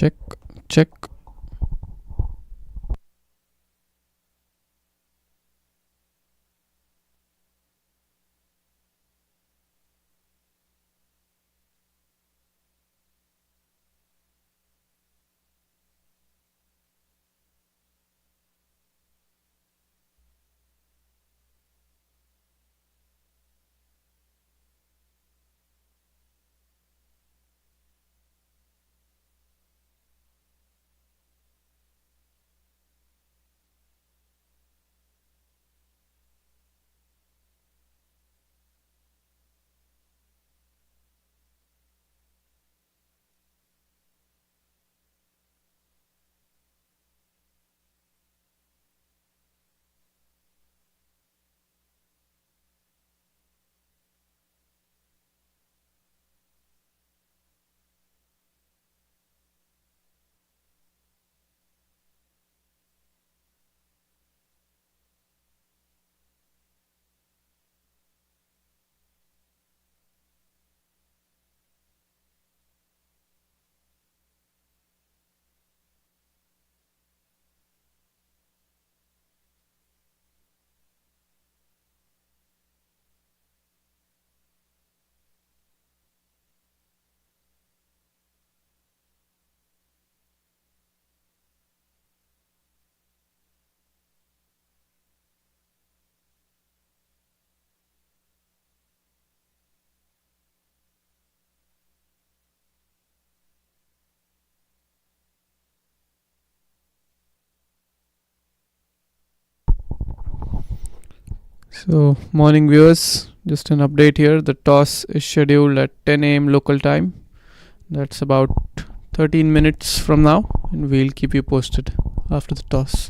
Check, check. So, morning viewers, just an update here. The toss is scheduled at 10 a.m. local time. That's about 13 minutes from now, and we'll keep you posted after the toss.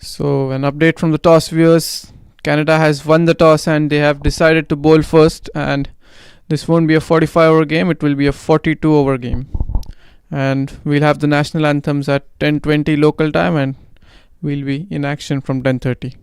So, an update from the toss viewers. Canada has won the toss and they have decided to bowl first. And this won't be a 45-over game, it will be a 42-over game. And we'll have the national anthems at 10:20 local time, and we'll be in action from 10:30.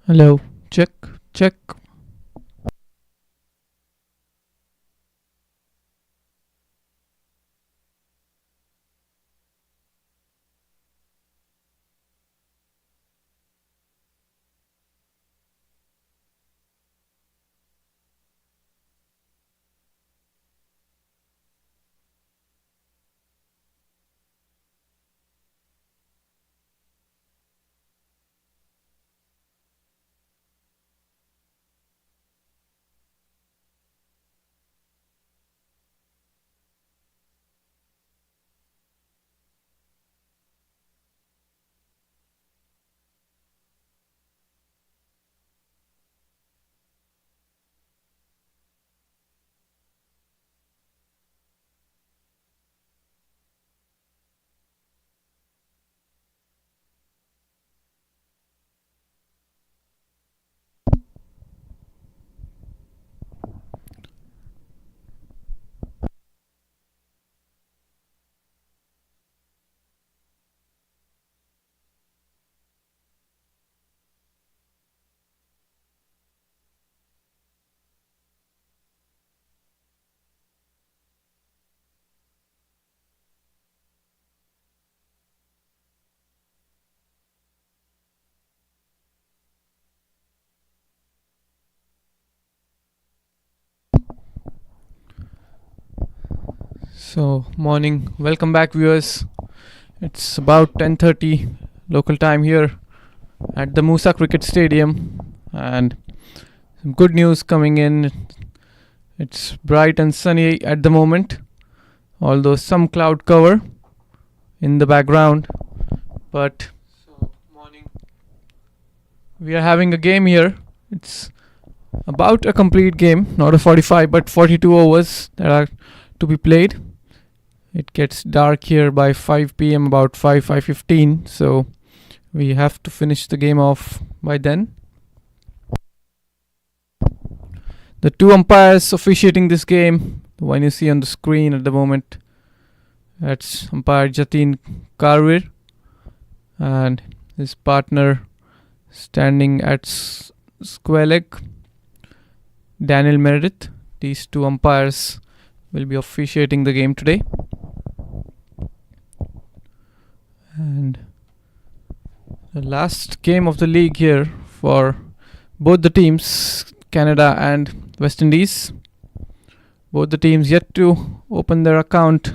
Hello. Check. Check. So, morning. Welcome back, viewers. It's about 10:30 local time here at the Moosa Cricket Stadium, and some good news coming in. It's bright and sunny at the moment, although some cloud cover in the background. But so morning. We are having a game here. It's about a complete game, not a 45 but 42 overs that are to be played. It gets dark here by 5 p.m. about 5:15, so we have to finish the game off by then. The two umpires officiating this game, the one you see on the screen at the moment, that's umpire Jatin Karwir and his partner standing at square leg, Daniel Meredith. These two umpires will be officiating the game today. And the last game of the league here for both the teams, Canada and West Indies. Both the teams yet to open their account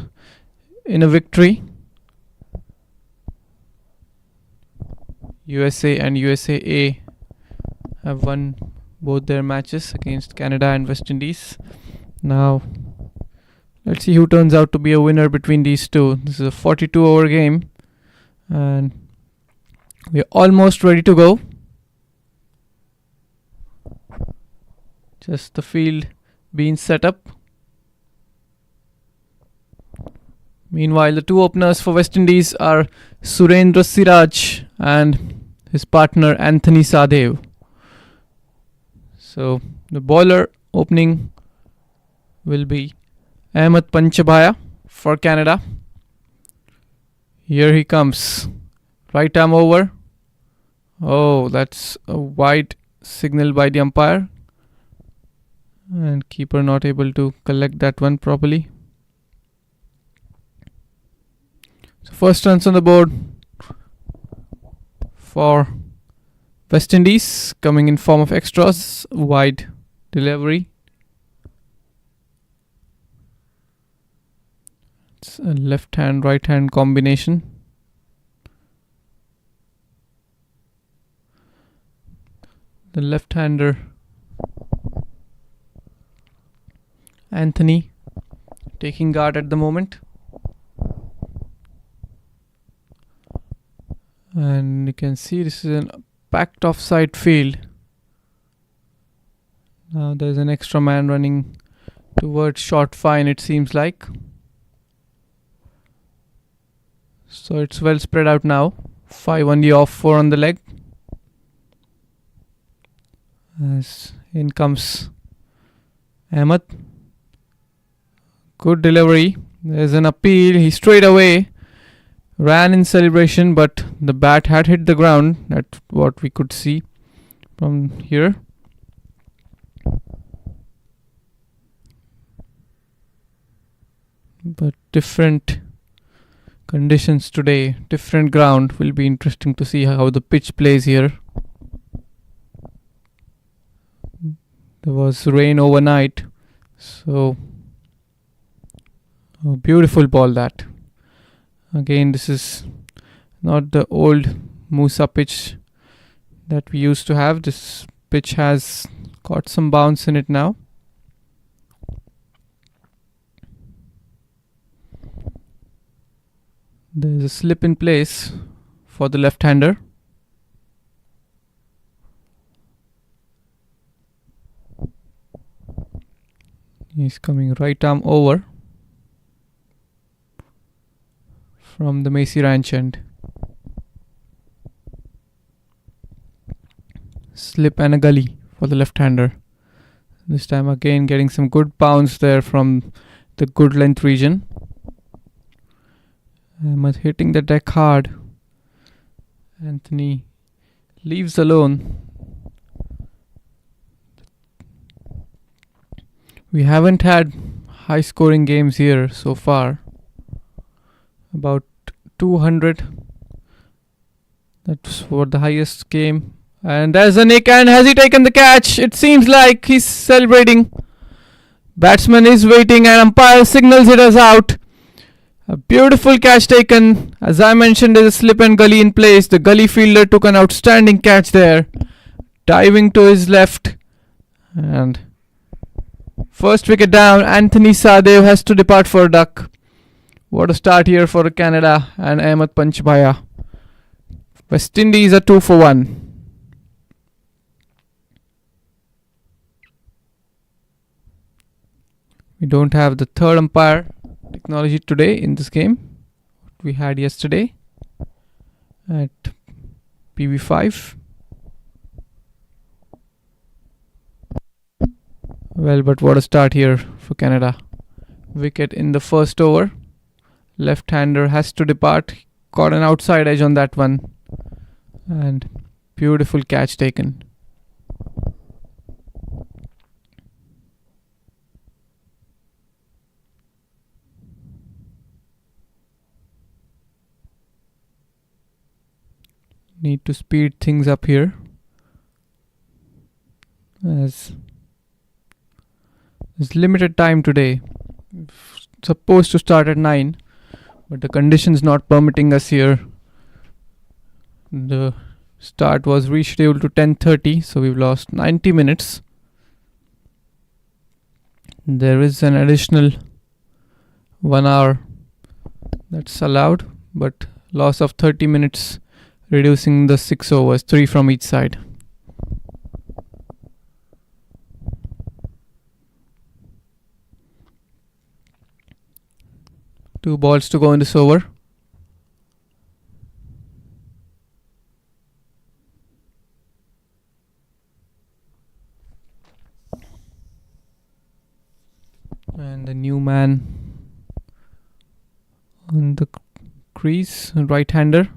in a victory. USA and USAA have won both their matches against Canada and West Indies. Now, let's see who turns out to be a winner between these two. This is a 42 over game, and we're almost ready to go. Just the field being set up. Meanwhile, the two openers for West Indies are Surendra Siraj and his partner Anthony Sadev. So the bowler opening will be Ahmed Panchabhaya for Canada. Here he comes. Right arm over. Oh, that's a wide signal by the umpire. And keeper not able to collect that one properly. So first runs on the board for West Indies, coming in form of extras. Wide delivery. It's a left hand right hand combination. The left hander Anthony taking guard at the moment. And you can see this is a packed offside field. Now there's an extra man running towards short fine, it seems like. So it's well spread out now. 5 on the off, 4 on the leg. As in comes Ahmed. Good delivery. There's an appeal. He straight away ran in celebration, but the bat had hit the ground. That's what we could see. from here. But different conditions today, different ground. Will be interesting to see how the pitch plays here. There was rain overnight, so a beautiful ball that. Again, this is not the old Moosa pitch that we used to have. This pitch has got some bounce in it now. There's a slip in place for the left-hander. He's coming right arm over from the Macy Ranch end. Slip and a gully for the left-hander. This time again getting some good bounce there from the good length region. Ahmed hitting the deck hard. Anthony leaves alone. We haven't had high scoring games here so far. About 200. That's for the highest game. And there's a nick, and has he taken the catch? It seems like he's celebrating. Batsman is waiting and umpire signals it as out. A beautiful catch taken. As I mentioned, there's a slip and gully in place. The gully fielder took an outstanding catch there. Diving to his left. And first wicket down. Anthony Sadev has to depart for a duck. What a start here for Canada and Ahmed Panchbhaya. West Indies are 2 for 1. We don't have the third umpire technology today in this game. What we had yesterday at PB5. Well, but what a start here for Canada. Wicket in the first over. Left-hander has to depart. Got an outside edge on that one. And beautiful catch taken. Need to speed things up here, as there's limited time today. Supposed to start at 9, but the conditions not permitting us here. The start was rescheduled to 10:30, so we've lost 90 minutes. There is an additional 1 hour that's allowed, but loss of 30 minutes, reducing the 6 overs, 3 from each side. Two balls to go in this over. And the new man on the crease, right-hander.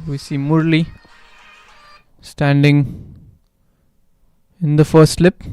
We see Murli standing in the first slip.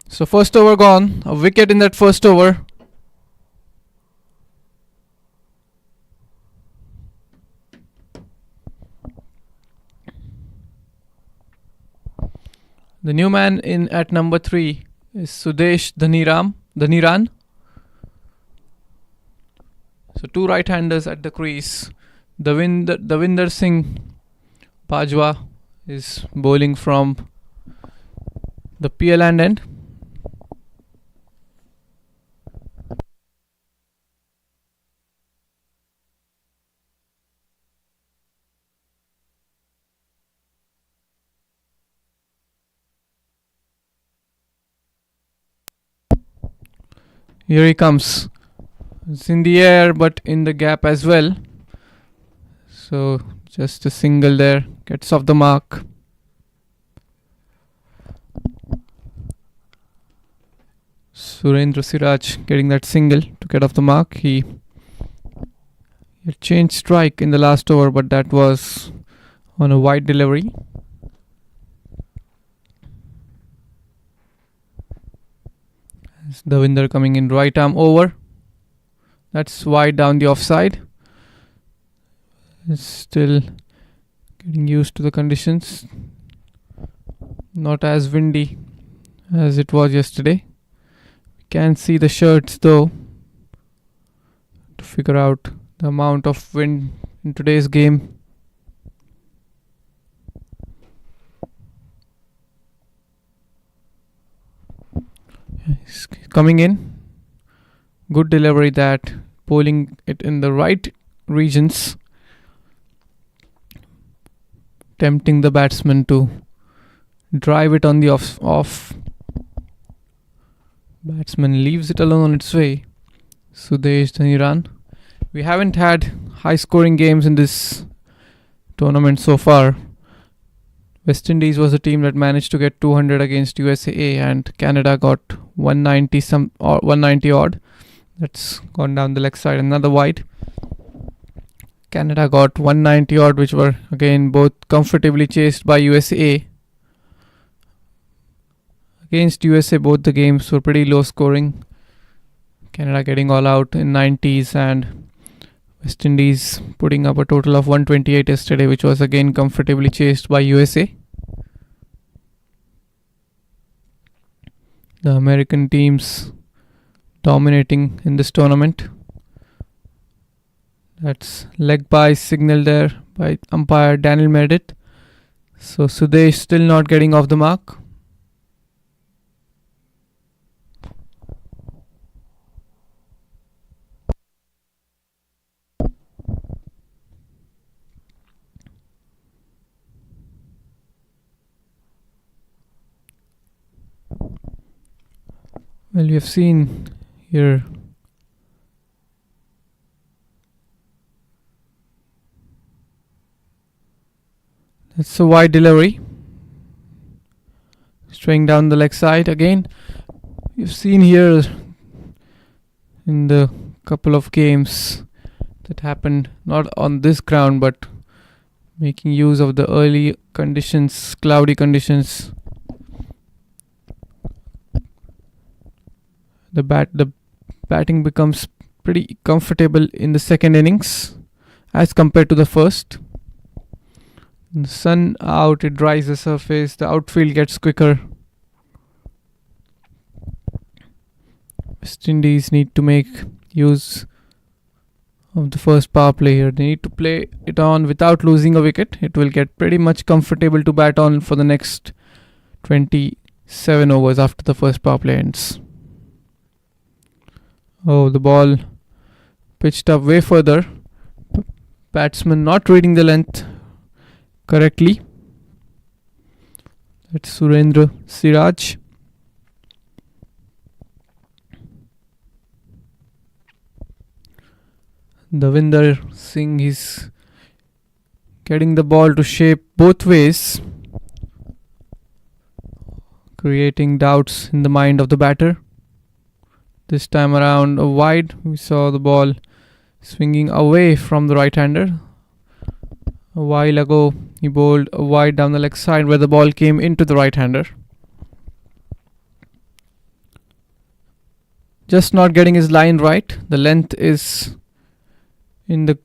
So first over gone, a wicket in that first over. The new man in at number 3 is Sudesh Dhaniran. So two right-handers at the crease. Davinder Singh Bajwa is bowling from the PL end. Here he comes. It's in the air but in the gap as well. So just a single there. Gets off the mark. Surendra Siraj getting that single to get off the mark. He changed strike in the last over, but that was on a wide delivery. Davinder coming in right arm over. That's wide down the offside. It's still getting used to the conditions. Not as windy as it was yesterday. Can see the shirts though to figure out the amount of wind in today's game. He's coming in. Good delivery, that bowling it in the right regions, tempting the batsman to drive it on the off. Batsman leaves it alone on its way. Sudesh Dhaniran. We haven't had high scoring games in this tournament so far. West Indies was a team that managed to get 200 against USA, and Canada got 190 odd. That's gone down the leg side, another wide. Canada got 190 odd, which were again both comfortably chased by USA. Against USA, both the games were pretty low scoring. Canada getting all out in 90s, and West Indies putting up a total of 128 yesterday, which was again comfortably chased by USA. The American teams dominating in this tournament. That's leg by signal there by umpire Daniel Meredith. So Sudesh still not getting off the mark. Well, we have seen here that's a wide delivery. Straying down the leg side again. We've seen here in the couple of games that happened not on this ground but making use of the early conditions, cloudy conditions. The batting becomes pretty comfortable in the second innings as compared to the first. The sun out, it dries the surface, the outfield gets quicker. West Indies need to make use of the first power play here. They need to play it on without losing a wicket. It will get pretty much comfortable to bat on for the next 27 overs after the first power play ends. Oh, the ball pitched up way further. Batsman not reading the length correctly. That's Surendra Siraj. Davinder Singh is getting the ball to shape both ways, creating doubts in the mind of the batter. This time around a wide, we saw the ball swinging away from the right-hander. A while ago, he bowled a wide down the leg side where the ball came into the right-hander. Just not getting his line right. The length is in the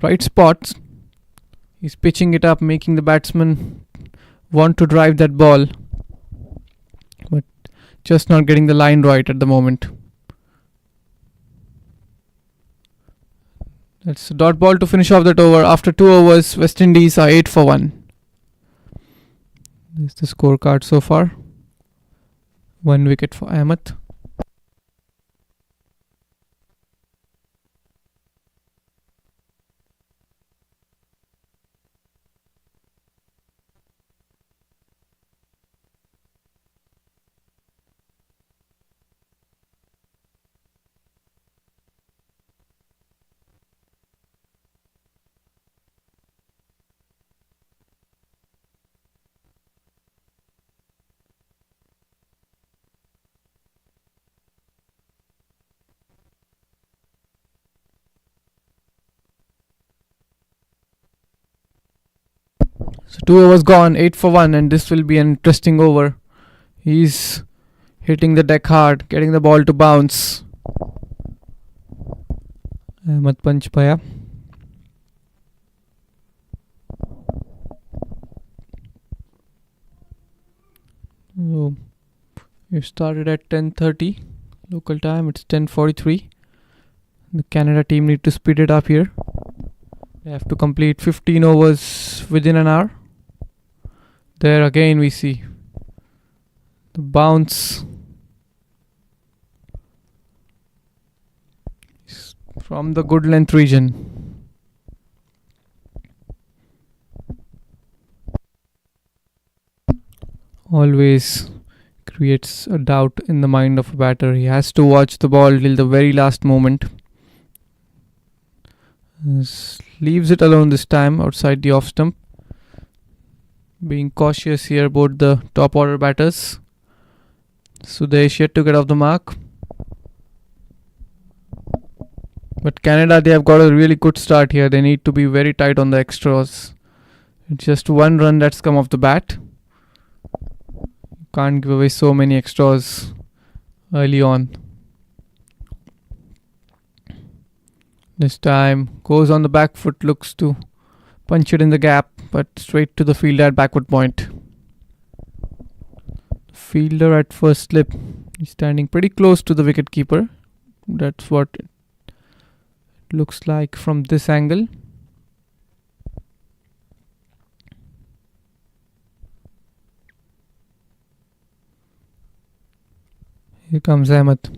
right spots. He's pitching it up, making the batsman want to drive that ball. just not getting the line right at the moment. That's a dot ball to finish off that over. After 2 overs, West Indies are 8 for 1. This is the scorecard so far. 1 wicket for Ahmed. So 2 overs gone, 8 for 1, and this will be an interesting over. He's hitting the deck hard, getting the ball to bounce. Ahmed Panch Bhaya. So we started at 10:30 local time. It's 10:43. The Canada team need to speed it up here. They have to complete 15 overs within an hour. There again we see the bounce from the good length region. Always creates a doubt in the mind of a batter. He has to watch the ball till the very last moment. Leaves it alone this time outside the off stump. Being cautious here about the top order batters. Sudesh yet to get off the mark. But Canada, they have got a really good start here. They need to be very tight on the extras. It's just 1 run that's come off the bat. Can't give away so many extras early on. This time goes on the back foot, looks to punch it in the gap, but straight to the fielder at backward point. Fielder at first slip. He's standing pretty close to the wicket keeper. That's what it looks like from this angle. Here comes Ahmed.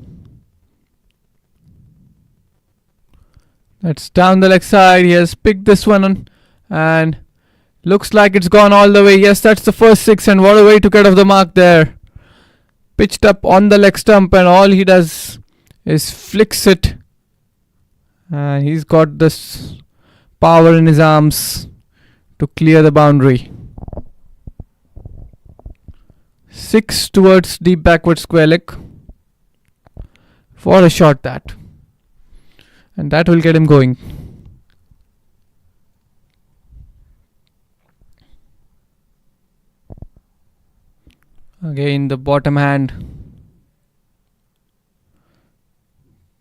That's down the leg side. He has picked this one on, and looks like it's gone all the way. Yes, that's the first 6, and what a way to get off the mark there. Pitched up on the leg stump, and all he does is flicks it. And he's got this power in his arms to clear the boundary. 6 towards deep backward square leg. For a shot that. And that will get him going. Again the bottom hand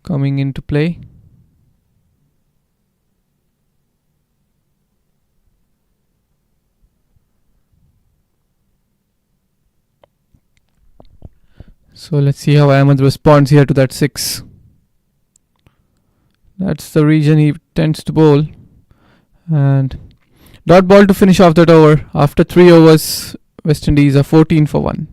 coming into play. So let's see how Ahmed responds here to that 6. That's the region he tends to bowl. And dot ball to finish off that over. After 3 overs, West Indies are 14 for 1.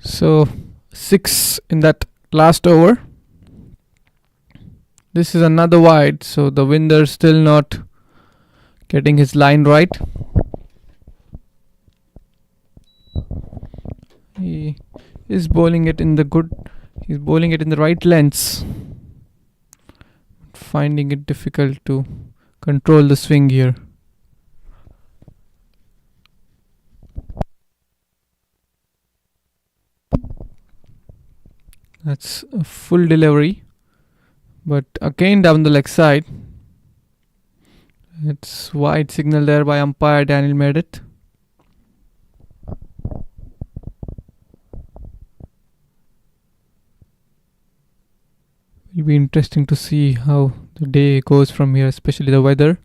So 6 in that last over. This is another wide, so the winder still not getting his line right. He is bowling it in the right lengths. finding it difficult to control the swing here. That's a full delivery, but again down the leg side. It's wide signal there by umpire Daniel Meredith. It'll be interesting to see how the day goes from here, especially the weather.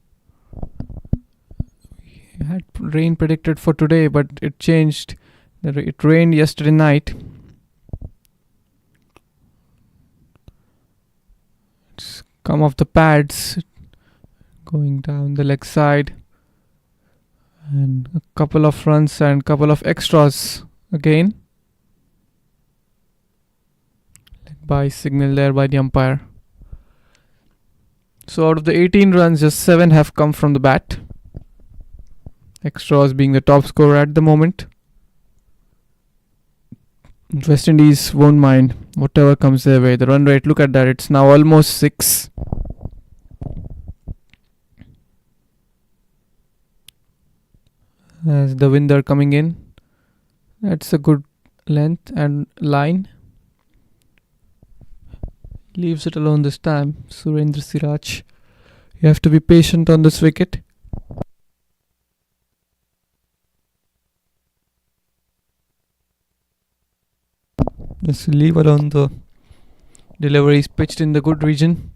We had rain predicted for today, but it changed. It rained yesterday night. It's come off the pads, going down the leg side, and a couple of runs and couple of extras again. By signal there by the umpire. So out of the 18 runs, just 7 have come from the bat. Extras being the top scorer at the moment. West Indies won't mind whatever comes their way. The run rate, look at that, it's now almost 6. As the winder coming in, that's a good length and line. Leaves it alone this time, Surendra Siraj. You have to be patient on this wicket. Just leave alone the deliveries pitched in the good region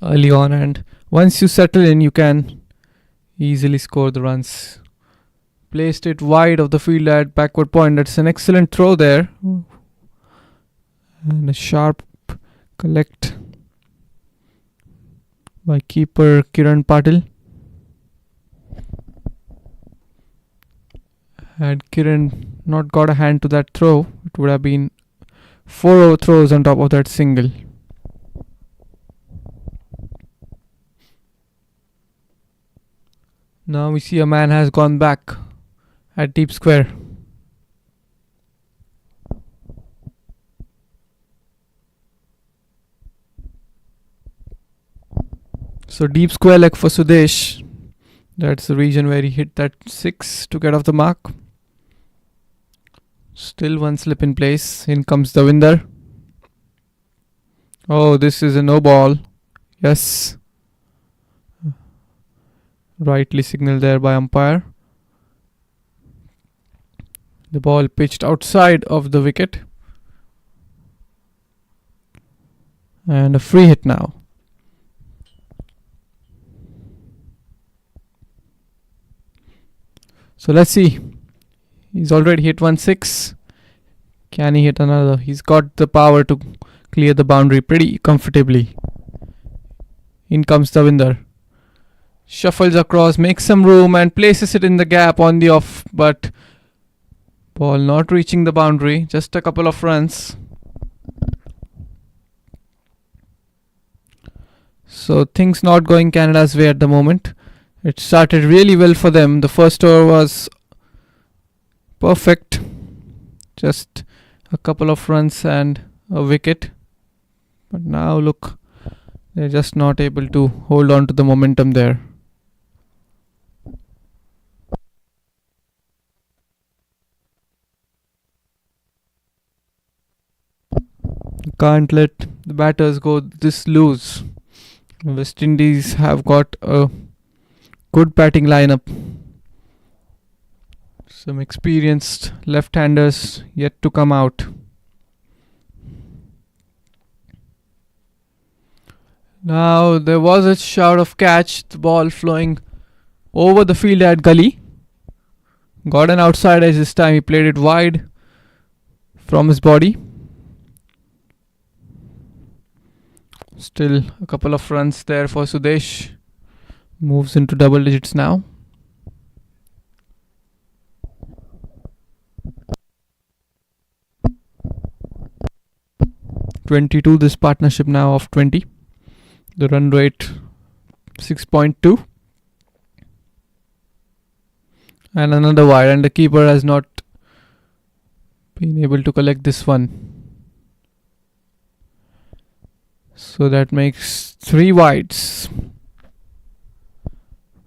early on, and once you settle in, you can easily score the runs. Placed it wide of the field at backward point. That's an excellent throw there. And a sharp collect by keeper Kiran Patil. Had Kiran not got a hand to that throw, it would have been 4 overthrows on top of that single. Now we see a man has gone back at deep square. So deep square leg for Sudesh. That's the region where he hit that 6 to get off the mark. Still one slip in place. In comes the winder. Oh, this is a no ball. Yes. Rightly signaled there by umpire. The ball pitched outside of the wicket. And a free hit now. So let's see. He's already hit 1-6. Can he hit another? He's got the power to clear the boundary pretty comfortably. In comes the winder. Shuffles across, makes some room and places it in the gap on the off, but ball not reaching the boundary. Just a couple of runs. So things not going Canada's way at the moment. It started really well for them. The first over was perfect. Just a couple of runs and a wicket. But now look, they're just not able to hold on to the momentum there. You can't let the batters go this loose. West Indies have got a good batting lineup. Some experienced left-handers yet to come out. Now there was a shout of catch. The ball flowing over the field at Gully. Got an outside edge this time. He played it wide from his body. Still a couple of runs there for Sudesh. Moves into double digits now. (22) this partnership now of 20. The run rate 6.2. And another wide, and the keeper has not been able to collect this one. So that makes 3 wides.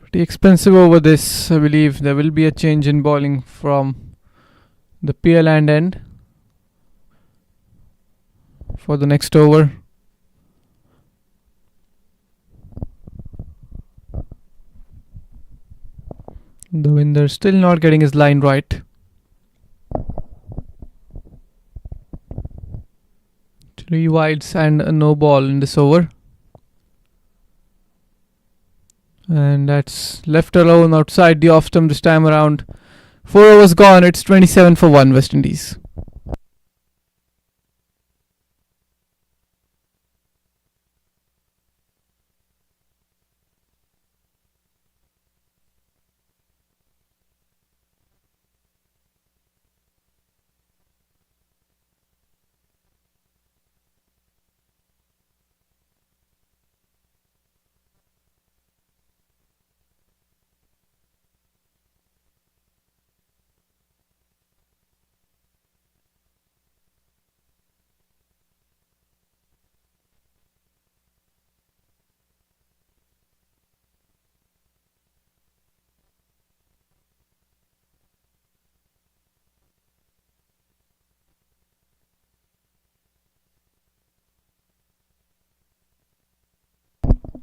Pretty expensive over this. I believe there will be a change in bowling from the PL end for the next over. The winder still not getting his line right. 3 wides and a no ball in this over. And that's left alone outside the off stump this time around. 4 overs gone. It's 27 for 1 West Indies.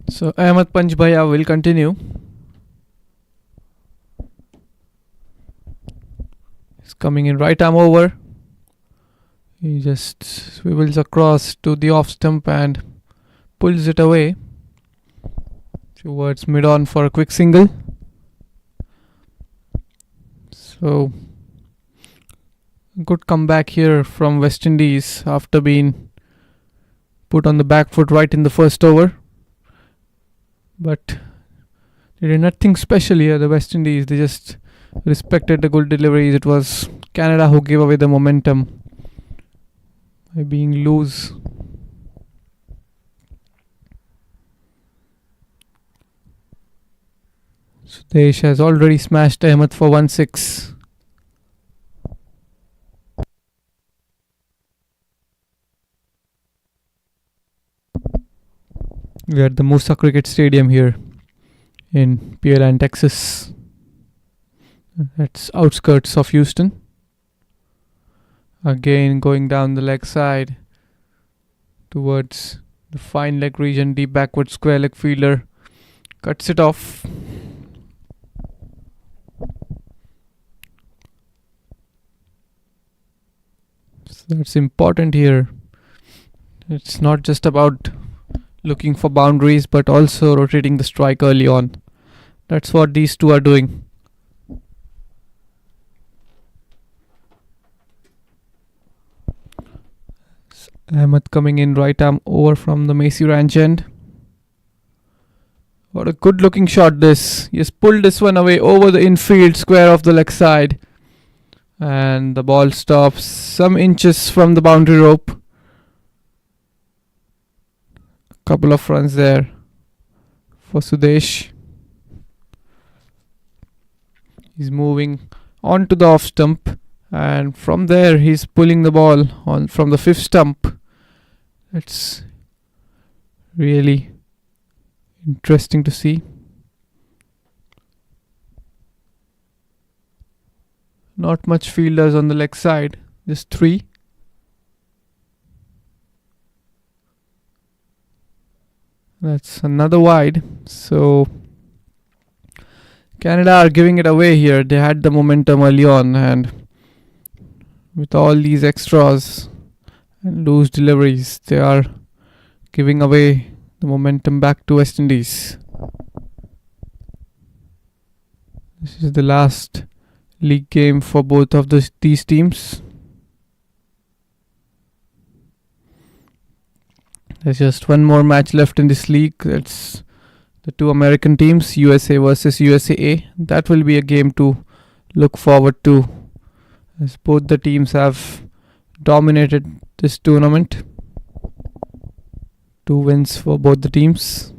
So Ahmed Panchbhaya will continue. He's coming in right arm over. He just swivels across to the off stump and pulls it away towards mid on for a quick single. So good comeback here from West Indies after being put on the back foot right in the first over. But they did nothing special here, the West Indies. They just respected the good deliveries. It was Canada who gave away the momentum by being loose. Sudesh has already smashed Ahmed for 1-6. We are at the Moosa Cricket Stadium here in Pearland, Texas. That's outskirts of Houston. Again going down the leg side towards the fine leg region. Deep backward square leg fielder cuts it off. So that's important here. It's not just about looking for boundaries but also rotating the strike early on. That's what these two are doing. Ahmed coming in right arm over from the Macy Ranch end. What a good looking shot this. He has pulled this one away over the infield square of the leg side. And the ball stops some inches from the boundary rope. Couple of runs there for Sudesh. He's moving on to the off stump, and from there he's pulling the ball on from the 5th stump. It's really interesting to see. Not much fielders on the leg side, just 3. That's another wide. So Canada are giving it away here. They had the momentum early on, and with all these extras and loose deliveries, they are giving away the momentum back to West Indies. This is the last league game for both of these teams. There's just one more match left in this league. That's the 2 American teams, USA versus USAA. That will be a game to look forward to, as both the teams have dominated this tournament. 2 wins for both the teams.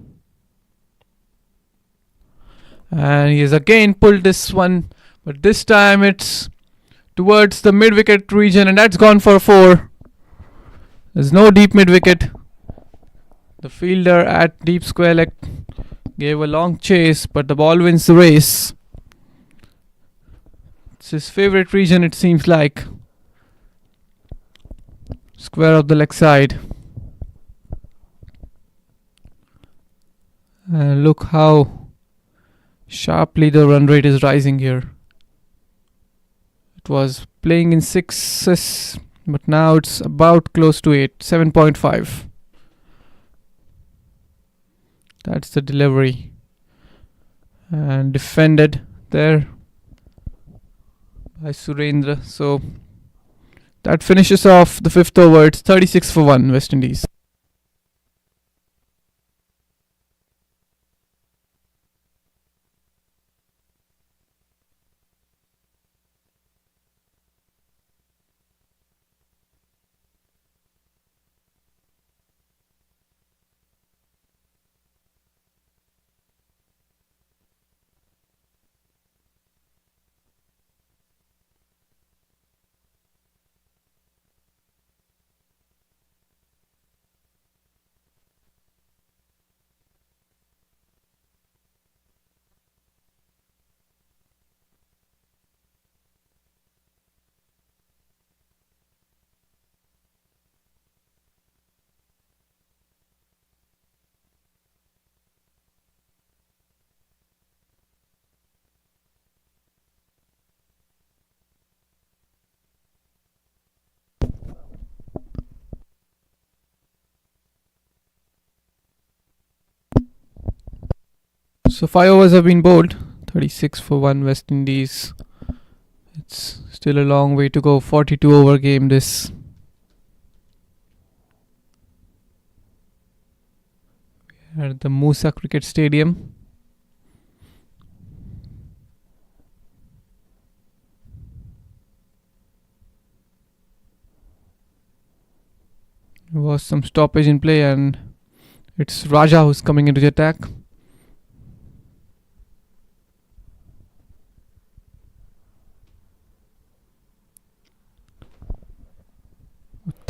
And he has again pulled this one, but this time it's towards the mid-wicket region, and that's gone for 4. There's no deep mid-wicket. The fielder at deep square leg gave a long chase, but the ball wins the race. It's his favorite region, it seems like. Square of the leg side. And look how sharply the run rate is rising here. It was playing in sixes, but now it's about close to 8, 7.5. That's the delivery. And defended there by Surendra. So that finishes off the 5th over. It's 36 for 1 West Indies. So 5 overs have been bowled. 36 for 1 West Indies. It's still a long way to go. 42 over game this. We are at the Moosa Cricket Stadium. There was some stoppage in play, and it's Raja who's coming into the attack.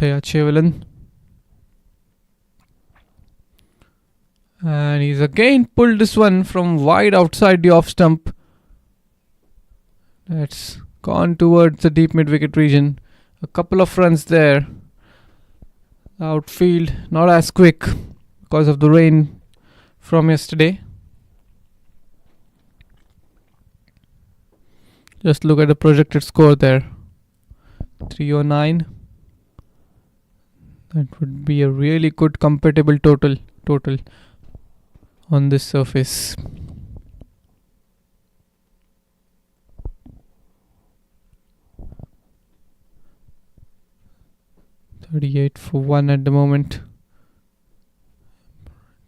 Chevalan. And he's again pulled this one from wide outside the off stump. That's gone towards the deep mid wicket region. A couple of runs there. Outfield not as quick because of the rain from yesterday. Just look at the projected score there. 309. That would be a really good compatible total on this surface. .38 for 1 at the moment.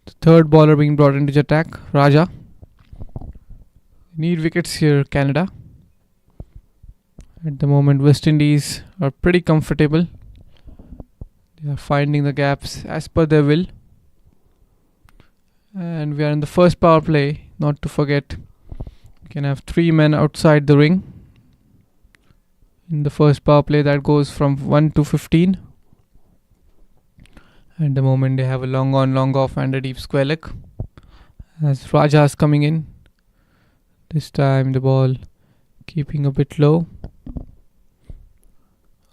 The third bowler being brought into the attack, Raja. Need wickets here, Canada. At the moment, West Indies are pretty comfortable. They are finding the gaps as per their will. And we are in the first power play. Not to forget, we can have 3 men outside the ring. In the first power play, that goes from 1 to 15. At the moment, they have a long on, long off and a deep square leg. As Raja is coming in. This time the ball keeping a bit low.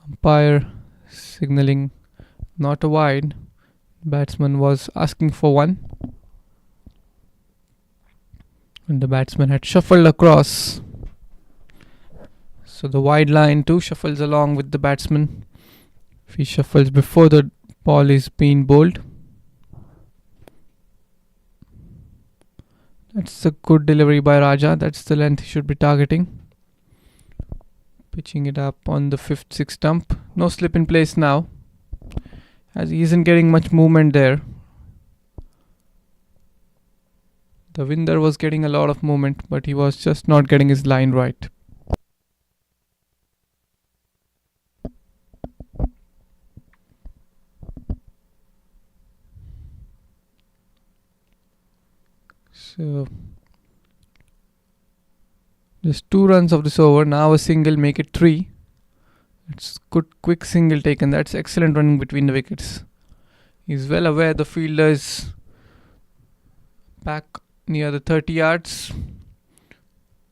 Umpire signalling not a wide. Batsman was asking for 1. And the batsman had shuffled across. So the wide line too shuffles along with the batsman. If he shuffles before the ball is being bowled. That's a good delivery by Raja. That's the length he should be targeting. Pitching it up on the 5th, 6th stump. No slip in place now, as he isn't getting much movement there. The winder was getting a lot of movement, but he was just not getting his line right. So just 2 runs of this over. Now a single, make it 3. It's good quick single taken. That's excellent running between the wickets. He's well aware the fielder is back near the 30 yards.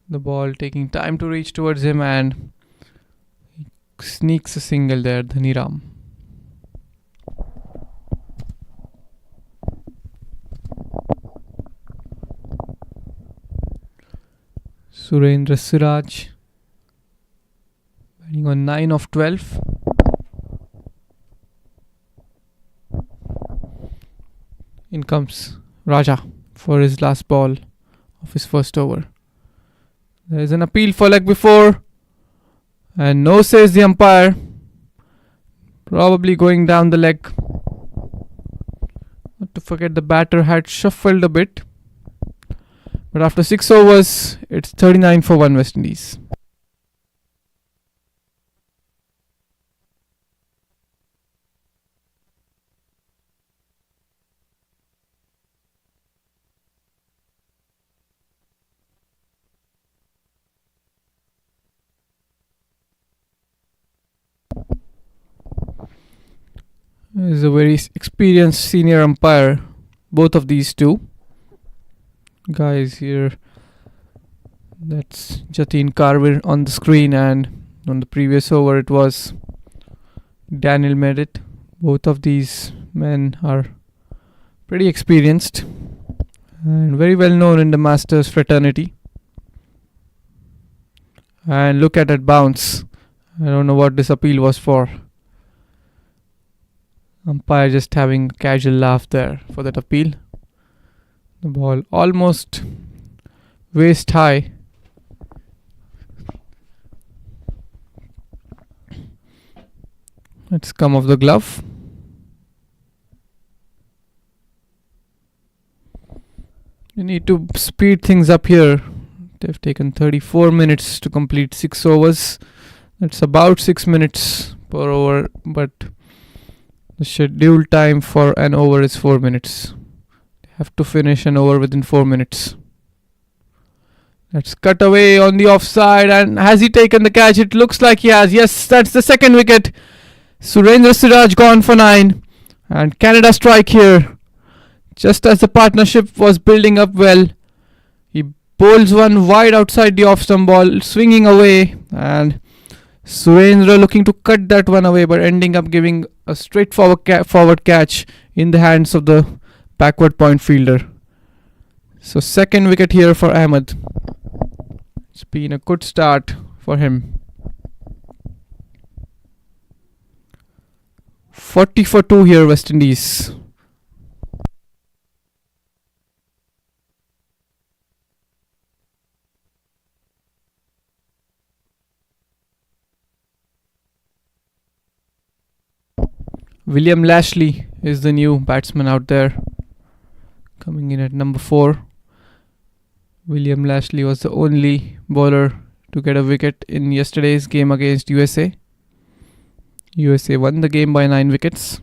The ball taking time to reach towards him, and he sneaks a single there, Dhaniram. Surendra Siraj batting on 9 of 12. In comes Raja for his last ball of his first over. There is an appeal for leg before, and no, says the umpire. Probably going down the leg. Not to forget, the batter had shuffled a bit. But after 6 overs, it's 39 for 1 West Indies. Is a very experienced senior umpire, both of these two guys here. That's Jatin Carver on the screen, and on the previous over it was Daniel Merritt. Both of these men are pretty experienced and very well known in the Masters fraternity. And look at that bounce. I don't know what this appeal was for. Umpire just having a casual laugh there for that appeal. The ball almost waist high. It's come off the glove. You need to speed things up here. They've taken 34 minutes to complete 6 overs. That's about 6 minutes per over, but the scheduled time for an over is 4 minutes. They have to finish an over within 4 minutes. Let's cut away on the offside. And has he taken the catch? It looks like he has. Yes, that's the second wicket. Surendra Siraj gone for 9. And Canada strike here. Just as the partnership was building up well, he bowls one wide outside the off-stump ball, swinging away. And Surendra looking to cut that one away, but ending up giving a straightforward forward catch in the hands of the backward point fielder. So second wicket here for Ahmed. It's been a good start for him. 40 for 2 here, West Indies. William Lashley is the new batsman out there, coming in at number 4. William Lashley was the only bowler to get a wicket in yesterday's game against USA. USA won the game by 9 wickets.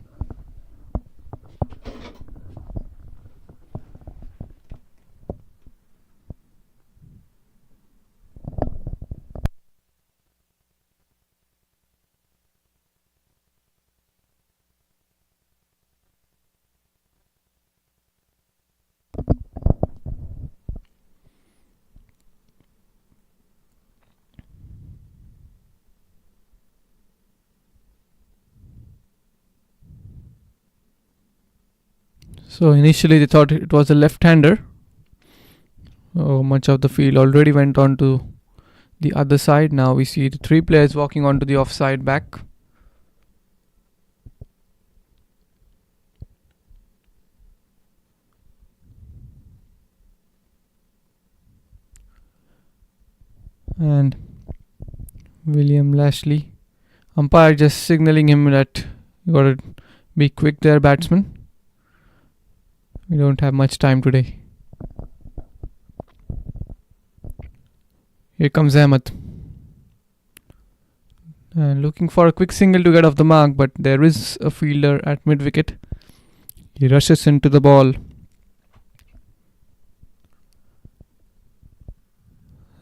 So initially they thought it was a left-hander. Much of the field already went on to the other side. Now we see the 3 players walking onto the offside back. And William Lashley, umpire just signaling him that you gotta be quick there, batsman. We don't have much time today. Here comes Ahmed. And looking for a quick single to get off the mark, but there is a fielder at mid-wicket. He rushes into the ball.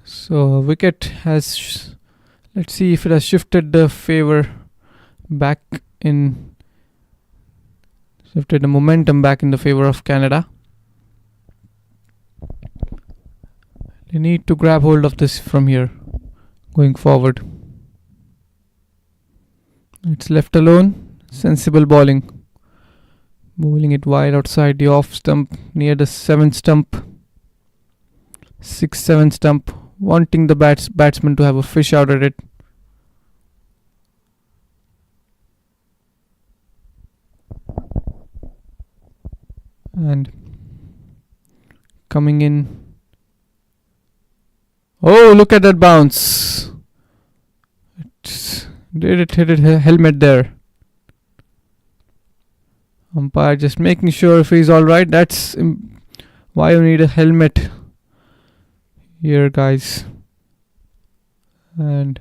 So wicket has, let's see if it has shifted the favor back in shifted the momentum back in the favor of Canada. They need to grab hold of this from here going forward. It's left alone. Sensible bowling. Bowling it wide outside the off stump near the 7th stump. 6-7 stump. Wanting the batsman to have a fish out at it. And coming in. Oh, look at that bounce. Did it hit a helmet there? Umpire just making sure if he's alright. That's why you need a helmet here, guys. And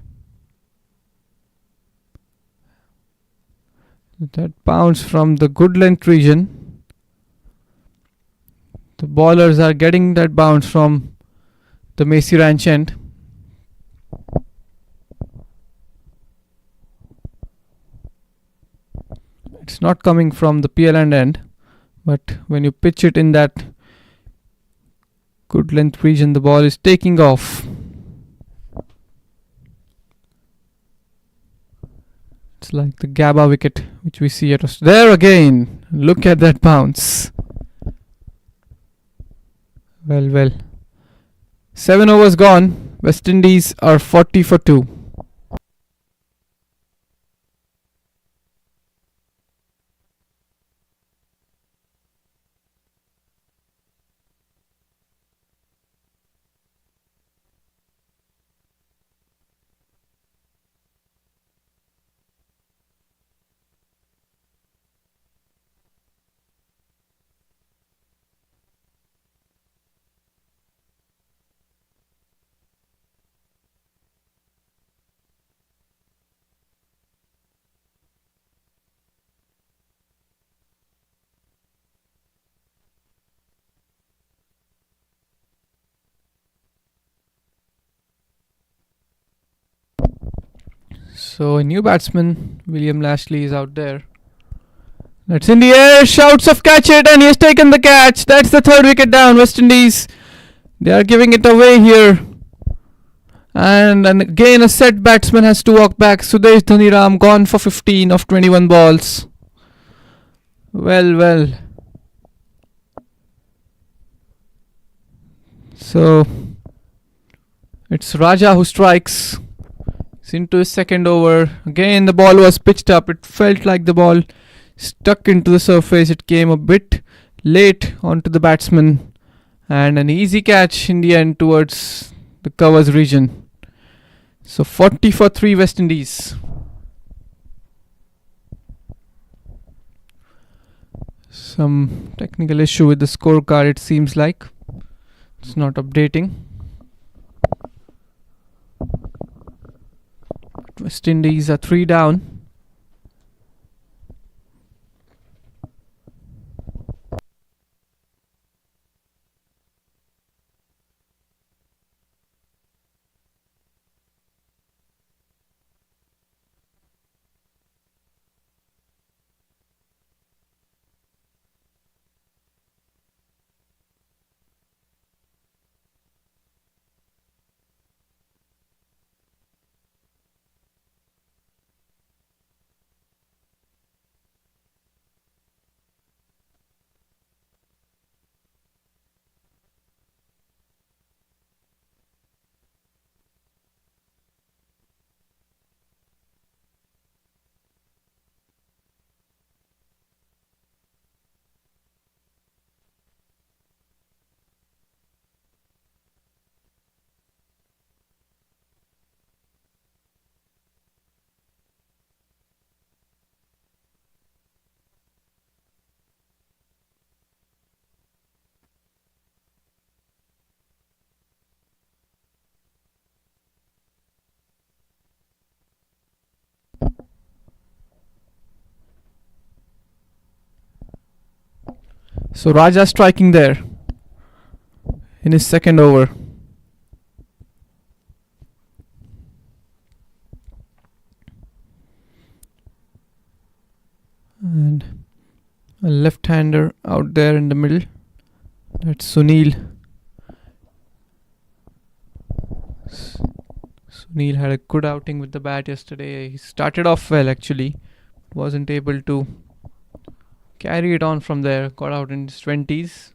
that bounce from the good length region. The bowlers are getting that bounce from the Macy Ranch end. It's not coming from the PL end, but when you pitch it in that good length region, the ball is taking off. It's like the Gabba wicket which we see at there again. Look at that bounce. Well. 7 overs gone. West Indies are 40 for 2. So a new batsman, William Lashley, is out there. That's in the air. Shouts of catch it, and he has taken the catch. That's the 3rd wicket down. West Indies, they are giving it away here. And again a set batsman has to walk back. Sudesh Dhaniram gone for 15 of 21 balls. Well. So it's Raja who strikes. It's into his 2nd over. Again the ball was pitched up. It felt like the ball stuck into the surface. It came a bit late onto the batsman. And an easy catch in the end towards the covers region. So 40 for 3 West Indies. Some technical issue with the scorecard, it seems like. It's not updating. West Indies are 3 down. So Raja striking there in his 2nd over. And A left-hander out there in the middle. That's Sunil. Sunil had a good outing with the bat yesterday. He started off well actually. Wasn't able to carry it on from there. Got out in his 20s.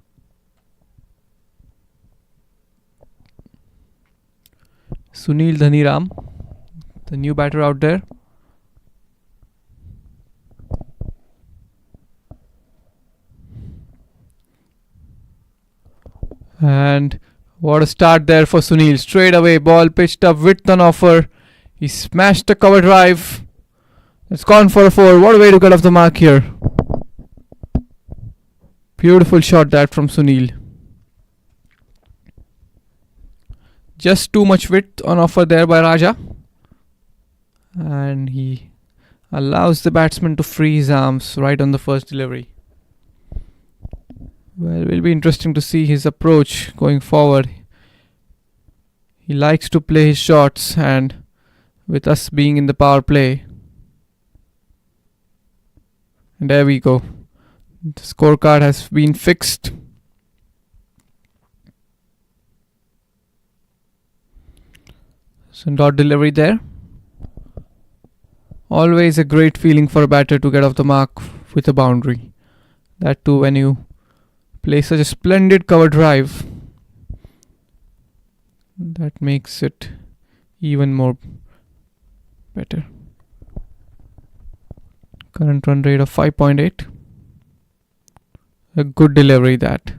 Sunil Dhaniram, the new batter out there. And what a start there for Sunil. Straight away, ball pitched up, width on offer. He smashed the cover drive. It's gone for a 4. What a way to get off the mark here. Beautiful shot that from Sunil. Just too much width on offer there by Raja. And he allows the batsman to free his arms right on the first delivery. Well, it will be interesting to see his approach going forward. He likes to play his shots, and with us being in the power play. And there we go. The scorecard has been fixed. So dot delivery there. Always a great feeling for a batter to get off the mark with a boundary. That too when you play such a splendid cover drive. That makes it even more better. Current run rate of 5.8. A good delivery that.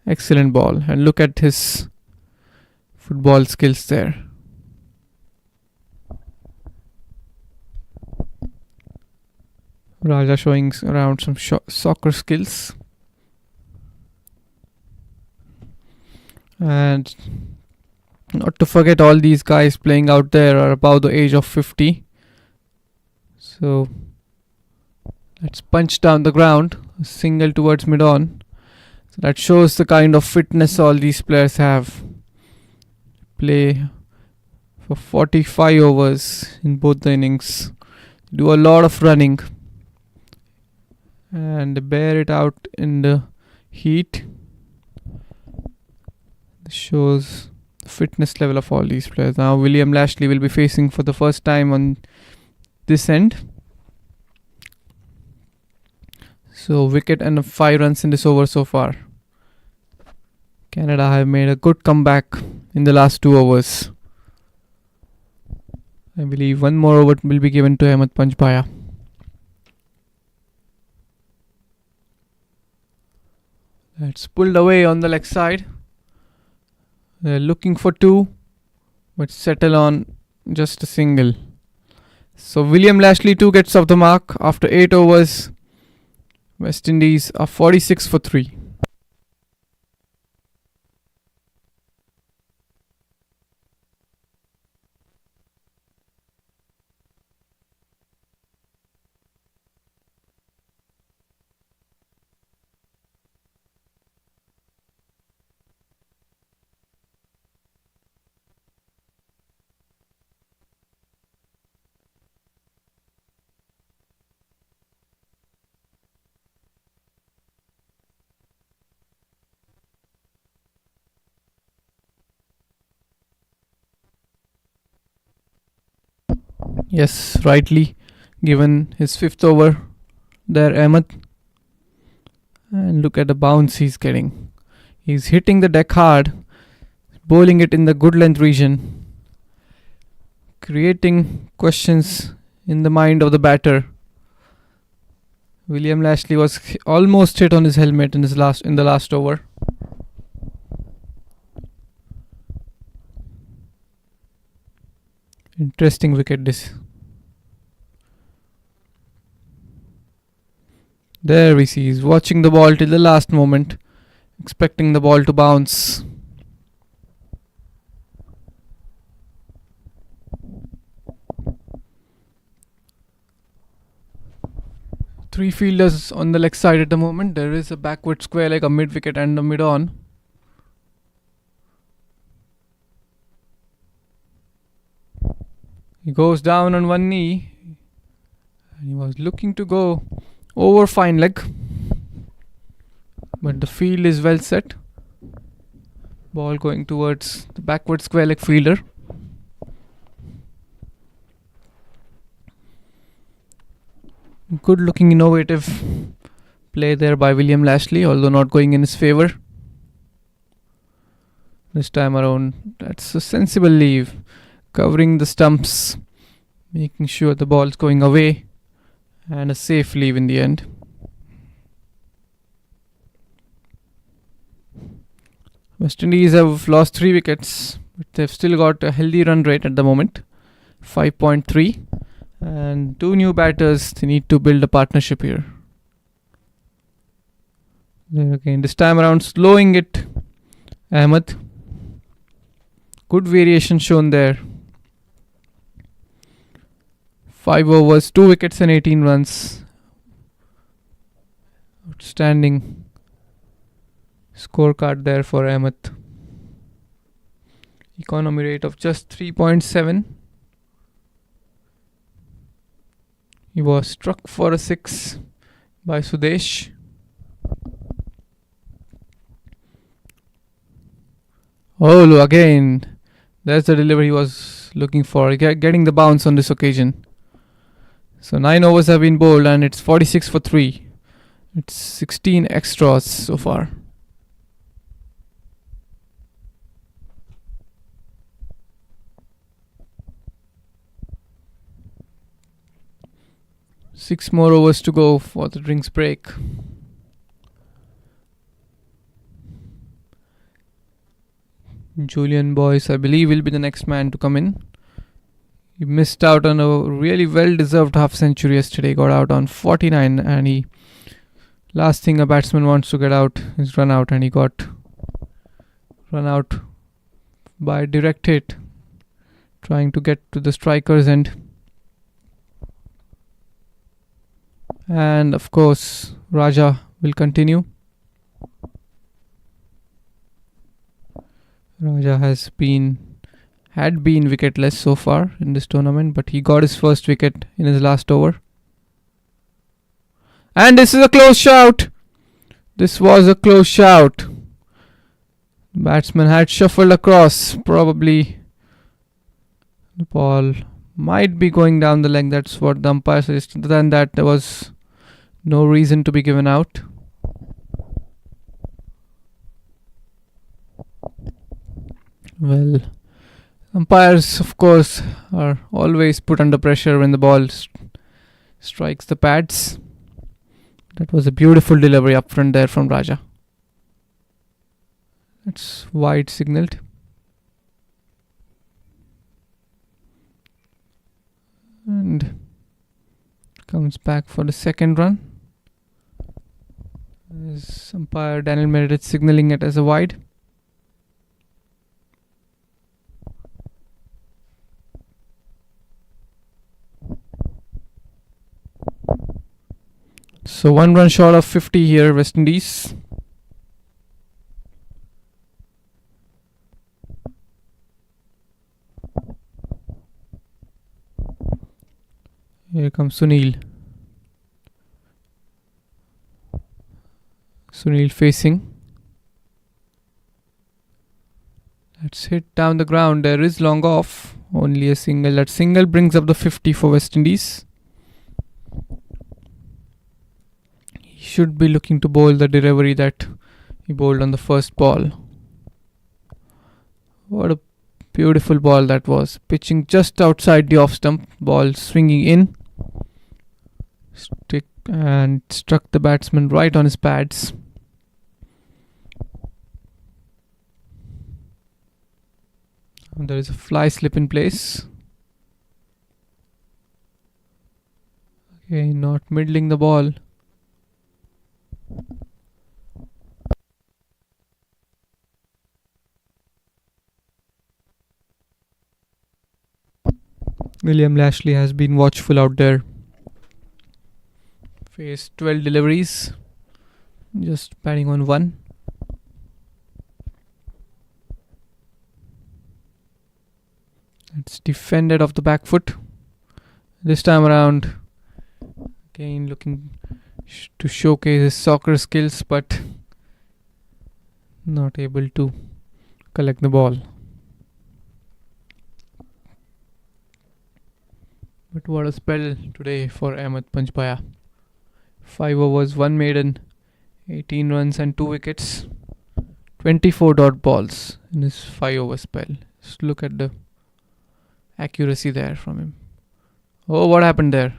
Excellent ball. And look at his football skills there. Raja showing around some soccer skills. And not to forget, all these guys playing out there are above the age of 50. So let's punch down the ground. A single towards mid-on. So that shows the kind of fitness all these players have. Play for 45 overs in both the innings. Do a lot of running. And bear it out in the heat. This shows the fitness level of all these players. Now William Lashley will be facing for the first time on this end. So wicket and 5 runs in this over so far. Canada have made a good comeback in the last 2 overs. I believe one more over will be given to Ahmed Panchbhaya. That's pulled away on the leg side. They're looking for 2, but settle on just a single. So William Lashley too gets off the mark after 8 overs. West Indies are 46 for 3. Yes, rightly given his 5th over there, Ahmed. And look at the bounce he's getting. He's hitting the deck hard, bowling it in the good length region, creating questions in the mind of the batter. William Lashley was almost hit on his helmet in the last over. Interesting wicket this. There we see he's watching the ball till the last moment, expecting the ball to bounce. Three fielders on the leg side at the moment. There is a backward square leg, a mid wicket and a mid on. He goes down on one knee and he was looking to go over fine leg. but the field is well set. Ball going towards the backward square leg fielder. Good looking innovative play there by William Lashley, although not going in his favour. This time around, that's a sensible leave, covering the stumps, making sure the ball's going away, and a safe leave in the end. West Indies have lost 3 wickets, but they've still got a healthy run rate at the moment, 5.3. And 2 new batters, they need to build a partnership here. There again, this time around, slowing it, Ahmed. Good variation shown there. 5 overs, 2 wickets and 18 runs. Outstanding scorecard there for Ahmed. Economy rate of just 3.7. He was struck for a 6 by Sudesh. Oh, again, there's the delivery he was looking for, getting the bounce on this occasion. So 9 overs have been bowled and it's 46 for 3. It's 16 extras so far. Six more overs to go for the drinks break. Julian Boyce, I believe, will be the next man to come in. He missed out on a really well-deserved half century yesterday. Got out on 49, and last thing a batsman wants to get out is run out, and he got run out by a direct hit, trying to get to the striker's end. And of course, Raja will continue. Raja had been wicketless so far in this tournament, but he got his first wicket in his last over. And this is a close shout. This was a close shout. The batsman had shuffled across. Probably the ball might be going down the leg. That's what the umpire suggested. Other than that, there was no reason to be given out. Well, umpires, of course, are always put under pressure when the ball strikes the pads. That was a beautiful delivery up front there from Raja. It's wide signalled. And comes back for the second run. As umpire Daniel Meredith signalling it as a wide. So 1 run short of 50 here, West Indies. Here comes Sunil. Sunil facing. Let's hit down the ground. There is long off. Only a single. That single brings up the 50 for West Indies. He should be looking to bowl the delivery that he bowled on the first ball. What a beautiful ball that was. Pitching just outside the off stump. Ball swinging in. Stick and struck the batsman right on his pads. And there is a fly slip in place. Okay, not middling the ball. William Lashley has been watchful out there. Faced 12 deliveries, just batting on 1. It's defended off the back foot. This time around, again looking to showcase his soccer skills, but not able to collect the ball. But what a spell today for Ahmed Panchpaya. 5 overs, 1 maiden, 18 runs and 2 wickets, 24 dot balls in his 5 over spell. Just look at the accuracy there from him. Oh, what happened there?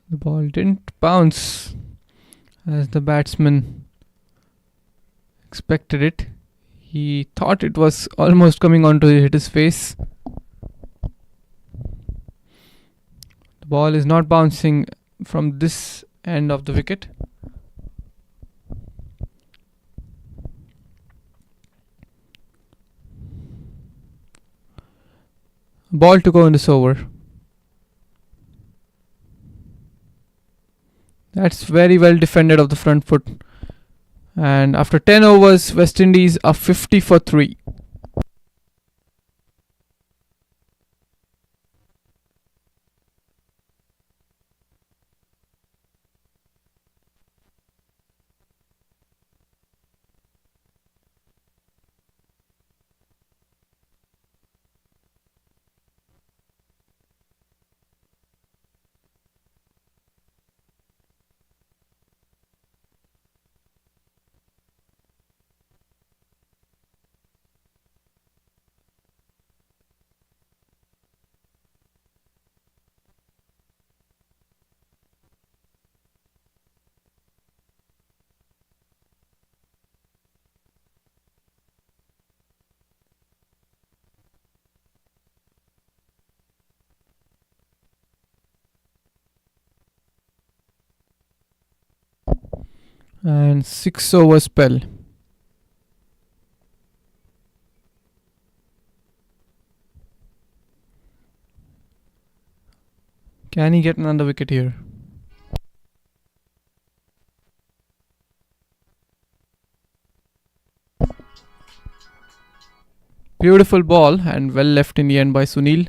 The ball didn't bounce as the batsman expected it. He thought it was almost coming on to hit his face. The ball is not bouncing from this end of the wicket. Ball to go in this over. That's very well defended of the front foot. And after 10 overs, West Indies are 50 for 3. And 6 over spell. Can he get another wicket here? Beautiful ball and well left in the end by Sunil.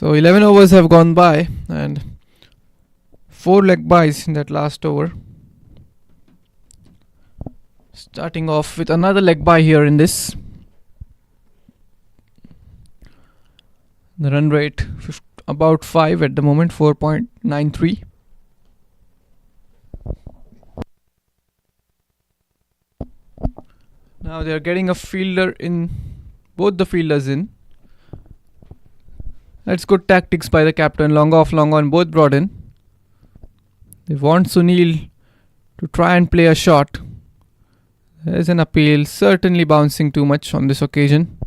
So 11 overs have gone by and 4 leg byes in that last over. Starting off with another leg bye here in this. The run rate about 5 at the moment, 4.93. Now they are getting a fielder in, both the fielders in. That's good tactics by the captain. Long off, long on, both brought in. They want Sunil to try and play a shot. There's an appeal, certainly bouncing too much on this occasion.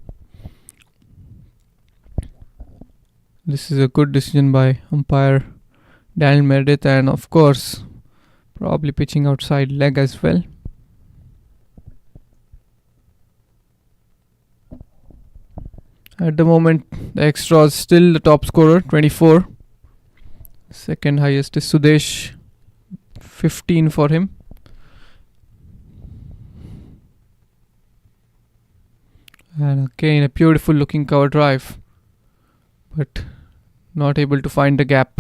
This is a good decision by umpire Daniel Meredith, and of course probably pitching outside leg as well. At the moment the extra is still the top scorer, 24. Second highest is Sudesh, 15 for him. And again a beautiful looking cover drive, but not able to find the gap.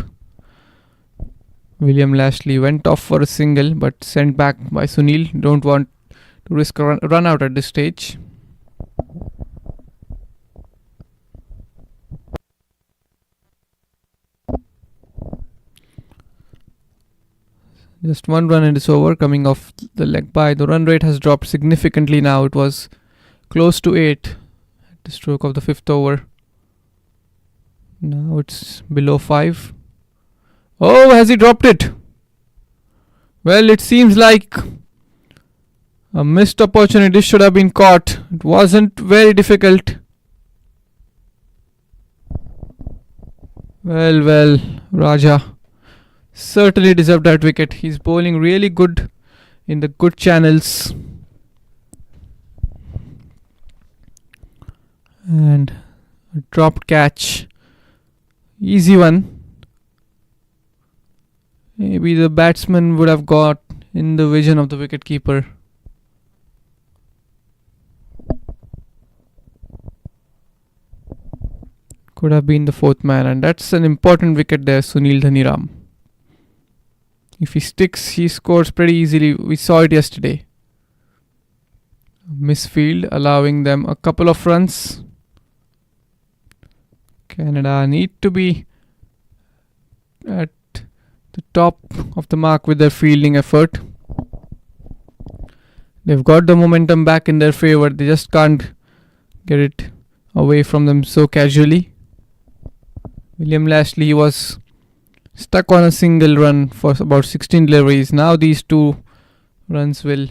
William Lashley went off for a single but sent back by Sunil. Don't want to risk a run out at this stage. Just 1 run in this over coming off the leg bye. The run rate has dropped significantly now. It was close to 8 at the stroke of the 5th over. Now it's below 5. Oh, has he dropped it? Well, it seems like a missed opportunity. This should have been caught. It wasn't very difficult. Well, Raja certainly deserved that wicket. He's bowling really good in the good channels. And a dropped catch. Easy one. Maybe the batsman would have got in the vision of the wicketkeeper. Could have been the 4th man, and that's an important wicket there, Sunil Dhaniram. If he sticks, he scores pretty easily. We saw it yesterday. Misfield, allowing them a couple of runs. Canada need to be at the top of the mark with their fielding effort. They've got the momentum back in their favor. They just can't get it away from them so casually. William Lashley was stuck on a single run for about 16 deliveries. Now these 2 runs will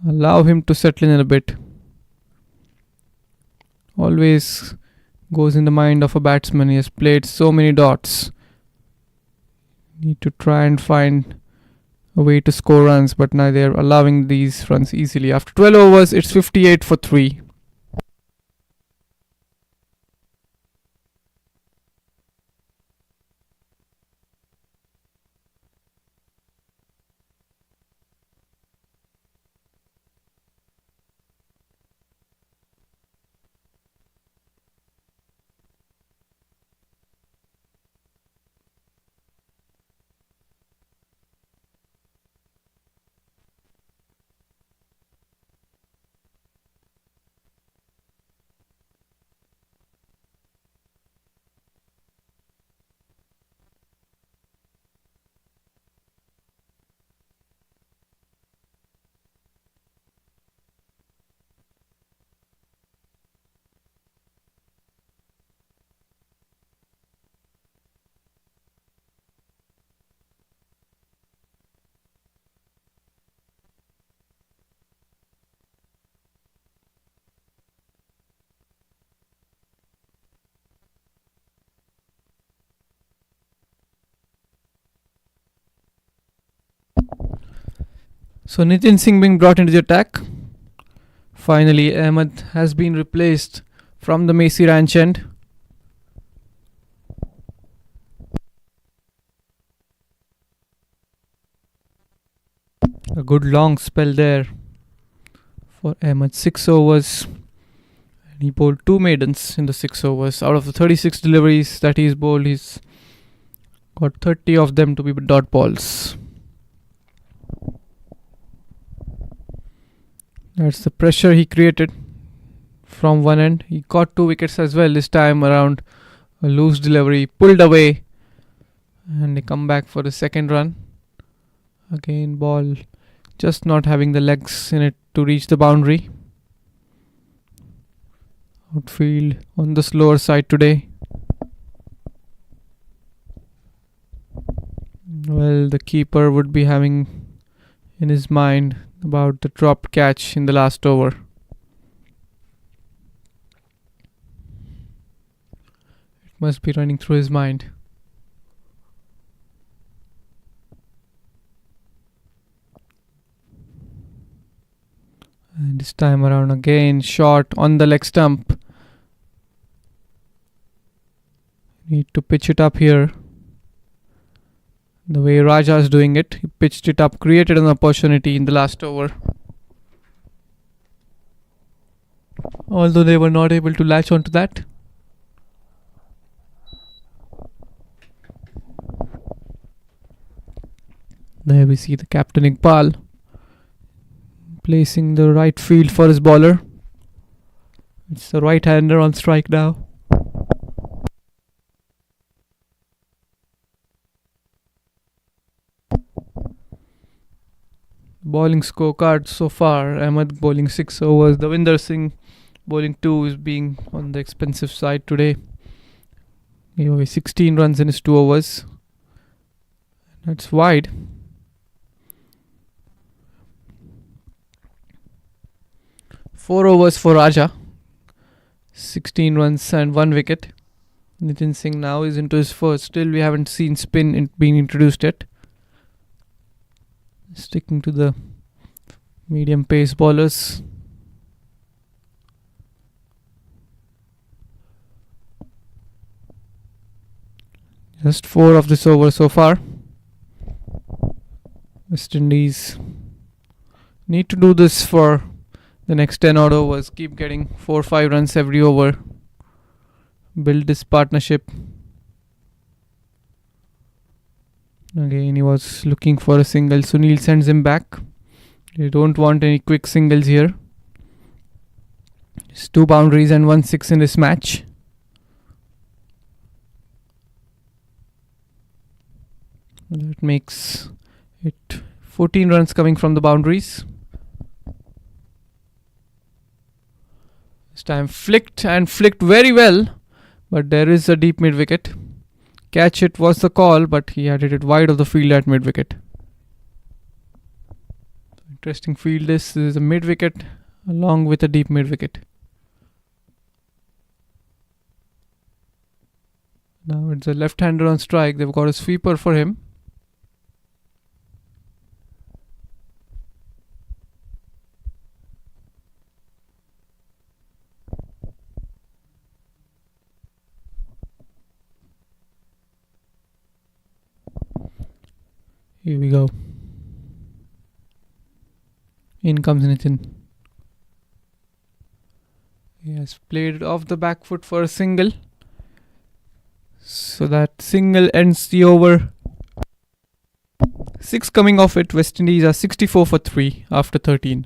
allow him to settle in a bit. Always goes in the mind of a batsman. He has played so many dots. Need to try and find a way to score runs, but now they're allowing these runs easily. After 12 overs, it's 58 for 3. So Nitin Singh being brought into the attack. Finally, Ahmed has been replaced from the Macy Ranch end. A good long spell there for Ahmed. 6 overs. He bowled 2 maidens in the 6 overs. Out of the 36 deliveries that he's bowled, he's got 30 of them to be dot balls. That's the pressure he created from one end. He caught 2 wickets as well. This time around, a loose delivery, pulled away, and they come back for the second run. Again, ball just not having the legs in it to reach the boundary. Outfield on the slower side today. Well, the keeper would be having in his mind about the dropped catch in the last over. It must be running through his mind. And this time around again, short on the leg stump. Need to pitch it up here. The way Raja is doing it, he pitched it up, created an opportunity in the last over. Although they were not able to latch onto that. There we see the captain Iqbal placing the right field for his bowler. It's the right-hander on strike now. Bowling scorecard so far: Ahmed bowling 6 overs, Davinder Singh bowling 2 is being on the expensive side today. He gave away 16 runs in his 2 overs. That's wide. Four overs for Raja, 16 runs and 1 wicket. Nitin Singh now is into his first. Still we haven't seen spin being introduced yet. Sticking to the medium pace bowlers. Just 4 of this over so far. West Indies need to do this for the next 10 odd overs. Keep getting 4-5 runs every over. Build this partnership. Again, he was looking for a single. Sunil sends him back. They don't want any quick singles here. Just 2 boundaries and 1 6 in this match. That makes it 14 runs coming from the boundaries. This time flicked very well, but there is a deep mid wicket. Catch it was the call, but he had hit it wide of the field at mid wicket. Interesting field. This is a mid wicket along with a deep mid wicket. Now it's a left-hander on strike. They've got a sweeper for him. Here we go. In comes Nitin. He has played it off the back foot for a single. So that single ends the over. 6 coming off it. West Indies are 64 for 3 after 13.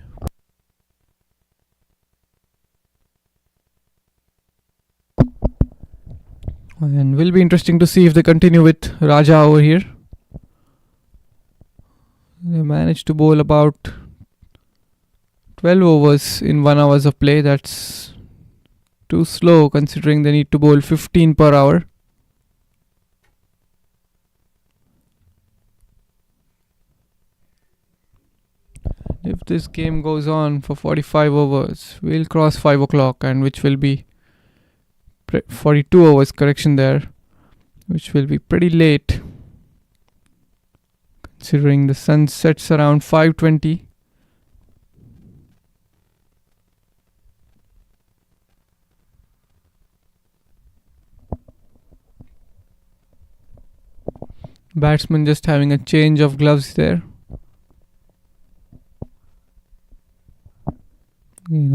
And will be interesting to see if they continue with Raja over here. They managed to bowl about 12 overs in 1 hour of play. That's too slow considering they need to bowl 15 per hour. If this game goes on for 45 overs, we'll cross 5 o'clock, and which will be 42 overs, correction there, which will be pretty late considering the sun sets around 5:20. Batsman just having a change of gloves there.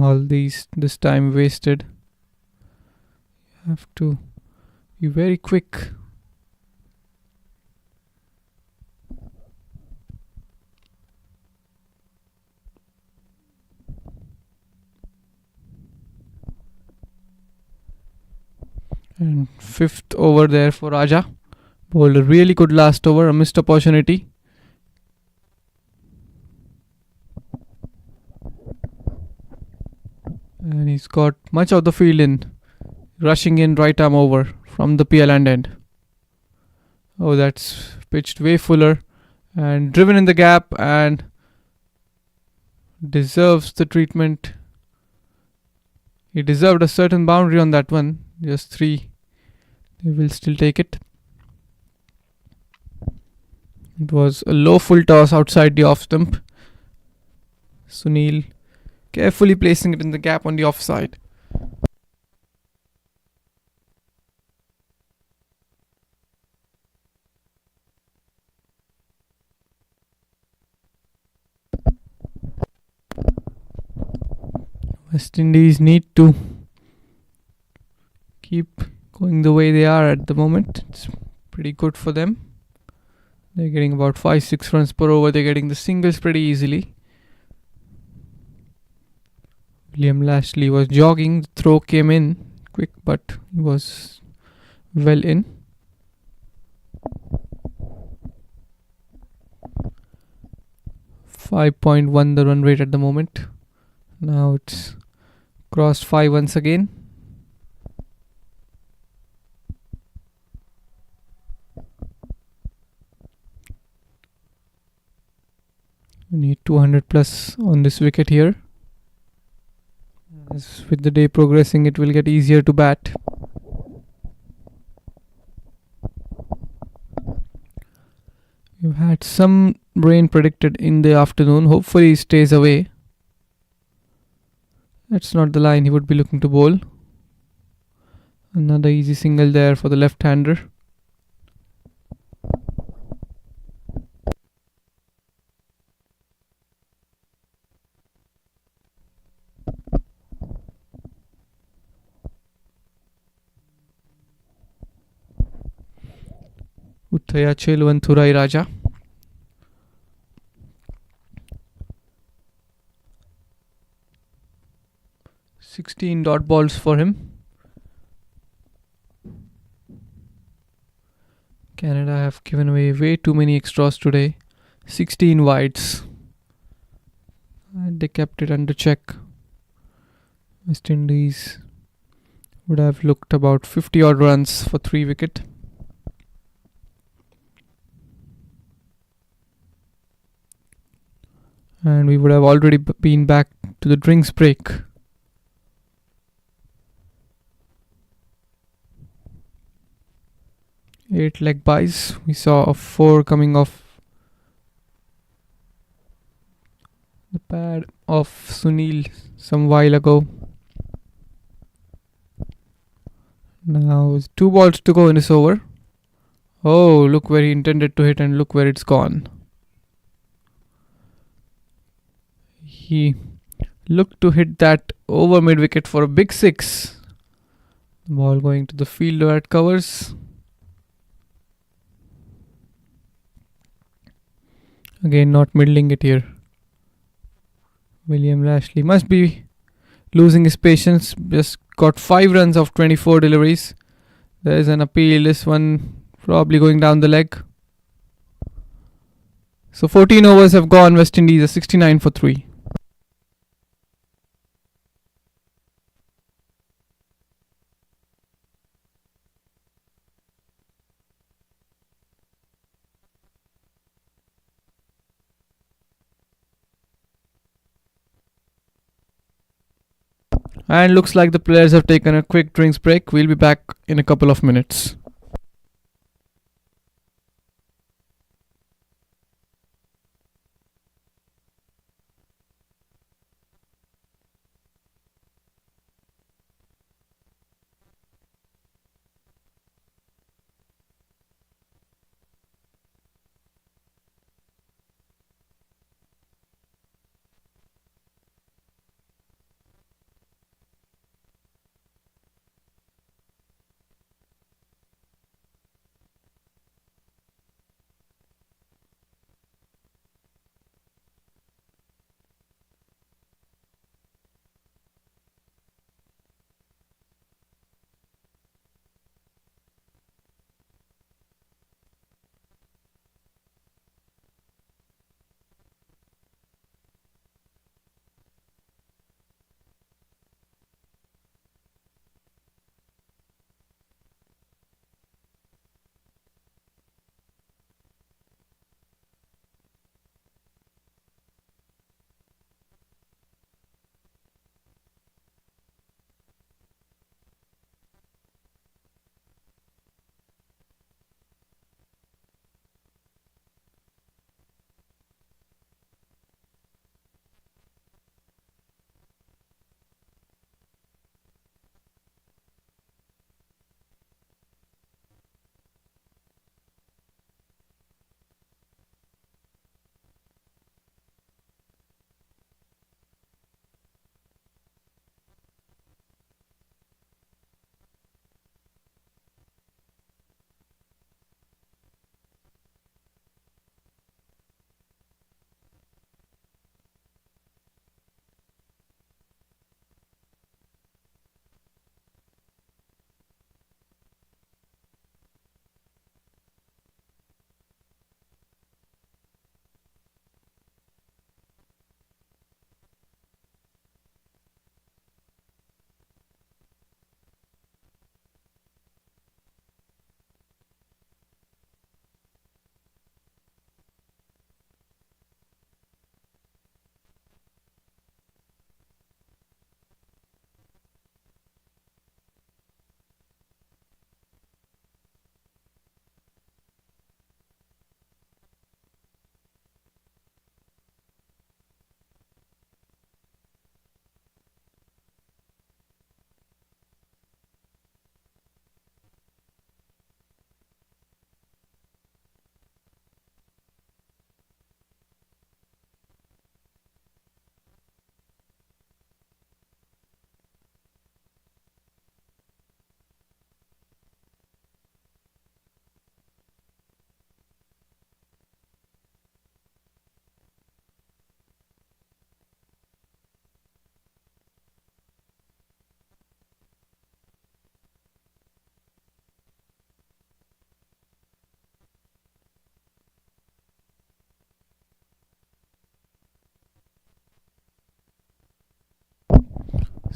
All this time wasted. Have to be very quick. And fifth over there for Raja. Bowled a really good last over, a missed opportunity. And he's got much of the field in. Rushing in right arm over from the PL end. Oh, that's pitched way fuller and driven in the gap and deserves the treatment. He deserved a certain boundary on that one. Just 3. They will still take it. It was a low full toss outside the off stump. Sunil carefully placing it in the gap on the offside. West Indies need to keep going the way they are at the moment. It's pretty good for them. They're getting about 5-6 runs per over. They're getting the singles pretty easily. William Lashley was jogging. The throw came in quick, but he was well in. .1 the run rate at the moment. Now it's crossed 5 once again. We need 200 plus on this wicket here. As with the day progressing, it will get easier to bat. We've had some rain predicted in the afternoon. Hopefully he stays away. That's not the line he would be looking to bowl. Another easy single there for the left-hander. Uthaya Chelwanthurai Raja. .16 dot balls for him. Canada have given away way too many extras today. 16 wides. And they kept it under check. West Indies would have looked about 50 odd runs for 3 wicket. And we would have already been back to the drinks break. 8 leg buys. We saw a 4 coming off the pad of Sunil some while ago. Now 2 balls to go in this over. Oh, look where he intended to hit and look where it's gone. He looked to hit that over mid wicket for a big 6. The ball going to the fielder at covers. Again, not middling it here. William Lashley must be losing his patience. Just got 5 runs of 24 deliveries. There is an appeal. This one probably going down the leg. So 14 overs have gone. West Indies are 69 for 3. And looks like the players have taken a quick drinks break. We'll be back in a couple of minutes.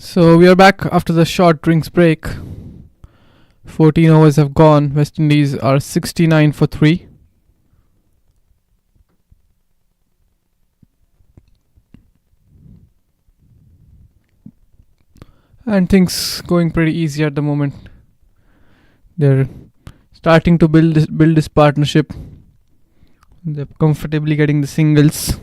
So we are back after the short drinks break. 14 overs have gone. West Indies are 69 for 3. And things going pretty easy at the moment. They're starting to build this partnership. They're comfortably getting the singles.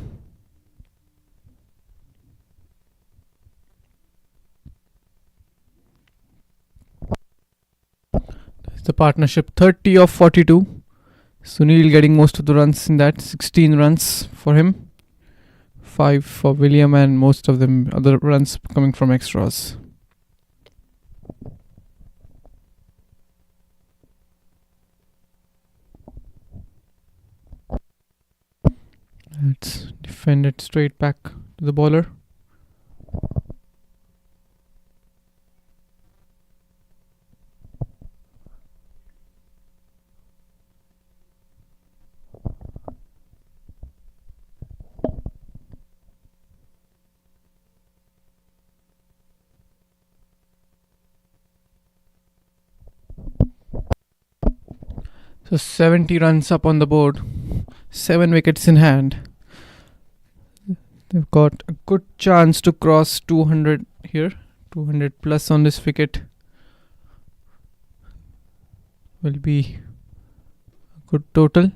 That's the partnership 30 of 42. Sunil getting most of the runs in that, 16 runs for him, 5 for William, and most of them other runs coming from extras. Let's defend it straight back to the bowler. So 70 runs up on the board, 7 wickets in hand. They've got a good chance to cross 200 here. 200 plus on this wicket will be a good total.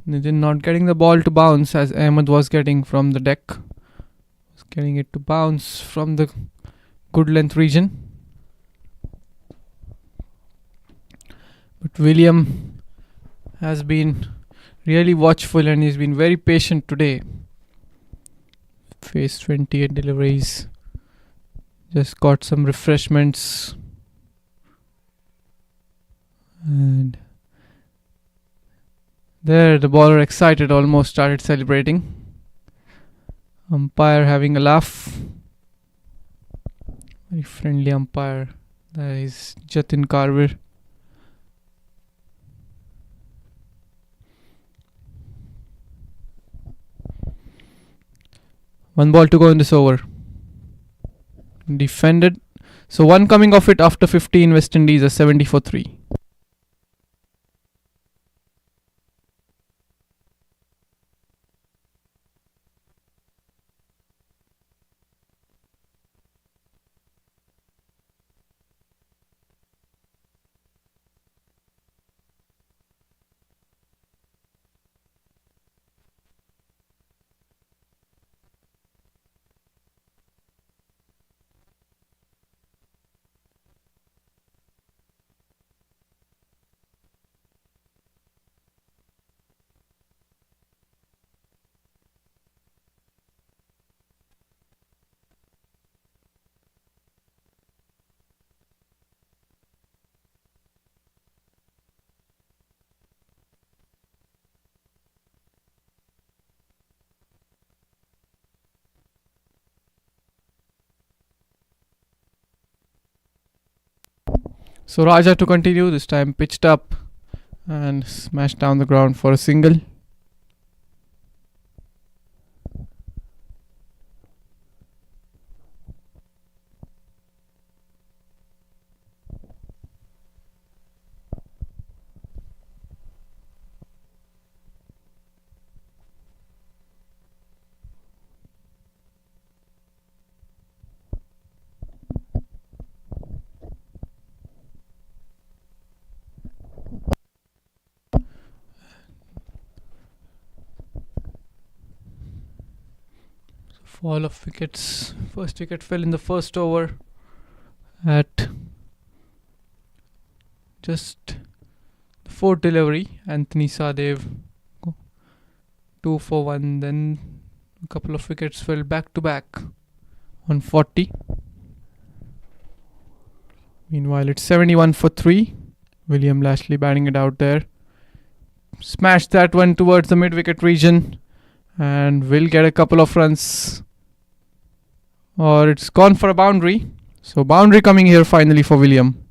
Nitin not getting the ball to bounce as Ahmed was getting from the deck. Was getting it to bounce from the good length region. But William has been really watchful and he's been very patient today. Faced 28 deliveries. Just got some refreshments. And there the bowler excited almost started celebrating. Umpire having a laugh. Very friendly umpire. That is Jatin Karwir. One ball to go in this over. Defended. So one coming off it after 15. West Indies are 70 for 3. So Raja to continue, this time pitched up and smashed down the ground for a single. Fall of wickets. First wicket fell in the first over at just the fourth delivery. Anthony Sadev 2 for 1. Then a couple of wickets fell back to back on 40. Meanwhile, it's 71 for 3. William Lashley batting it out there. Smashed that one towards the mid wicket region and will get a couple of runs. Or it's gone for a boundary. So boundary coming here finally for William.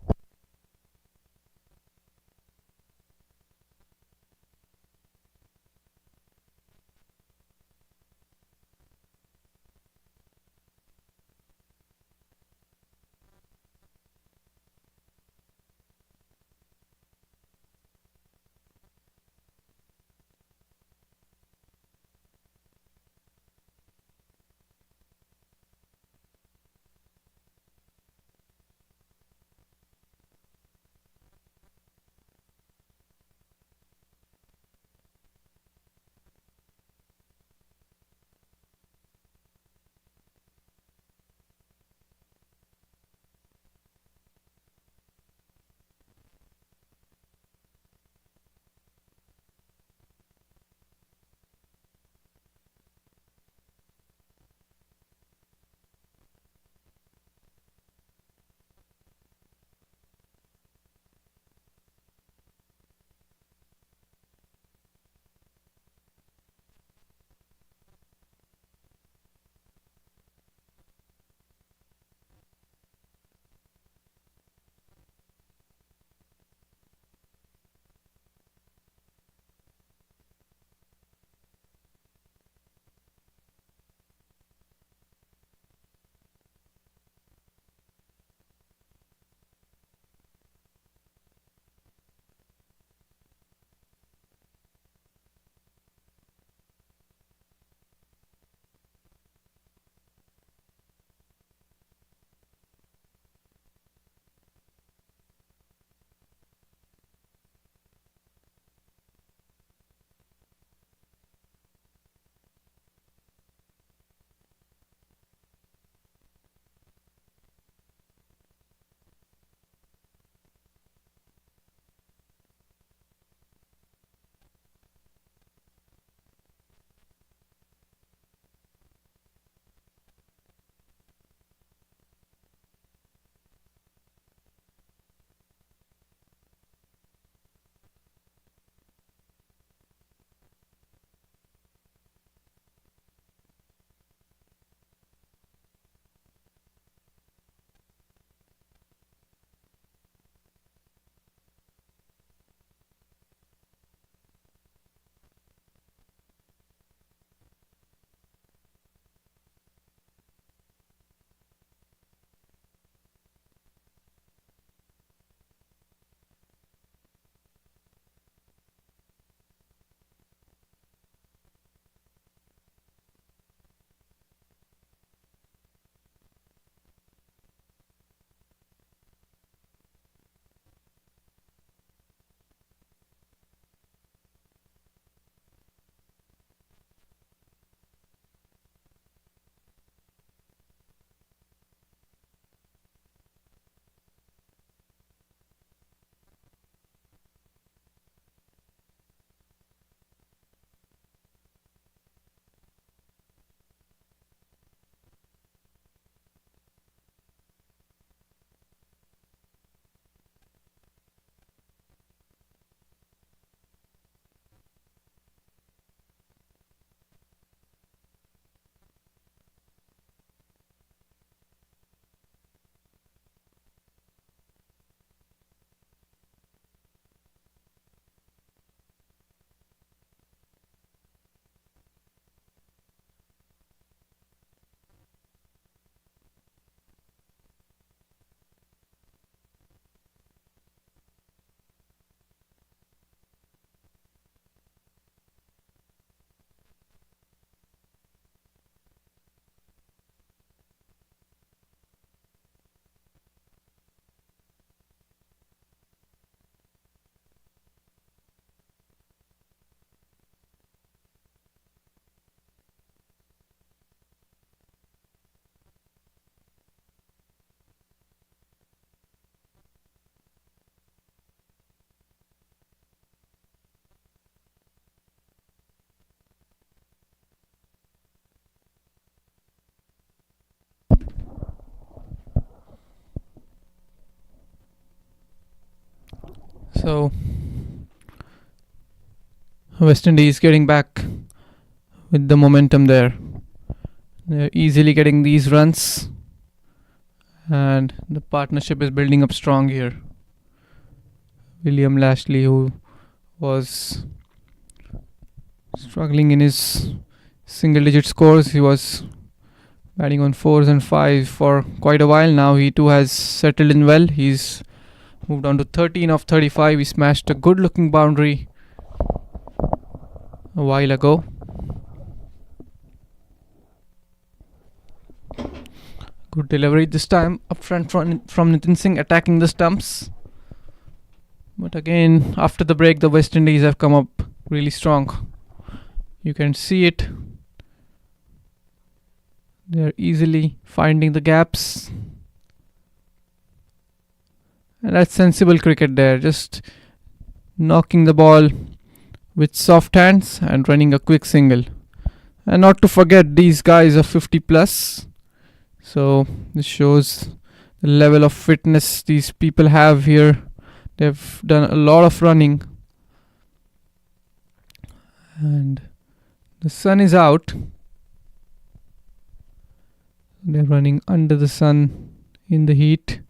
So West Indies getting back with the momentum there. They're easily getting these runs, and the partnership is building up strong here. William Lashley, who was struggling in his single digit scores, he was batting on 4s and 5s for quite a while. Now he too has settled in well. He's moved on to 13 of 35. He smashed a good looking boundary a while ago. Good delivery this time up front from Nitin Singh, attacking the stumps. But again, after the break, the West Indies have come up really strong. You can see it. They are easily finding the gaps. And that's sensible cricket there. Just knocking the ball with soft hands and running a quick single. And not to forget, these guys are 50 plus. So this shows the level of fitness these people have here. They've done a lot of running. And the sun is out. They're running under the sun in the heat.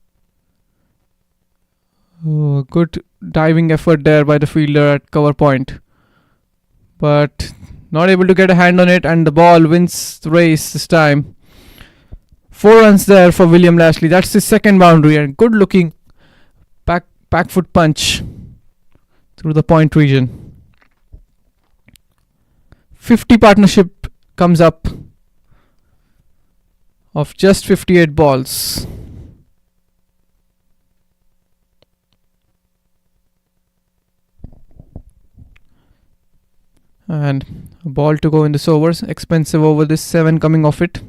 Oh, good diving effort there by the fielder at cover point. But not able to get a hand on it, and the ball wins the race this time. 4 runs there for William Lashley. That's his second boundary, and good looking back foot punch through the point region. 50 partnership comes up of just 58 balls. And a ball to go in this overs. Expensive over, this 7 coming off it.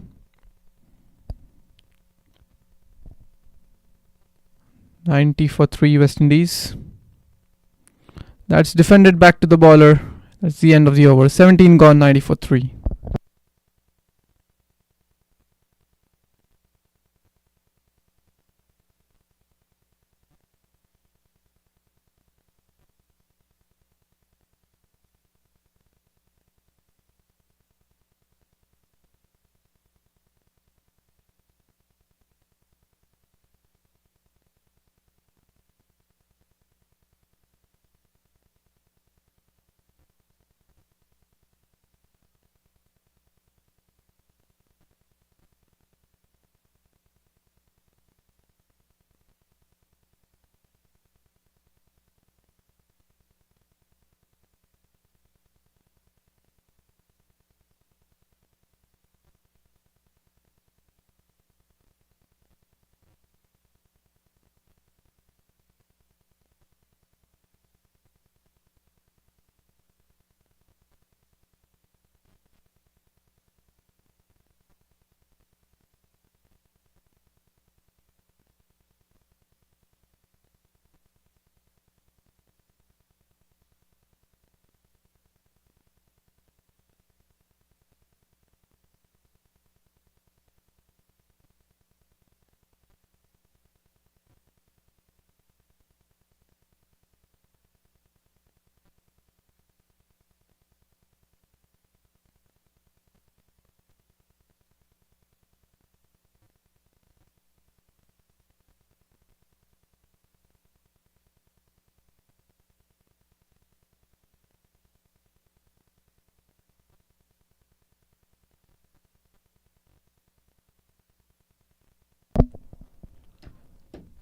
$90 for 3 West Indies. That's defended back to the bowler. That's the end of the over. 17 gone, 90 for 3.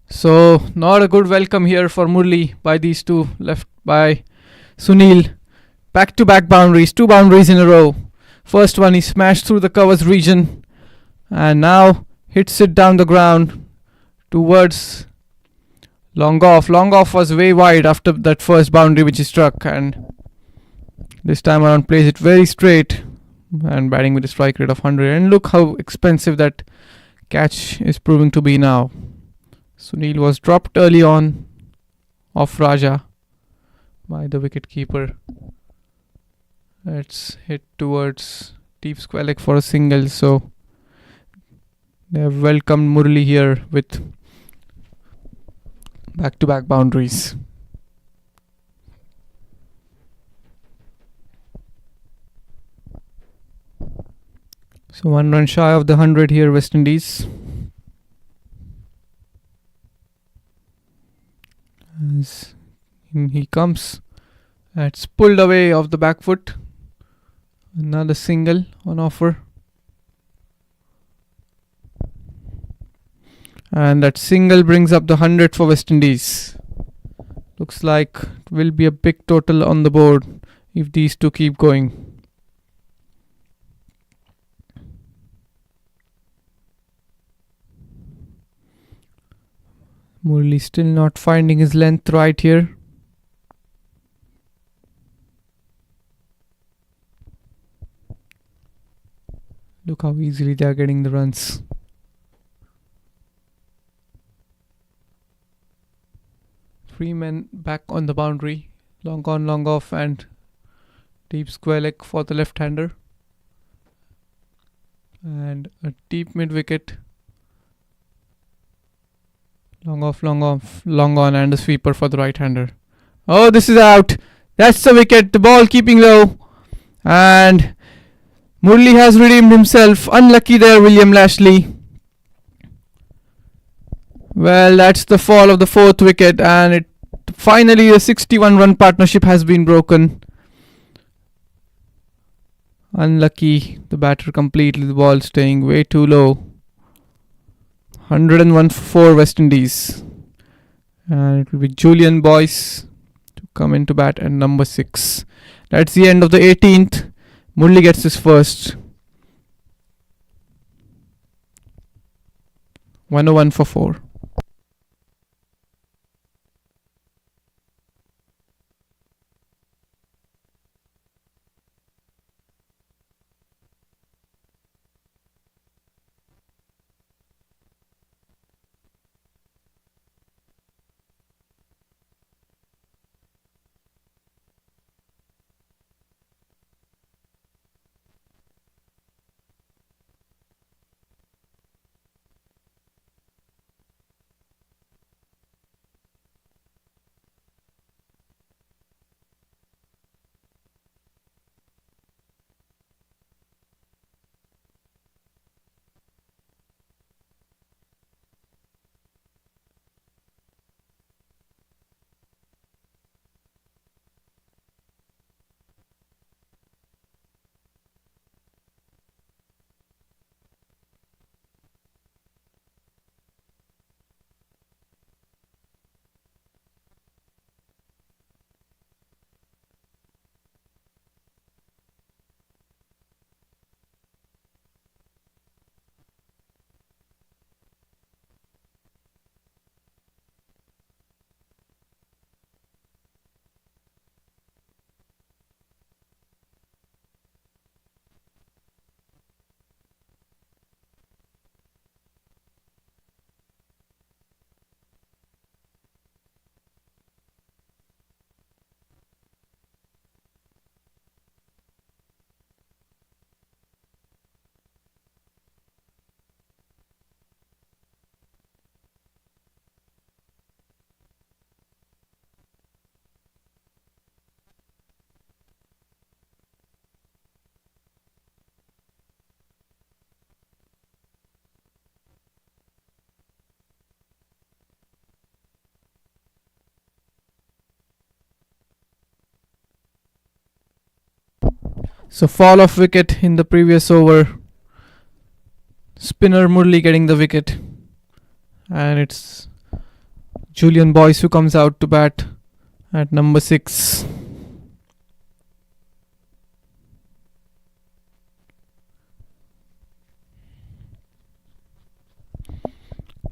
So not a good welcome here for Murli by these two, left by Sunil. Back to back boundaries, 2 boundaries in a row. First one he smashed through the covers region and now hits it down the ground towards long off. Long off was way wide after that first boundary which he struck, and this time around plays it very straight and batting with a strike rate of 100. And look how expensive that catch is proving to be now. Sunil was dropped early on off Raja by the wicket keeper. Let's hit towards deep square leg for a single. So they have welcomed Murli here with back-to-back boundaries. So 1 run shy of the 100 here, West Indies. As in he comes. That's pulled away off the back foot. Another single on offer. And that single brings up the 100 for West Indies. Looks like it will be a big total on the board if these two keep going. Murli still not finding his length right here. Look how easily they are getting the runs. Three men back on the boundary. Long on, long off, and deep square leg for the left-hander. And a deep mid-wicket. Long off, long on, and a sweeper for the right-hander. Oh, this is out. That's the wicket. The ball keeping low. And Murli has redeemed himself. Unlucky there, William Lashley. Well, that's the fall of the 4th wicket, and it finally the 61-run partnership has been broken. Unlucky, the batter completely, the ball staying way too low. 101 for West Indies. And it will be Julian Boyce to come into bat at number 6. That's the end of the 18th. Murli gets his first. 101 for 4. So fall of wicket in the previous over. Spinner Murli getting the wicket. And it's Julian Boyce who comes out to bat at number 6.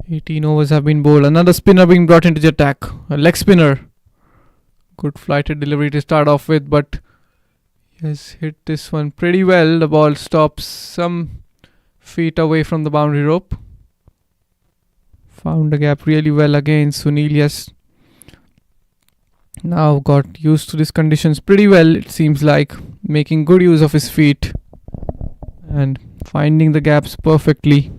"18 overs have been bowled." Another spinner being brought into the attack. A leg spinner. Good flighted delivery to start off with, but he has hit this one pretty well. The ball stops some feet away from the boundary rope. Found the gap really well again. Sunil has now got used to these conditions pretty well, it seems like, making good use of his feet and finding the gaps perfectly.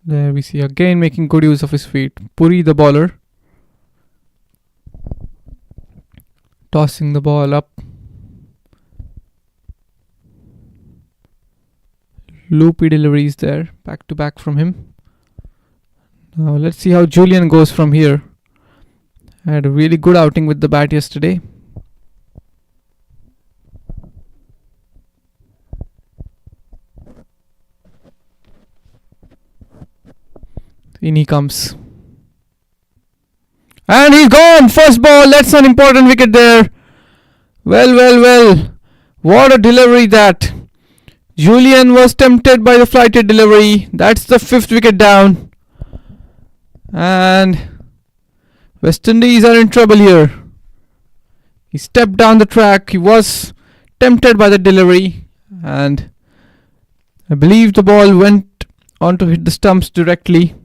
There we see again making good use of his feet. Puri the bowler. Tossing the ball up. Loopy deliveries there, back to back from him. Now let's see how Julian goes from here. Had a really good outing with the bat yesterday. In he comes. And he's gone! First ball, that's an important wicket there. Well. What a delivery that. Julian was tempted by the flighted delivery. That's the 5th wicket down. And West Indies are in trouble here. He stepped down the track. He was tempted by the delivery. And I believe the ball went on to hit the stumps directly.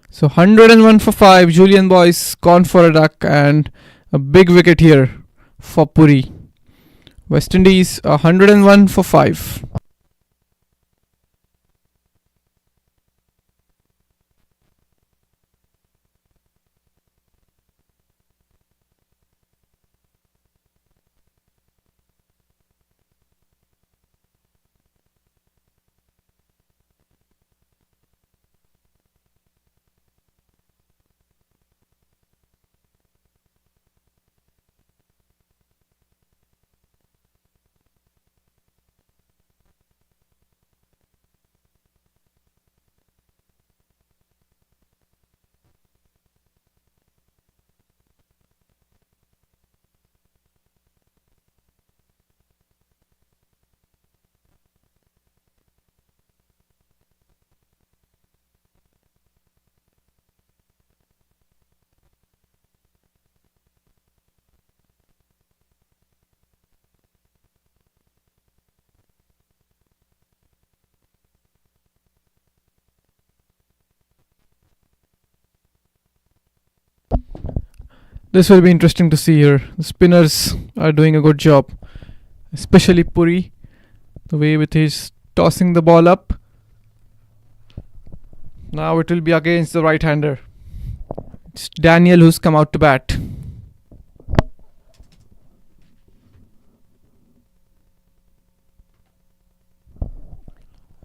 So 101 for 5. Julian Boyce gone for a duck and a big wicket here for Puri. West Indies 101 for 5. This will be interesting to see here. The spinners are doing a good job, especially Puri. The way with his tossing the ball up. Now it will be against the right-hander. It's Daniel who's come out to bat.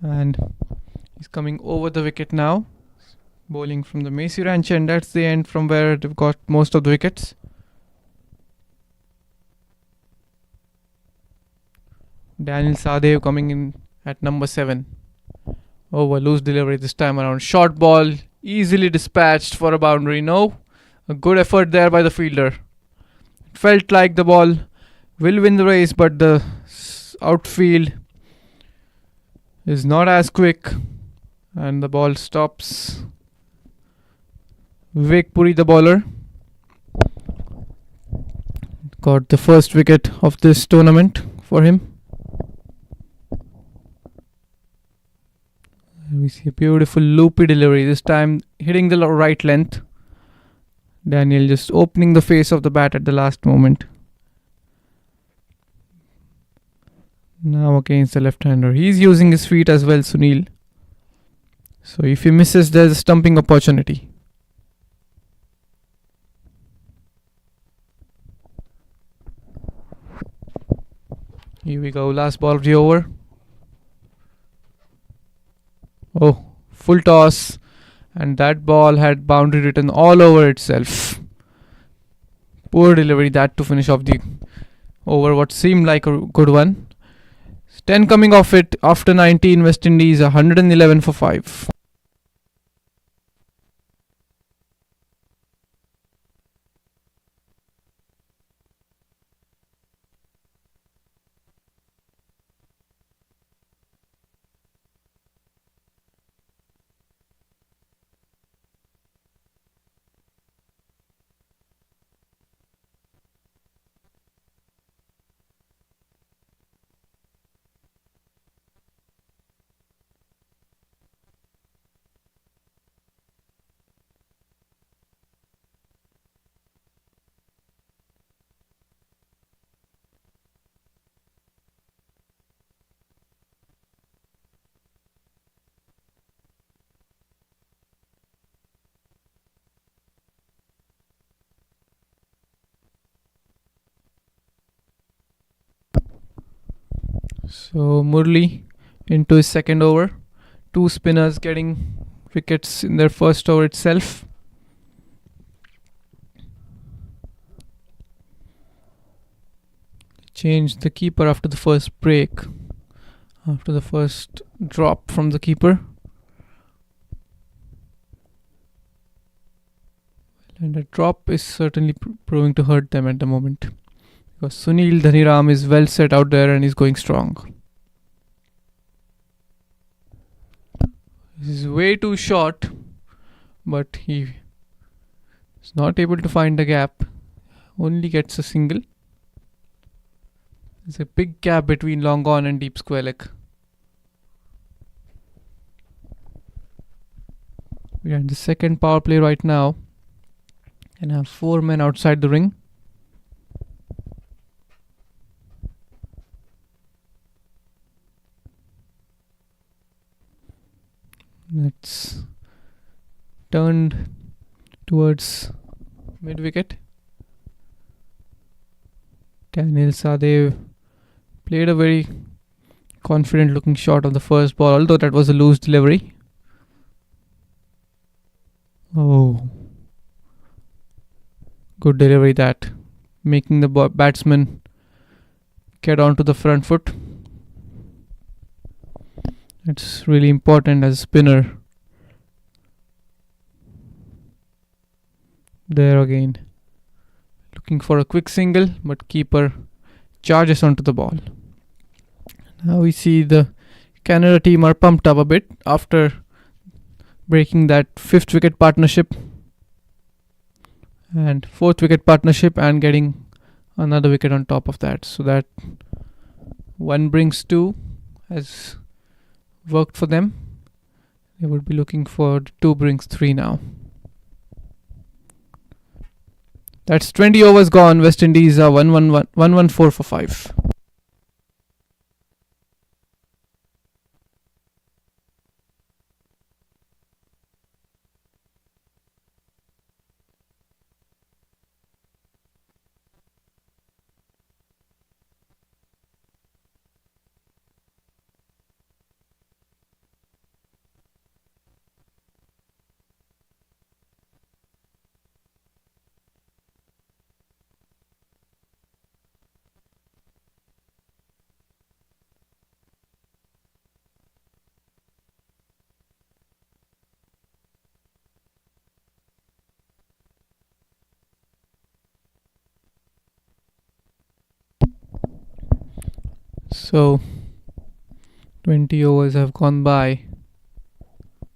And he's coming over the wicket now. Bowling from the Macy Ranch, and that's the end from where they've got most of the wickets. Daniel Sadev coming in at number 7. Over, loose delivery this time around. Short ball, easily dispatched for a boundary. No, a good effort there by the fielder. It felt like the ball will win the race, but the outfield is not as quick, and the ball stops. Vivek Puri, the bowler, got the first wicket of this tournament for him. We see a beautiful loopy delivery, this time hitting the right length. Daniel just opening the face of the bat at the last moment. Now against the left-hander. He's using his feet as well, Sunil. So if he misses, there's a stumping opportunity. Here we go, last ball of the over. Oh, full toss, and that ball had boundary written all over itself. Poor delivery that to finish off the over what seemed like a good one. 10 coming off it after 19. West Indies 111 for 5. So Murli into his second over. Two spinners getting wickets in their first over itself. Changed the keeper after the first break, after the first drop from the keeper. And the drop is certainly proving to hurt them at the moment, because Sunil Dhaniram is well set out there and is going strong. This is way too short, but he is not able to find the gap. Only gets a single. There's a big gap between long on and deep square leg. We are in the second power play right now and have 4 men outside the ring. It's turned towards mid wicket. Daniel Sadev played a very confident looking shot on the first ball, although that was a loose delivery. Oh, good delivery that, making the batsman get onto the front foot. It's really important as a spinner. There again, looking for a quick single, but keeper charges onto the ball. Now we see the Canada team are pumped up a bit after breaking that 5th wicket partnership and 4th wicket partnership and getting another wicket on top of that. So that 1 brings 2 has worked for them. They would be looking for 2 brings 3 now. That's 20 overs gone. West Indies are 114 for 5. So 20 overs have gone by.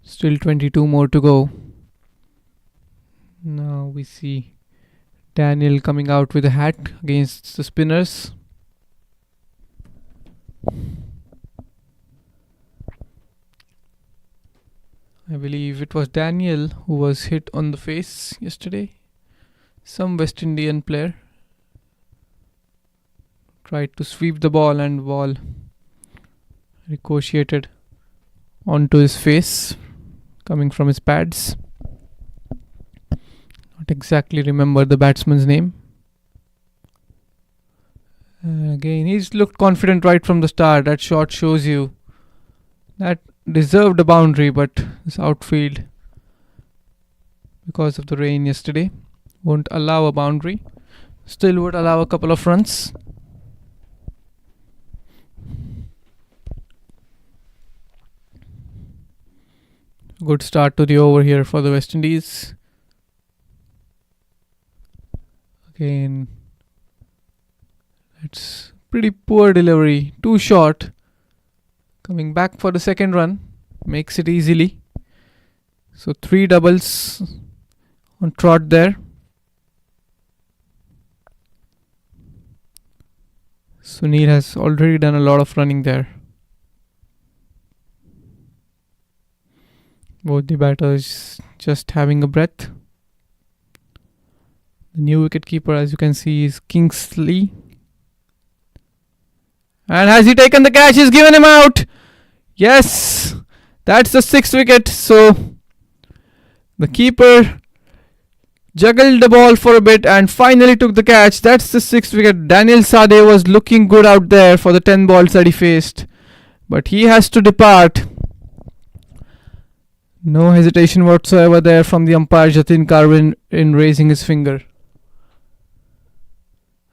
Still 22 more to go. Now we see Daniel coming out with a hat against the spinners. I believe it was Daniel who was hit on the face yesterday. Some West Indian player tried to sweep the ball and ball ricocheted onto his face, coming from his pads. Not exactly remember the batsman's name. Again, he's looked confident right from the start. That shot shows you that deserved a boundary, but this outfield, because of the rain yesterday, won't allow a boundary. Still would allow a couple of runs. Good start to the over here for the West Indies. Again, it's pretty poor delivery, too short. Coming back for the second run, makes it easily. So 3 doubles on trot there. Sunil has already done a lot of running there. Both the batters just having a breath. The new wicketkeeper, as you can see, is Kingsley. And has he taken the catch? He's given him out. Yes, that's the 6th wicket. So the keeper juggled the ball for a bit and finally took the catch. That's the sixth wicket. Daniel Sade was looking good out there for the 10 balls that he faced, but he has to depart. No hesitation whatsoever there from the umpire Jatin Karwin in raising his finger.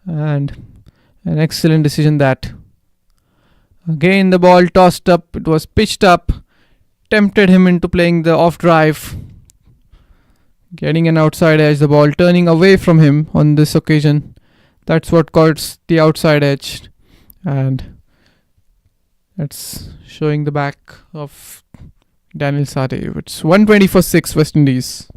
And an excellent decision that. Again the ball tossed up, it was pitched up, tempted him into playing the off drive, getting an outside edge, the ball turning away from him on this occasion. That's what caused the outside edge, and that's showing the back of Daniel Sade. It's 120 for 6 West Indies.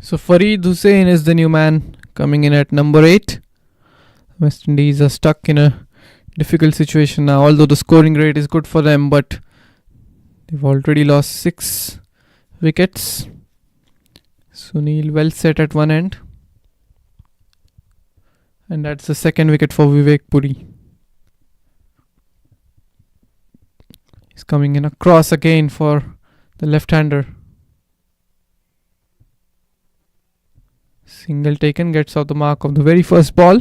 So Fareed Hussain is the new man coming in at number 8. West Indies are stuck in a difficult situation now, although the scoring rate is good for them, but they've already lost 6 wickets. Sunil well set at one end, and that's the second wicket for Vivek Puri. He's coming in across again for the left-hander. Single taken, gets off the mark of the very first ball.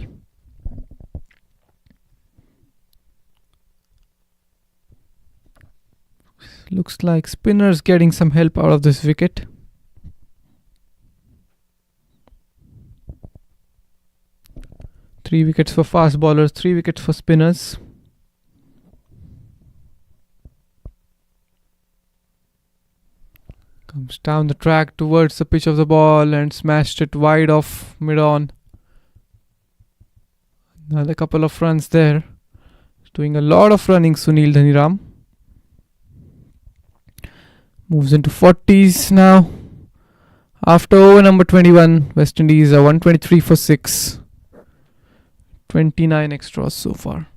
Looks like spinners getting some help out of this wicket. Three wickets for fast bowlers, 3 wickets for spinners. Comes down the track towards the pitch of the ball and smashed it wide off mid-on. Another couple of runs there. Doing a lot of running, Sunil Dhaniram. Moves into 40s now. After over number 21, West Indies are 123 for 6. 29 extras so far.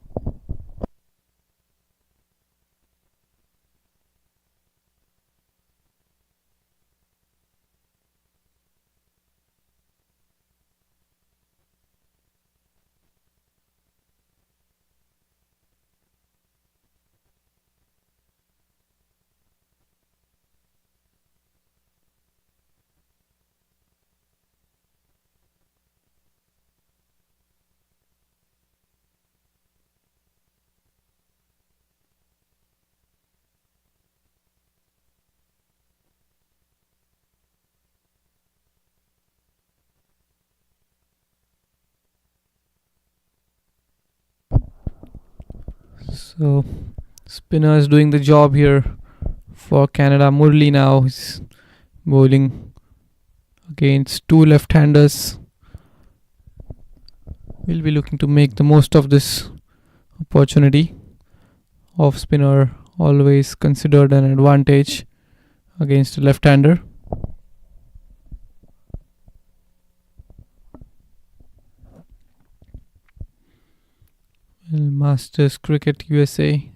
So spinner is doing the job here for Canada. Murli now is bowling against 2 left-handers. We'll be looking to make the most of this opportunity. Off spinner always considered an advantage against a left-hander. Masters Cricket USA.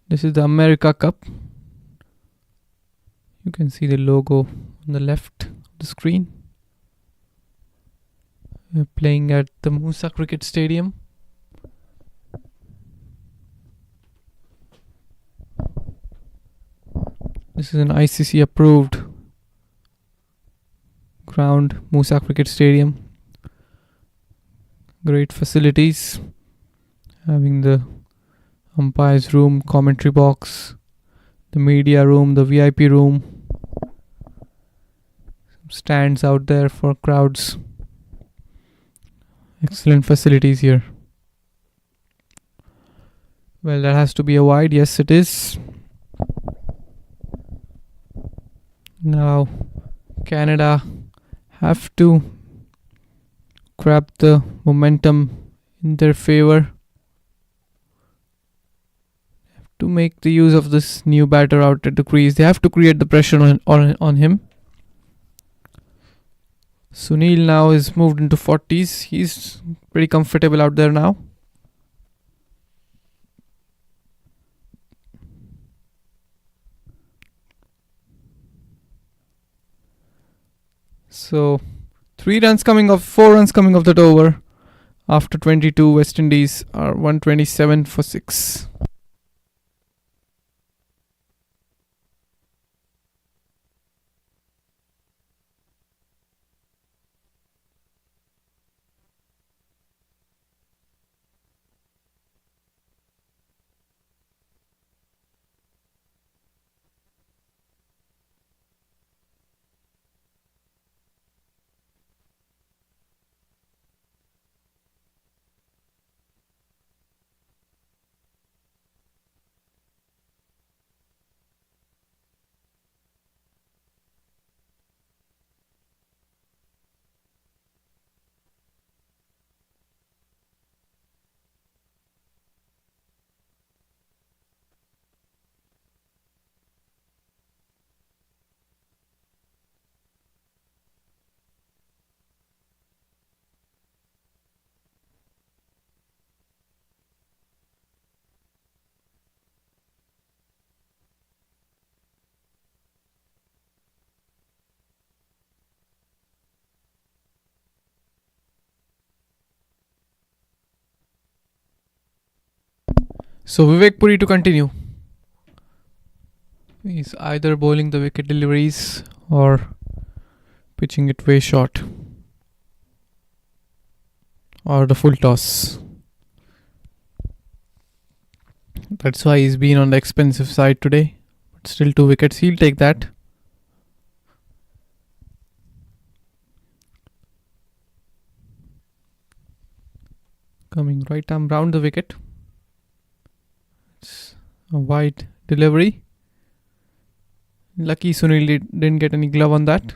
This is the America Cup. You can see the logo on the left of the screen. We're playing at the Moosa Cricket Stadium. This is an ICC approved ground, Moosa Cricket Stadium. Great facilities, having the umpire's room, commentary box, the media room, the VIP room, some stands out there for crowds. Excellent facilities here. Well, that has to be a wide. Yes, it is. Now, Canada have to grab the momentum in their favor to make the use of this new batter out at the crease. They have to create the pressure on him. Sunil now is moved into 40s. He's pretty comfortable out there now. So 4 runs coming off that over. After 22, West Indies are 127 for 6. So Vivek Puri to continue. He's either bowling the wicket deliveries or pitching it way short, or the full toss. That's why he's been on the expensive side today. But still 2 wickets. He'll take that. Coming right arm round the wicket. It's a wide delivery. Lucky Sunil didn't get any glove on that.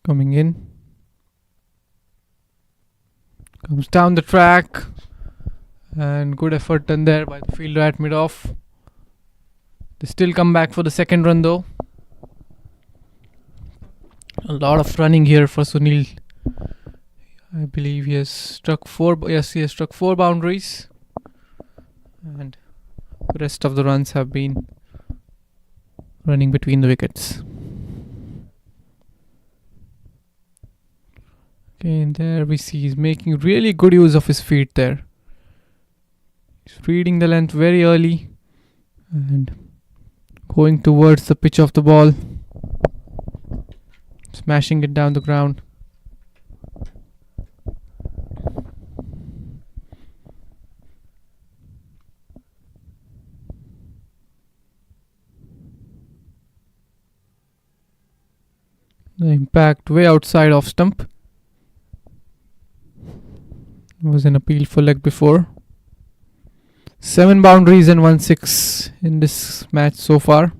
Coming in. Comes down the track. And good effort done there by the fielder at mid-off. They still come back for the second run though. A lot of running here for Sunil. I believe he has struck 4. Yes, he has struck 4 boundaries. And the rest of the runs have been running between the wickets. Okay, and there we see he's making really good use of his feet there. He's reading the length very early and going towards the pitch of the ball, smashing it down the ground. The impact way outside off stump. Was an appeal for leg before. 7 boundaries and 1 6 in this match so far.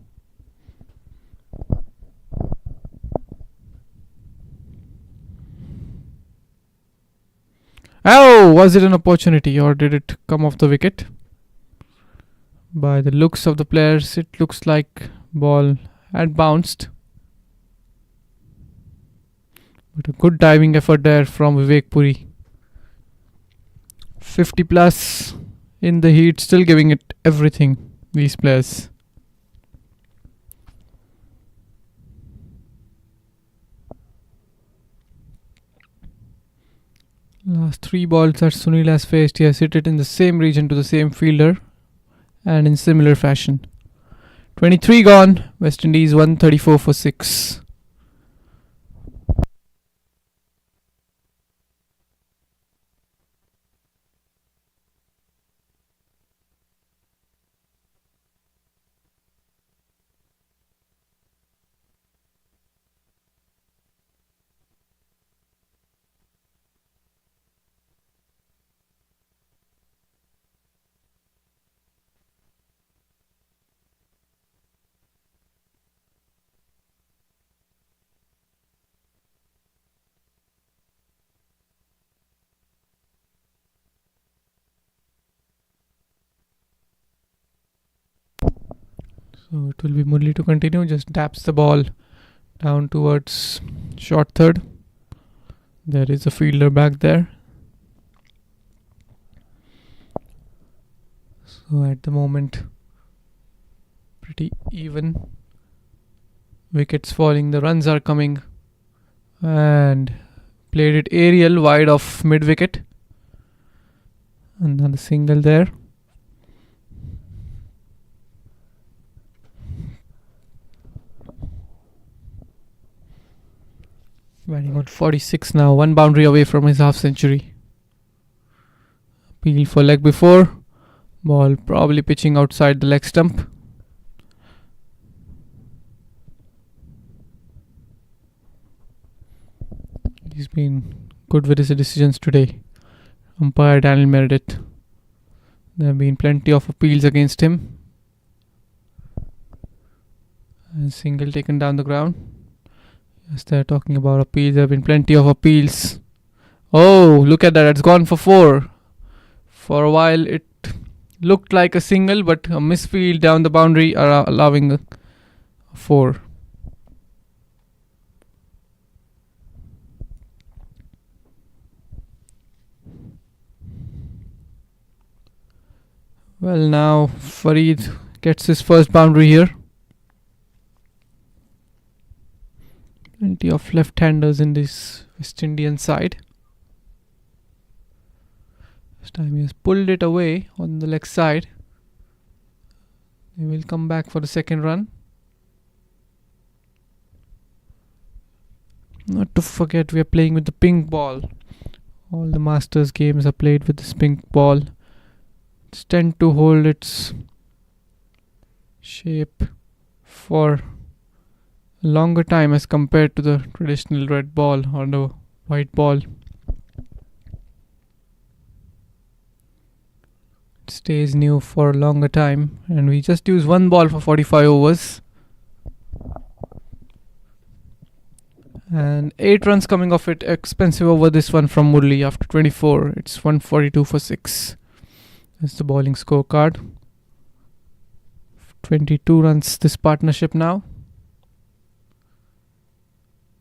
Oh, was it an opportunity or did it come off the wicket? By the looks of the players, it looks like ball had bounced. But a good diving effort there from Vivek Puri. 50 plus in the heat, still giving it everything, these players. Last 3 balls that Sunil has faced, he has hit it in the same region to the same fielder and in similar fashion. 23 gone, West Indies 134 for 6. So it will be Murli to continue. Just taps the ball down towards short third. There is a fielder back there. So at the moment, pretty even. Wickets falling, the runs are coming. And played it aerial wide of mid wicket. Another single there. Batting on 46 now, one boundary away from his half century. Appeal for leg before. Ball probably pitching outside the leg stump. He's been good with his decisions today. Umpire Daniel Meredith. There have been plenty of appeals against him. And single taken down the ground. Yes, they're talking about appeals. There have been plenty of appeals. Oh, look at that. It's gone for 4. For a while, it looked like a single, but a misfield down the boundary are allowing a 4. Well, now Farid gets his first boundary here. Plenty of left-handers in this West Indian side. This time he has pulled it away on the leg side. They will come back for the second run. Not to forget, we are playing with the pink ball. All the Masters games are played with this pink ball. It's tend to hold its shape for a longer time as compared to the traditional red ball or the white ball. It stays new for a longer time, and we just use one ball for 45 overs. And 8 runs coming off it. Expensive over this one from Murli after 24. It's 142 for 6. That's the bowling scorecard. 22 runs this partnership now.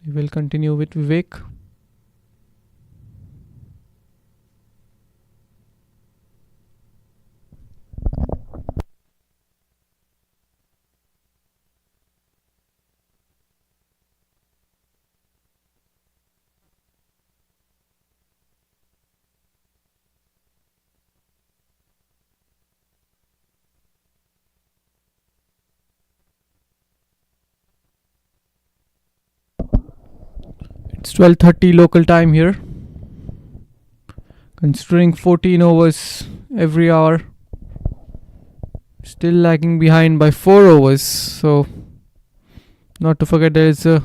We will continue with Vivek. It's 12:30 local time here. Considering 14 overs every hour, still lagging behind by 4 overs. So, not to forget, there is a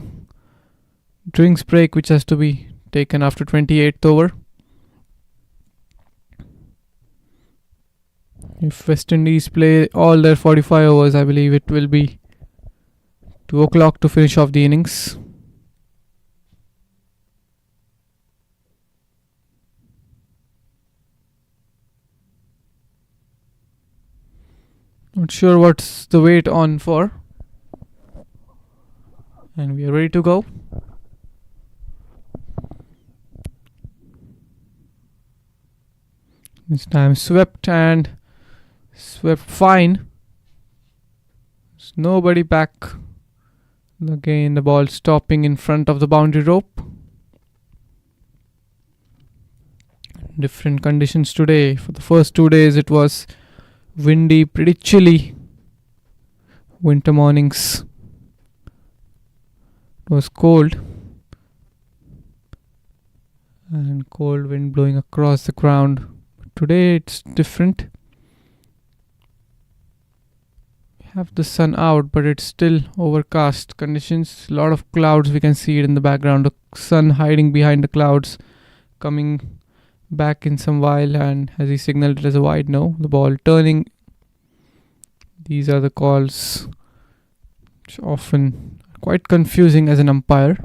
drinks break which has to be taken after 28th over. If West Indies play all their 45 overs, I believe it will be 2 o'clock to finish off the innings. Not sure what's the wait on for. And we are ready to go. This time swept and swept fine. There's nobody back. Again, the ball stopping in front of the boundary rope. Different conditions today. For the first 2 days it was windy, pretty chilly. Winter mornings. It was cold. And cold wind blowing across the ground. Today it's different. We have the sun out, but it's still overcast conditions. A lot of clouds, we can see it in the background. The sun hiding behind the clouds, coming back in some while, and as he signaled it as a wide no. The ball turning. These are the calls which often are quite confusing as an umpire.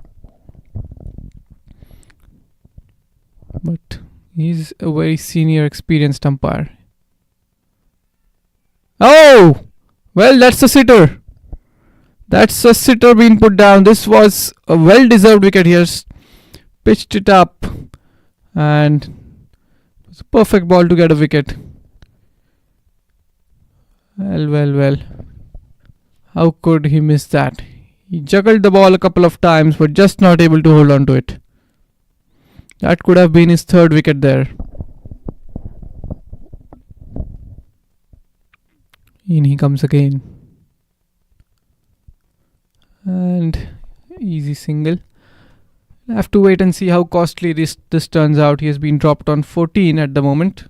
But he's a very senior, experienced umpire. Oh! Well, that's the sitter. That's a sitter being put down. This was a well-deserved wicket here. Pitched it up, and it was a perfect ball to get a wicket. Well. How could he miss that? He juggled the ball a couple of times, but just not able to hold on to it. That could have been his third wicket there. In he comes again. And easy single. I'll have to wait and see how costly this turns out. He has been dropped on 14 at the moment.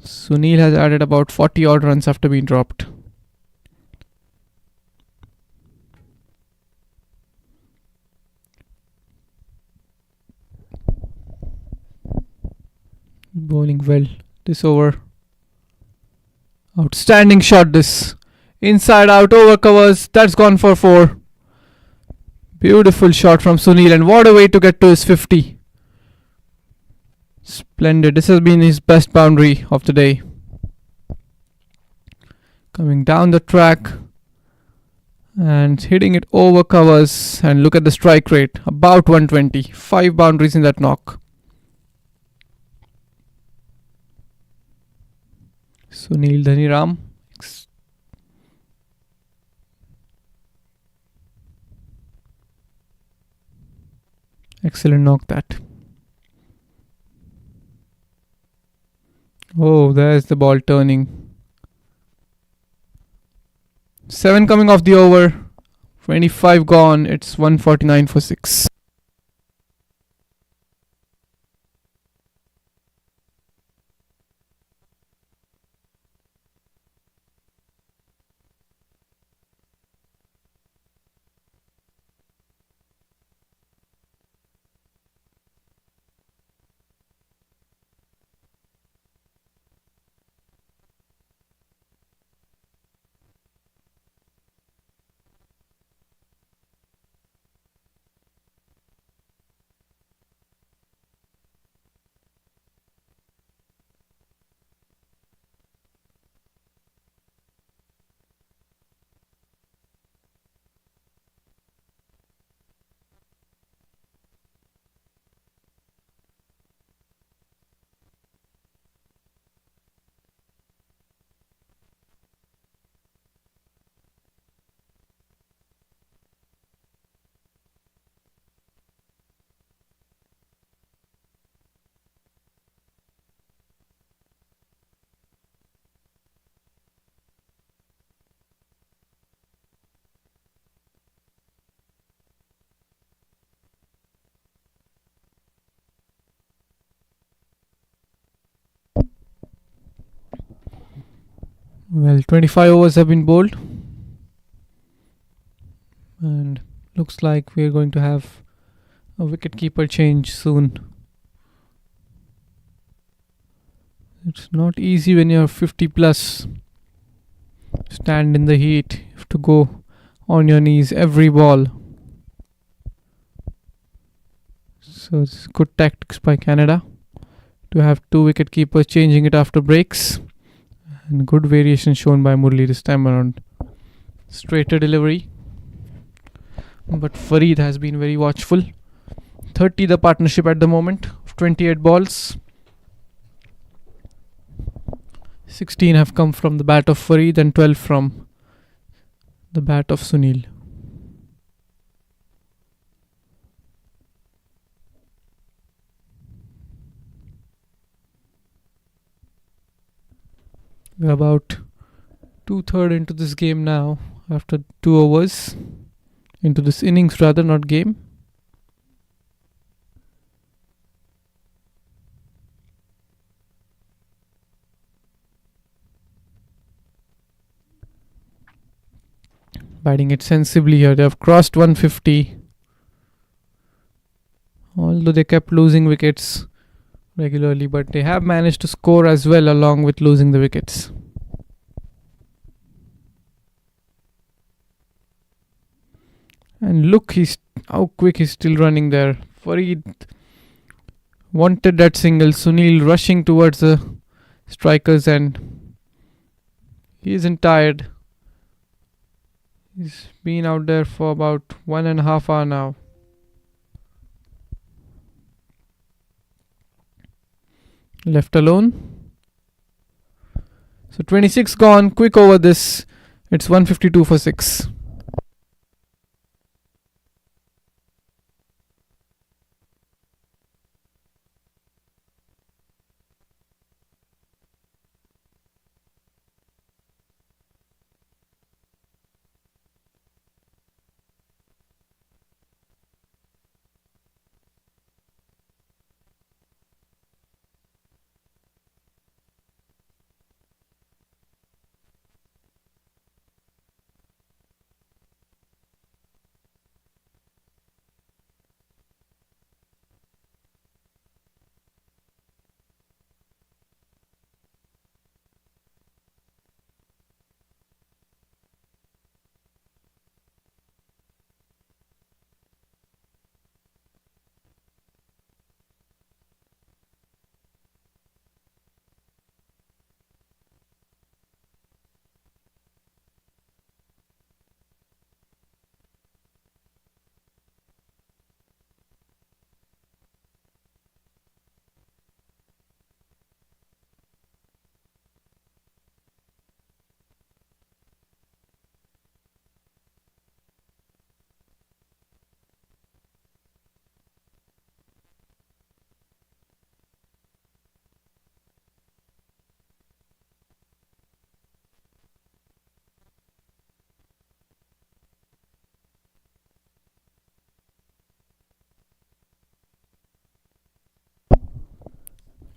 Sunil has added about 40 odd runs after being dropped. Bowling well this over. Outstanding shot this. Inside out over covers. That's gone for 4. Beautiful shot from Sunil, and what a way to get to his 50. Splendid. This has been his best boundary of the day. Coming down the track and hitting it over covers, and look at the strike rate, about 120. 5 boundaries in that knock. Sunil Dhaniram. Excellent knock that. Oh, there's the ball turning. 7 coming off the over. 25 gone. It's 149 for 6. Well, 25 overs have been bowled, and looks like we're going to have a wicket-keeper change soon. It's not easy when you're 50 plus. Stand in the heat. You have to go on your knees every ball. So it's good tactics by Canada to have 2 wicket keepers changing it after breaks. And good variation shown by Murli this time around. Straighter delivery. But Farid has been very watchful. 30 the partnership at the moment of 28 balls. 16 have come from the bat of Farid and 12 from the bat of Sunil. We're about 2/3 into this game now, after 2 overs. Into this innings rather, not game. Batting it sensibly here. They have crossed 150. Although they kept losing wickets regularly, but they have managed to score as well along with losing the wickets. And look, how quick he's still running there. Farid wanted that single. Sunil rushing towards the strikers, and he isn't tired. He's been out there for about 1.5 hours now. Left alone. So 26 gone. Quick over this. It's 152 for 6.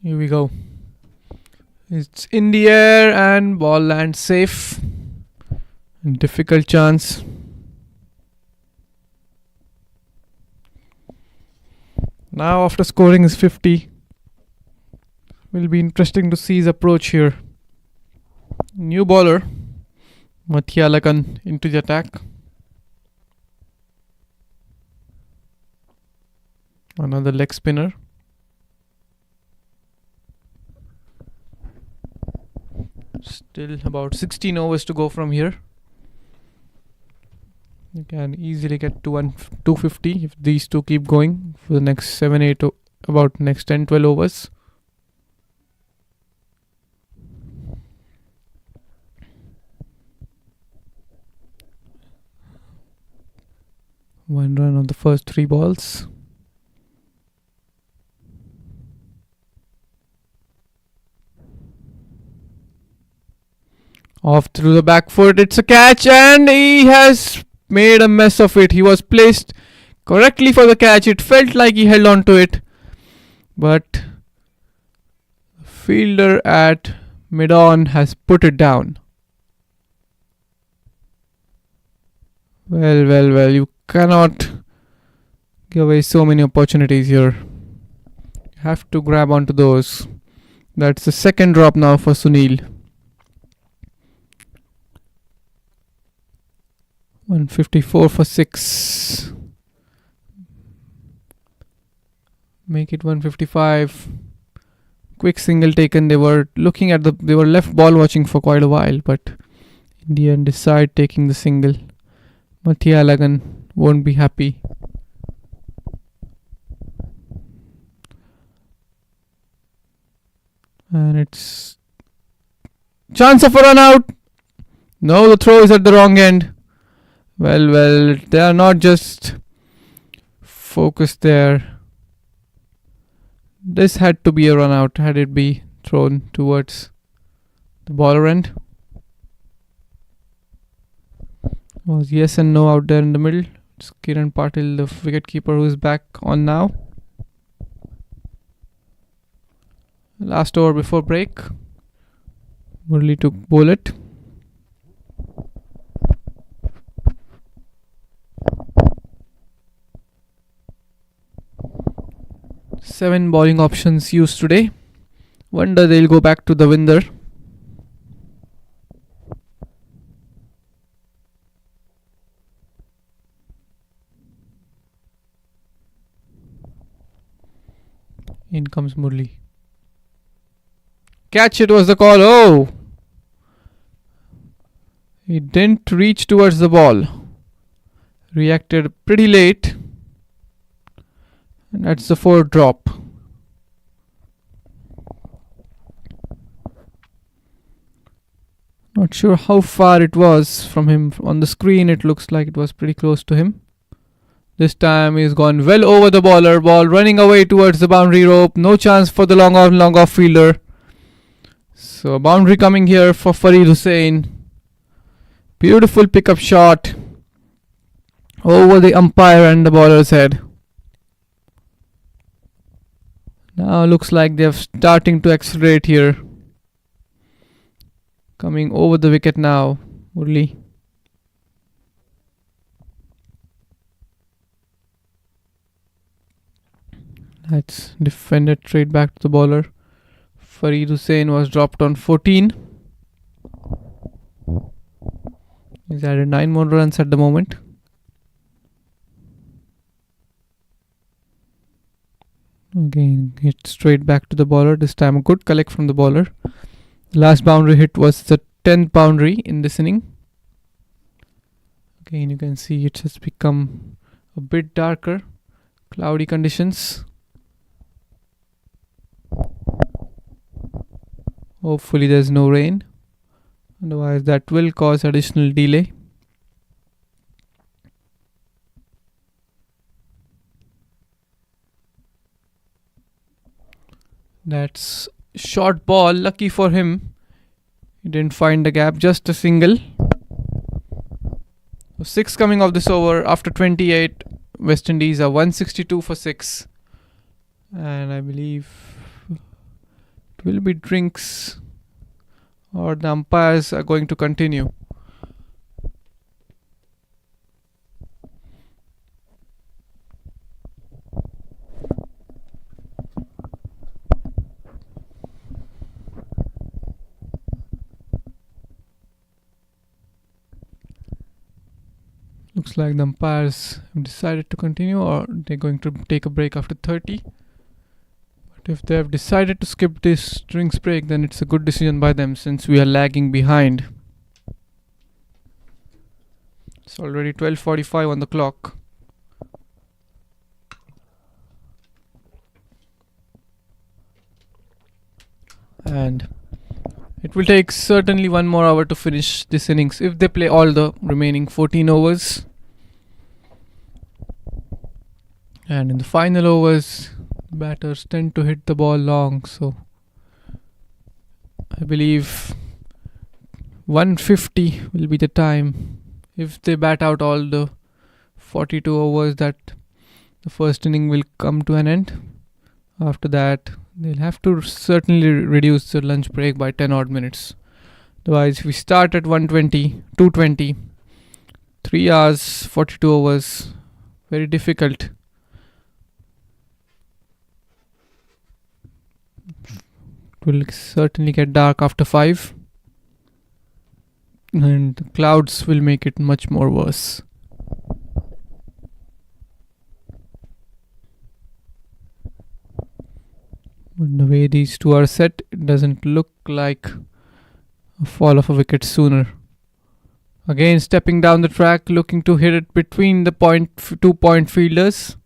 Here we go. It's in the air and ball lands safe. Difficult chance. Now after scoring is 50. Will be interesting to see his approach here. New bowler. Mathialakan into the attack. Another leg spinner. Still about 16 overs to go from here. You can easily get to 250 if these two keep going for the next 7, 8, about next 10, 12 overs. One run on the first 3 balls. Off through the back foot, it's a catch and he has made a mess of it. He was placed correctly for the catch. It felt like he held on to it. But the fielder at mid-on has put it down. Well, you cannot give away so many opportunities here. You have to grab onto those. That's the second drop now for Sunil. 154 for 6. Make it 155. Quick single taken. They were left ball watching for quite a while, but in the end decide taking the single. Mathialagan won't be happy. And it's chance of a run out. No, the throw is at the wrong end. Well, they are not just focused there. This had to be a run out had it be thrown towards the bowler end. Was yes and no out there in the middle. It's Kiran Patil, the wicketkeeper, who is back on now. Last over before break. Murli to bowl it. Seven bowling options used today. Wonder they'll go back to the Winder. In comes Murli. Catch, it was the call. Oh! He didn't reach towards the ball. Reacted pretty late. And that's the 4 drop. Not sure how far it was from him. On the screen it looks like it was pretty close to him. This time he's gone well over the bowler. Ball running away towards the boundary rope. No chance for the long off fielder. So a boundary coming here for Farid Hussain. Beautiful pickup shot over the umpire and the bowler's head. Now looks like they're starting to accelerate here. Coming over the wicket now, Murli. That's defended straight back to the bowler. Farid Hussain was dropped on 14. He's added 9 more runs at the moment. Again, hit straight back to the bowler. This time a good collect from the bowler. The last boundary hit was the 10th boundary in this inning. Again, you can see it has become a bit darker. Cloudy conditions. Hopefully there's no rain. Otherwise that will cause additional delay. That's short ball. Lucky for him, he didn't find the gap. Just a single. 6 coming off this over after 28. West Indies are 162 for 6. And I believe it will be drinks, or the umpires are going to continue. Looks like the umpires have decided to continue, or they're going to take a break after 30. But if they have decided to skip this drinks break, then it's a good decision by them, since we are lagging behind. It's already 12:45 on the clock. And it will take certainly 1 more hour to finish this innings if they play all the remaining 14 overs. And in the final overs, batters tend to hit the ball long, so I believe 150 will be the time if they bat out all the 42 overs, that the first inning will come to an end. After that, they'll have to certainly reduce the lunch break by 10 odd minutes. Otherwise, if we start at 120, 220, 3 hours, 42 overs, very difficult. It will certainly get dark after 5. And the clouds will make it much more worse. But the way these two are set, it doesn't look like a fall of a wicket sooner. Again, stepping down the track, looking to hit it between the 2-point fielders.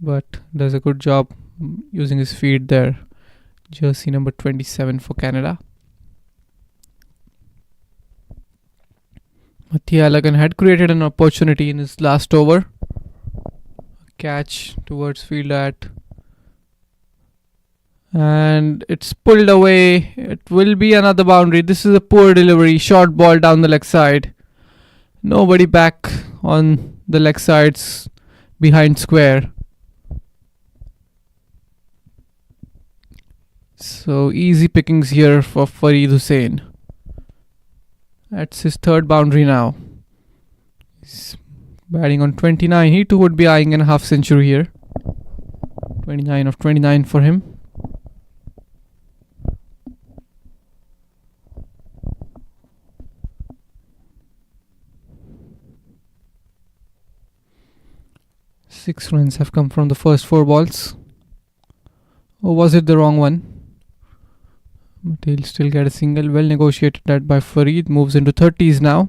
But does a good job using his feet there. Jersey number 27 for Canada. Mathia Alagan had created an opportunity in his last over. A catch towards fielder at, and it's pulled away. It will be another boundary. This is a poor delivery. Short ball down the leg side. Nobody back on the leg sides behind square. So easy pickings here for Farid Hussain. That's his 3rd boundary now. He's batting on 29. He too would be eyeing a half century here. 29 of 29 for him. Six runs have come from the first 4 balls. Or was it the wrong one? But They'll still get a single. Well negotiated that by Farid. Moves into 30s now.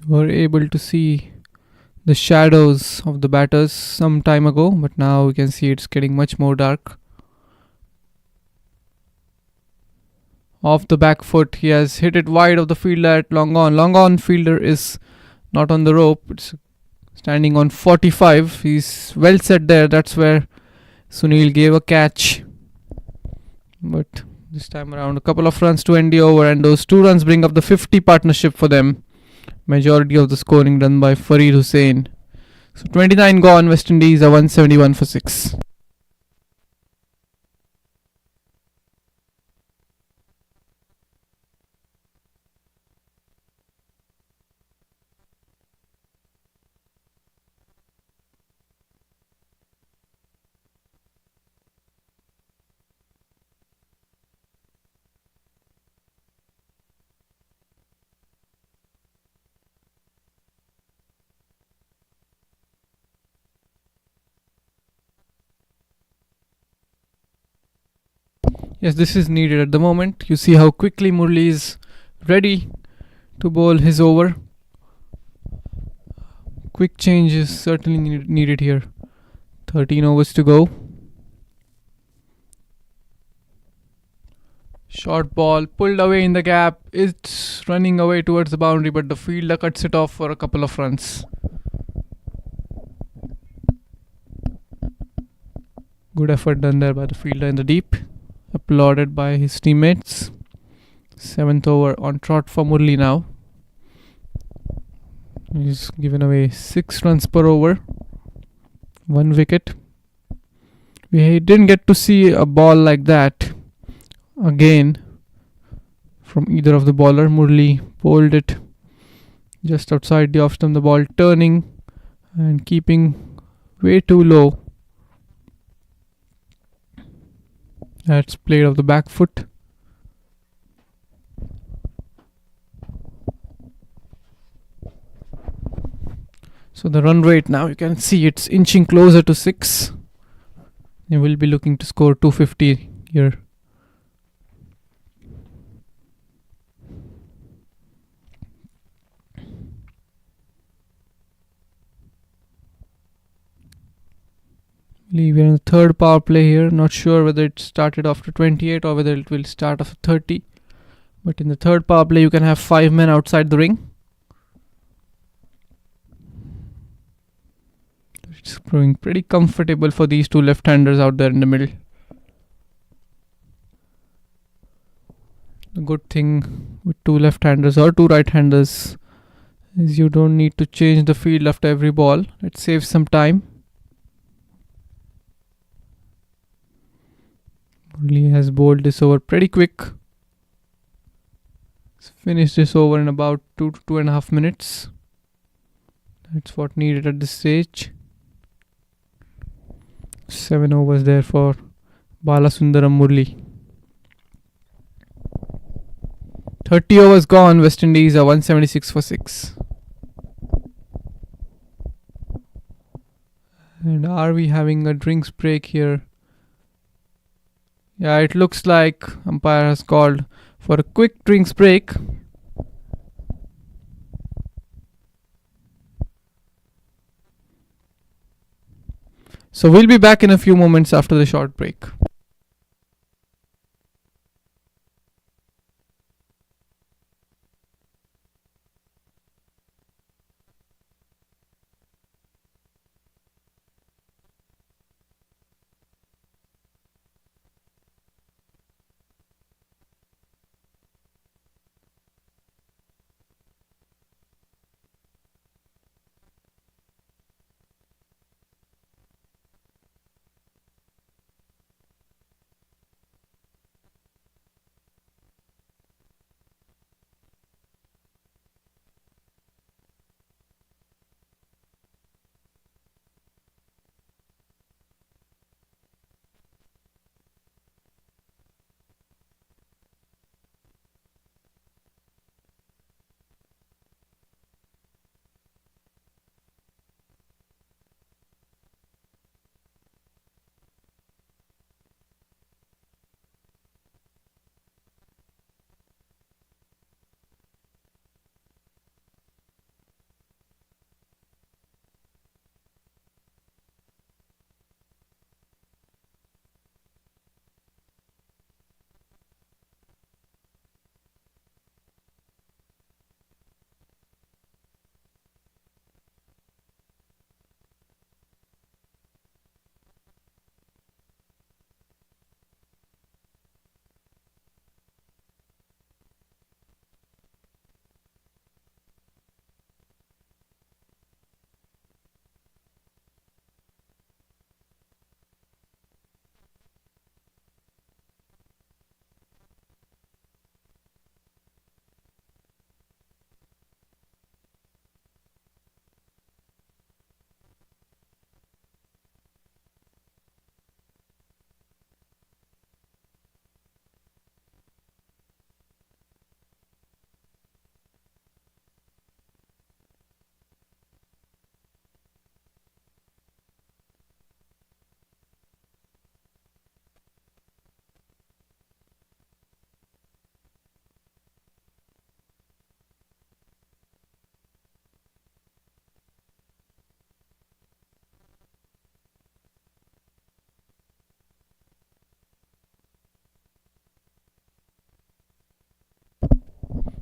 We were able to see the shadows of the batters some time ago, but now we can see it's getting much more dark. Off the back foot, he has hit it wide of the fielder at long on. Long on fielder is not on the rope. It's standing on 45. He's well set there. That's where Sunil gave a catch. But this time around, a couple of runs to end the over, and those 2 runs bring up the 50 partnership for them. Majority of the scoring done by Farid Hussain. So 29 gone. West Indies are 171 for 6. Yes, this is needed at the moment. You see how quickly Murli is ready to bowl his over. Quick change is certainly needed here. 13 overs to go. Short ball pulled away in the gap. It's running away towards the boundary, but the fielder cuts it off for a couple of runs. Good effort done there by the fielder in the deep. Applauded by his teammates. 7th over on trot for Murli now. He's given away 6 runs per over. 1 wicket. We didn't get to see a ball like that again from either of the bowler. Murli bowled it just outside the off stump. The ball turning and keeping way too low. That's played off the back foot. So the run rate now, you can see it's inching closer to 6. They will be looking to score 250 here. We're in the 3rd power play here. Not sure whether it started after 28 or whether it will start after 30. But in the 3rd power play, you can have 5 men outside the ring. It's proving pretty comfortable for these 2 left-handers out there in the middle. The good thing with 2 left-handers or 2 right-handers is you don't need to change the field after every ball. It saves some time. Murli has bowled this over pretty quick. Let's finish this over in about 2 to 2.5 minutes. That's what needed at this stage. 7 overs there for Balasundaram Murli. 30 overs gone. West Indies are 176 for 6. And are we having a drinks break here? Yeah, it looks like umpire has called for a quick drinks break. So we'll be back in a few moments after the short break.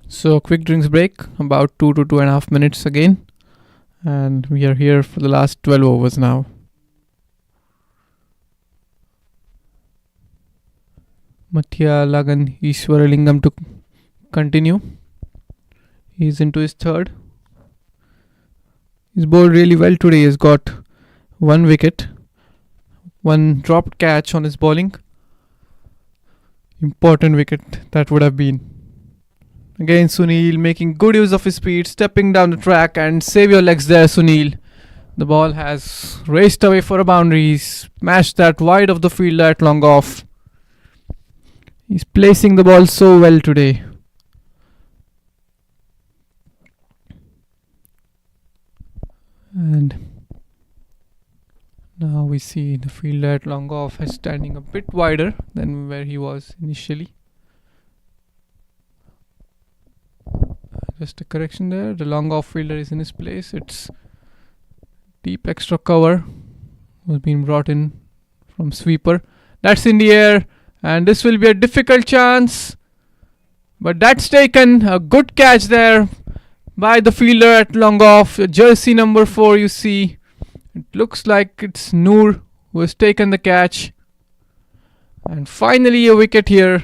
So quick drinks break, about 2 to 2.5 minutes again, and we are here for the last 12 overs now. Mathia Lagan Ishwaralingam to continue. He's into his third. He's bowled really well today. He's got 1 wicket, 1 dropped catch on his bowling. Important wicket that would have been. Again, Sunil making good use of his speed, stepping down the track, and save your legs there, Sunil. The ball has raced away for a boundary, smashed that wide of the field at long off. He's placing the ball so well today. And now we see the fielder at long off is standing a bit wider than where he was initially. Just a correction there. The long off fielder is in his place. It's deep extra cover was being brought in from sweeper. That's in the air, and this will be a difficult chance. But that's taken. A good catch there by the fielder at long off. Jersey number 4, you see. It looks like it's Noor who has taken the catch. And finally a wicket here.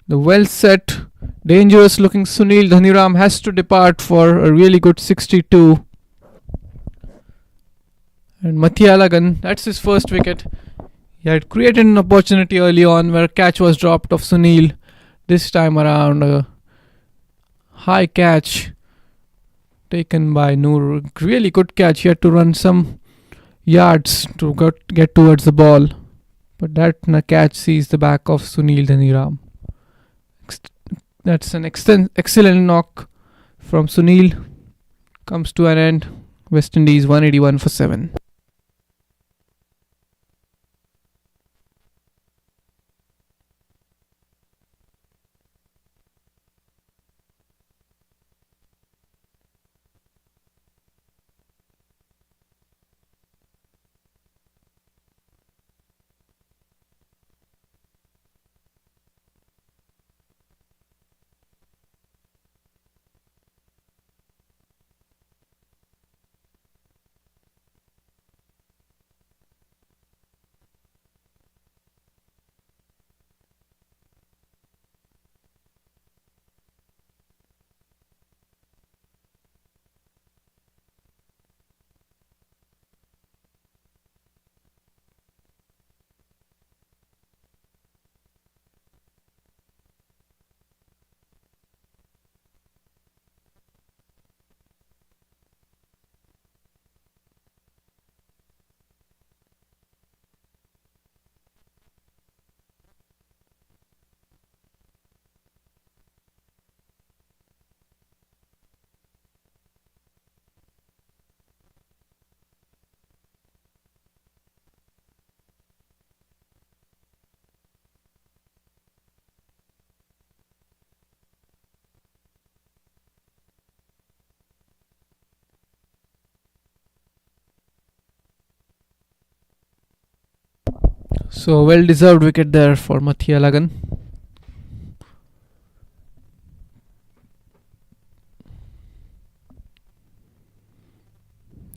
The well set, dangerous looking Sunil Dhaniram has to depart for a really good 62. And Mathia Lagan, that's his first wicket. He had created an opportunity early on where a catch was dropped of Sunil. This time around, a high catch taken by Noor. Really good catch. He had to run some yards to get towards the ball. But that catch sees the back of Sunil Dhaniram. That's an excellent knock from Sunil. Comes to an end. West Indies 181 for 7. So well deserved wicket there for Mathia Lagan.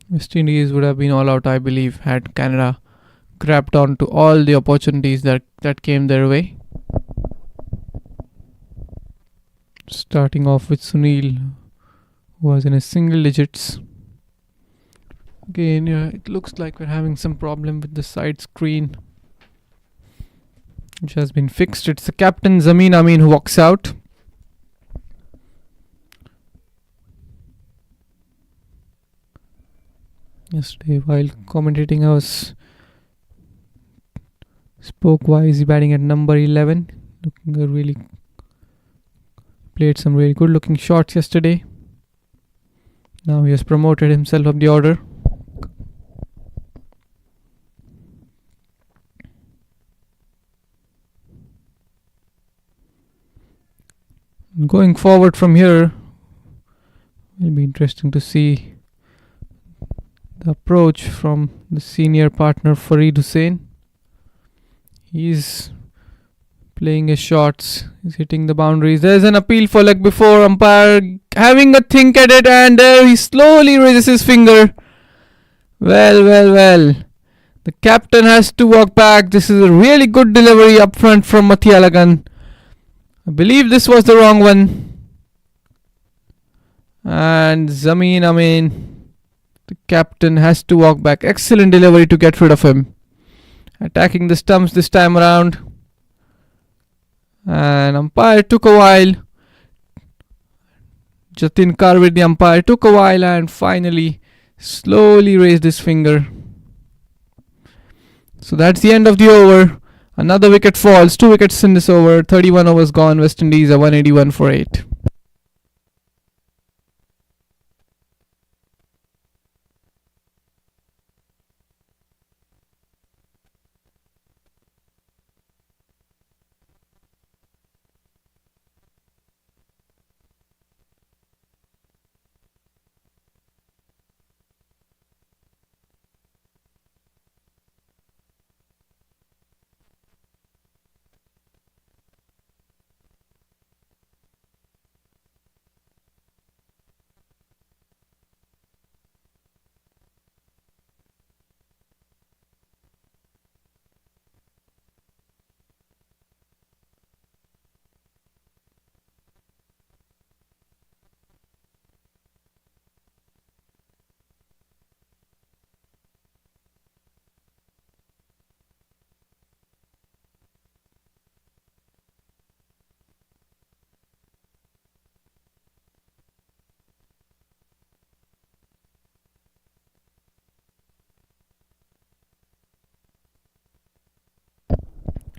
West Indies would have been all out, I believe, had Canada grabbed on to all the opportunities that came their way. Starting off with Sunil, who was in his single digits. Again, it looks like we're having some problem with the side screen, which has been fixed. It's the captain Zameen Amin who walks out. Yesterday, while commentating, I spoke why is he batting at number 11. Played some really good looking shots yesterday. Now he has promoted himself up the order. Going forward from here, will be interesting to see the approach from the senior partner Farid Hussain. He's playing his shots. He's hitting the boundaries. There's an appeal for leg before. Umpire having a think at it, and there he slowly raises his finger. Well. The captain has to walk back. This is a really good delivery up front from Mathialagan. I believe this was the wrong one. And Zameen Amin, the captain, has to walk back. Excellent delivery to get rid of him. Attacking the stumps this time around. And umpire took a while. Jatin Karvid, the umpire, took a while and finally slowly raised his finger. So that's the end of the over. Another wicket falls. 2 wickets in this over. 31 overs gone. West Indies are 181 for 8.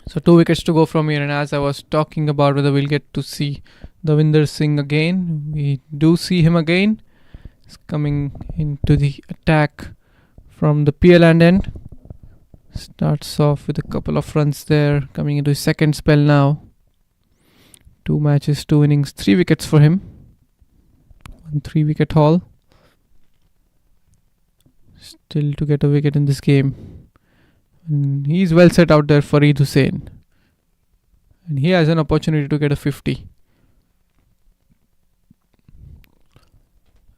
So 2 wickets to go from here, and as I was talking about whether we'll get to see Davinder Singh again, we do see him again. He's coming into the attack from the PL end. Starts off with a couple of runs there, coming into his second spell now. 2 matches, 2 innings, 3 wickets for him. 1 3-wicket haul. Still to get a wicket in this game. And he's well set out there, Farid Hussain. And he has an opportunity to get a 50.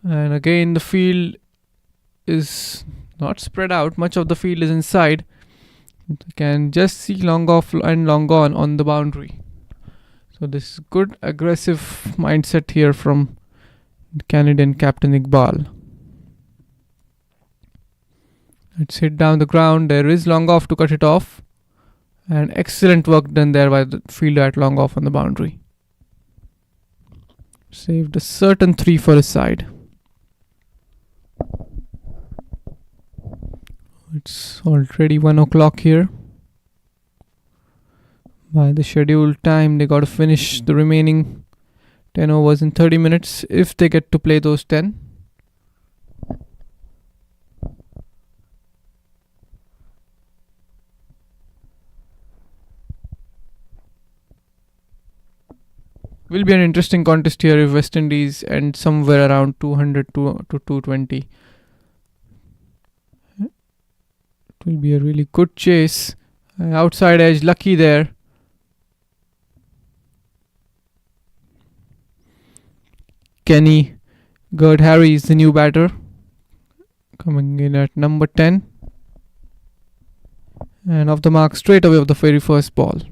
And again, the field is not spread out. Much of the field is inside. You can just see long off and long on the boundary. So this is good aggressive mindset here from Canadian captain Iqbal. Let's hit down the ground. There is long off to cut it off. And excellent work done there by the fielder at long off on the boundary. Saved a certain 3 for his side. It's already 1 o'clock here. By the scheduled time, they got to finish the remaining 10 overs in 30 minutes if they get to play those 10. Will be an interesting contest here if West Indies end somewhere around 200 to 220. It will be a really good chase. Outside edge, lucky there. Kenny Gerd Harry is the new batter, coming in at number 10. And off the mark straight away of the very first ball.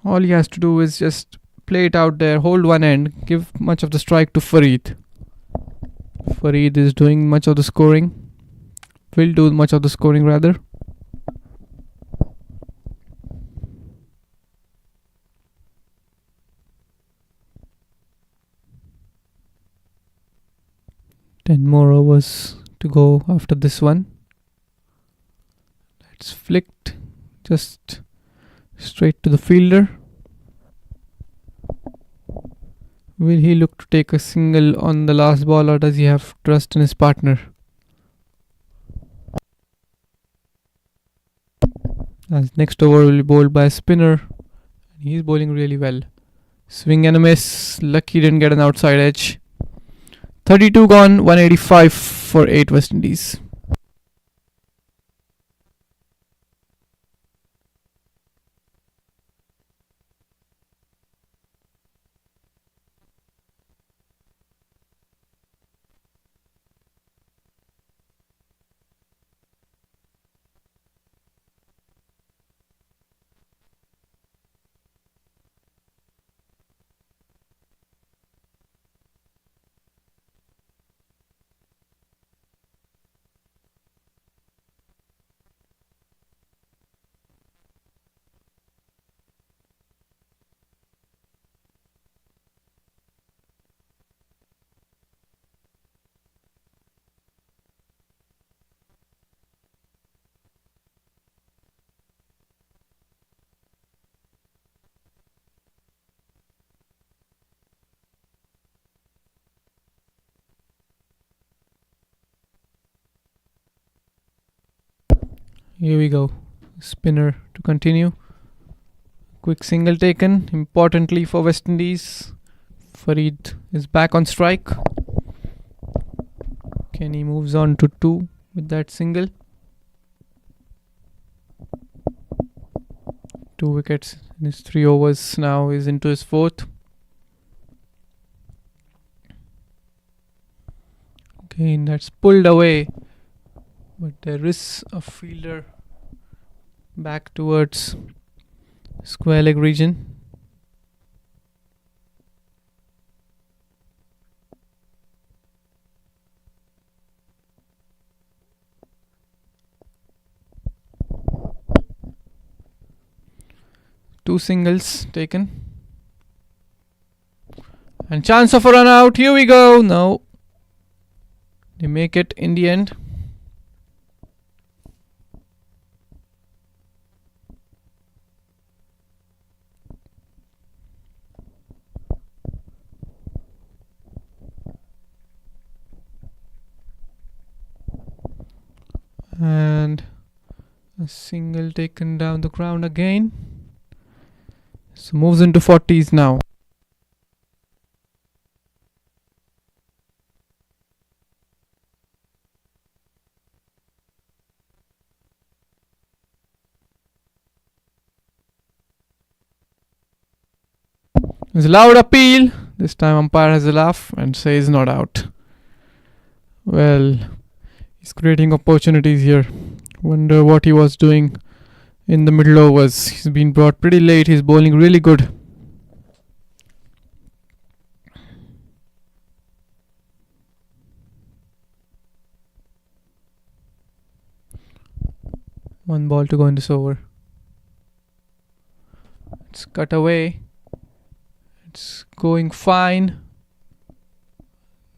All he has to do is just play it out there, hold one end, give much of the strike to Farid. Farid is doing much of the scoring. Will do much of the scoring rather. Ten more overs to go after this one. It's flicked just straight to the fielder. Will he look to take a single on the last ball, or does he have trust in his partner? As next over will be bowled by a spinner. He's bowling really well. Swing and a miss. Lucky didn't get an outside edge. 32 gone, 185 for 8 West Indies. Here we go. Spinner to continue. Quick single taken. Importantly for West Indies, Farid is back on strike. Kenny moves on to 2 with that single. 2 wickets in his 3 overs. Now is into his 4th. Again, that's pulled away, but there is a fielder back towards square leg region. Two singles taken. And chance of a run out. Here we go. No. They make it in the end. And a single taken down the ground again. So moves into 40s now. There's a loud appeal. This time umpire has a laugh and says not out. Well, he's creating opportunities here. Wonder what he was doing in the middle overs. He's been brought pretty late. He's bowling really good. One ball to go in this over. It's cut away. It's going fine.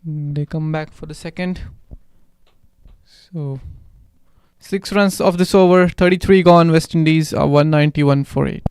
They come back for the second. So 6 runs off this over, 33 gone. West Indies are 191 for 8.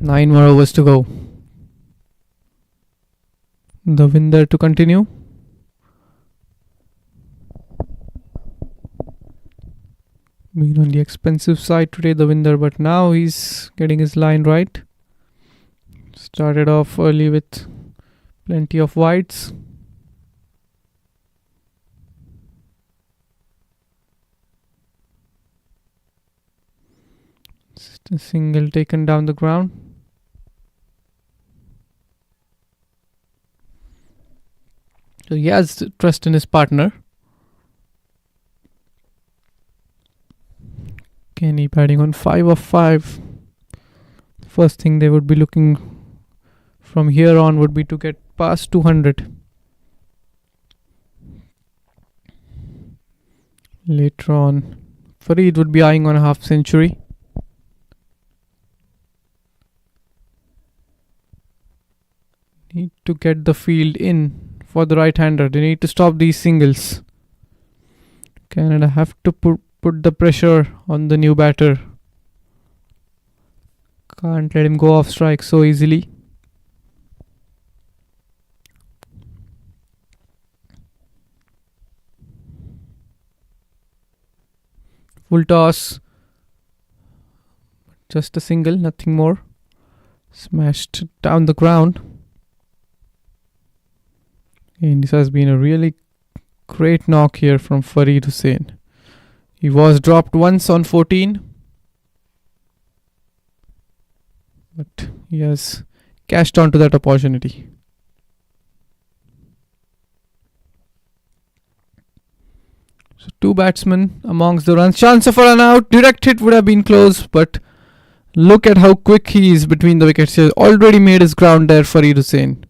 Nine more overs to go. Davinder to continue. Been on the expensive side today, Davinder, but now he's getting his line right. Started off early with plenty of wides. Just a single taken down the ground. So he has trust in his partner. Kenny batting on 5 of 5. First thing they would be looking from here on would be to get past 200. Later on, Farid would be eyeing on a half century. Need to get the field in for the right-hander. They need to stop these singles. Canada have to put the pressure on the new batter. Can't let him go off strike so easily. Full toss. Just a single, nothing more. Smashed down the ground. And this has been a really great knock here from Farid Hussain. He was dropped once on 14, but he has cashed onto that opportunity. So two batsmen amongst the runs. Chance of a run out. Direct hit would have been close, but look at how quick he is between the wickets. He has already made his ground there, Farid Hussain.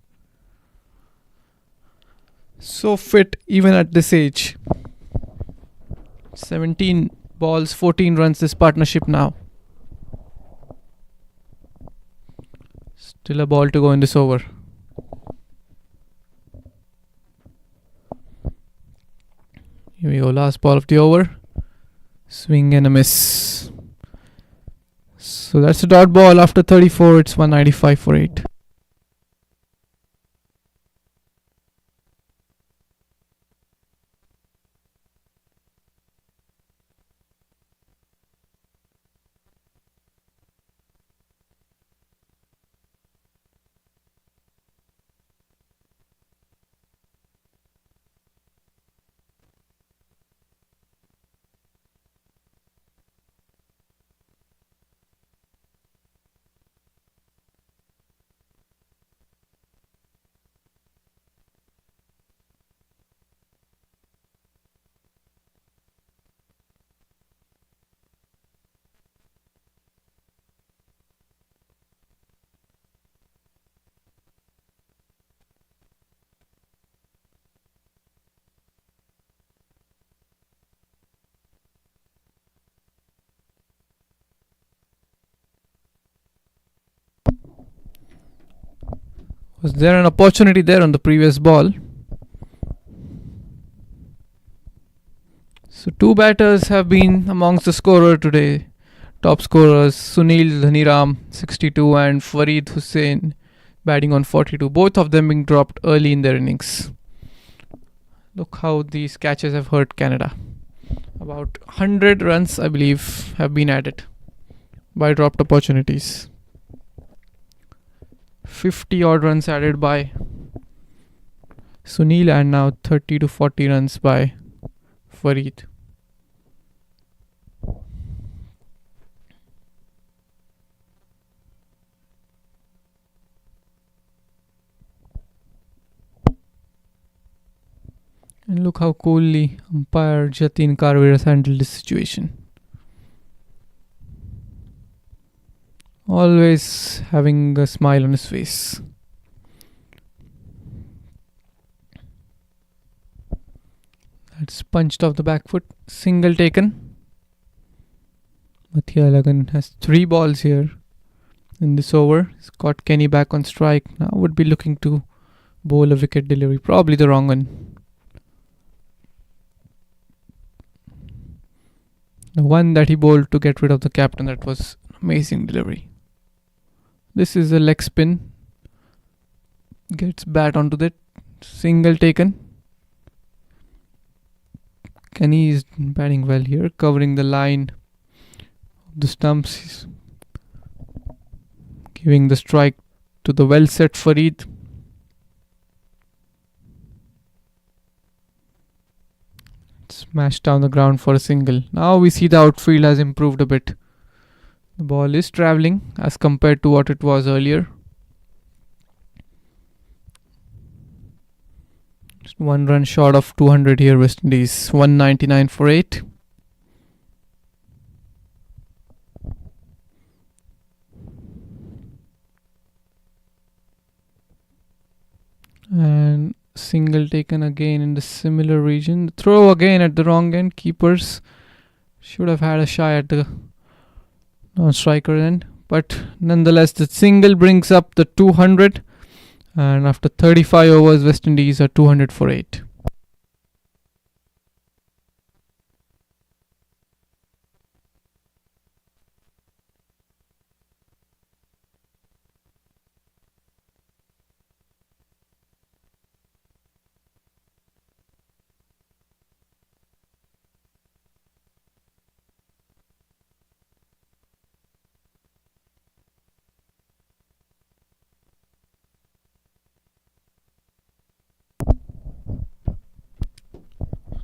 So fit even at this age. 17 balls, 14 runs this partnership now. Still a ball to go in this over. Here we go, last ball of the over. Swing and a miss. So that's a dot ball after 34. It's 195 for 8. Was there an opportunity there on the previous ball? So two batters have been amongst the scorer today. Top scorers Sunil Dhaniram 62 and Farid Hussain batting on 42. Both of them being dropped early in their innings. Look how these catches have hurt Canada. About 100 runs, I believe, have been added by dropped opportunities. 50 odd runs added by Sunil and now 30 to 40 runs by Farid. And look how coolly umpire Jatin Karvir has handled this situation. Always having a smile on his face. That's punched off the back foot. Single taken. Mathia Lagan has 3 balls here in this over. He's got Kenny back on strike. Now would be looking to bowl a wicket delivery. Probably the wrong one. The one that he bowled to get rid of the captain, that was amazing delivery. This is a leg spin. Gets bat onto that. Single taken. Kenny is batting well here, covering the line of the stumps. He's giving the strike to the well set Farid. Smashed down the ground for a single. Now we see the outfield has improved a bit. The ball is travelling as compared to what it was earlier. Just 1 run short of 200 here, West Indies. 199 for 8. And single taken again in the similar region. Throw again at the wrong end. Keepers should have had a shy at the non-striker end, but nonetheless the single brings up the 200, and after 35 overs West Indies are 200 for 8.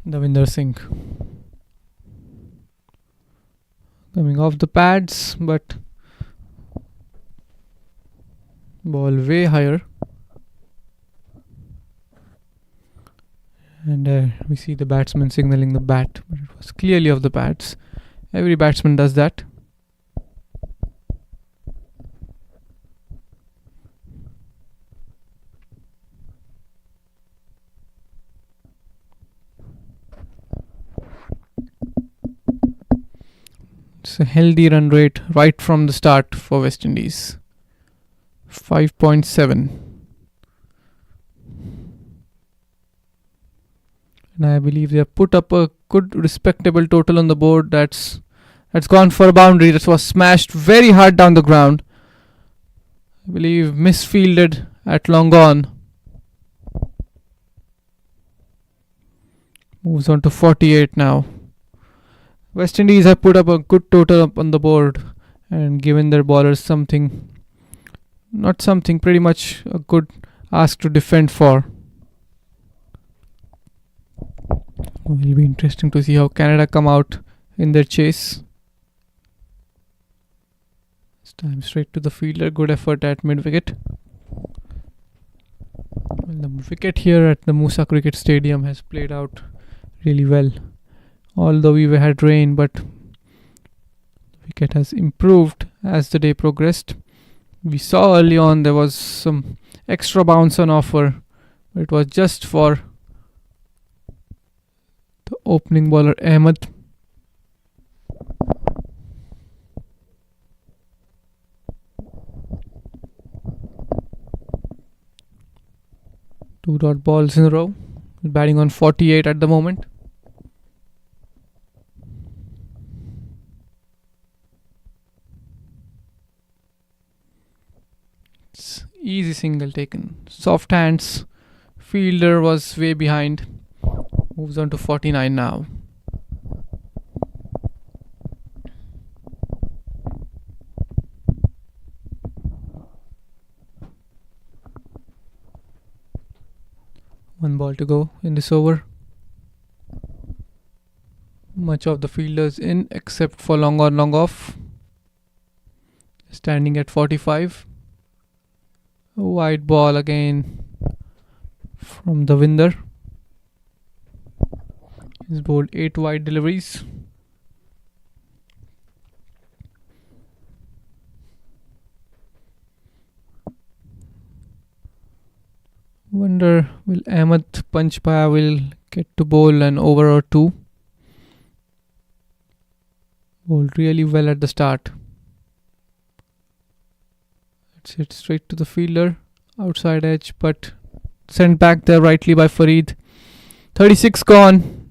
Davinder Singh coming off the pads, but ball way higher. And we see the batsman signaling the bat, but it was clearly of the bats. Every batsman does that. It's a healthy run rate right from the start for West Indies. 5.7. And I believe they have put up a good respectable total on the board. That's gone for a boundary. That was smashed very hard down the ground. I believe misfielded at long on. Moves on to 48 now. West Indies have put up a good total up on the board and given their bowlers something, not something, pretty much a good ask to defend for. Will be interesting to see how Canada come out in their chase. This time straight to the fielder. Good effort at mid wicket. The wicket here at the Moosa Cricket Stadium has played out really well. Although we had rain, but the wicket has improved as the day progressed. We saw early on there was some extra bounce on offer, but it was just for the opening bowler Ahmed. Two dot balls in a row. Batting on 48 at the moment. It's easy single taken. Soft hands. Fielder was way behind. Moves on to 49 now. One ball to go in this over. Much of the fielders in except for long on long off. Standing at 45. A wide ball again from the winder. He's bowled 8 wide deliveries. Wonder will Ahmed Panchpaya will get to bowl an over or two. Bowled really well at the start. Let's hit straight to the fielder. Outside edge, but sent back there rightly by Farid. 36 gone.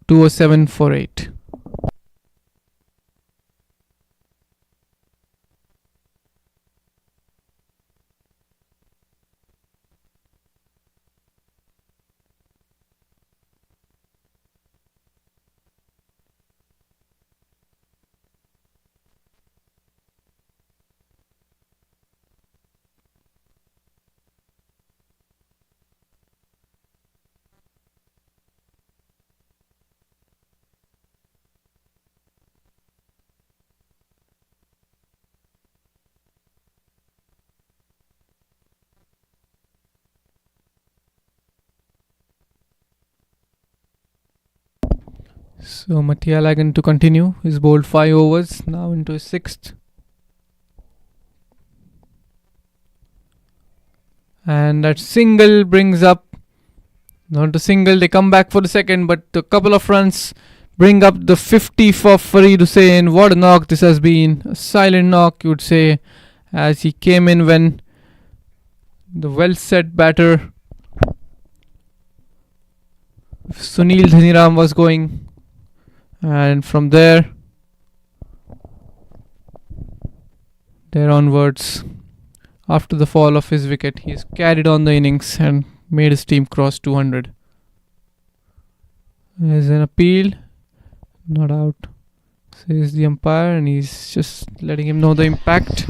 207 for 8. So Mathialagan to continue. He's bowled 5 overs, now into his 6th. And that single brings up, not a single, they come back for the second, but a couple of runs bring up the 50 for Farid Hussain. What a knock this has been. A silent knock, you would say, as he came in when the well set batter Sunil Dhaniram was going. And from there onwards, after the fall of his wicket, he has carried on the innings and made his team cross 200. There's an appeal, not out, says the umpire, and he's just letting him know the impact.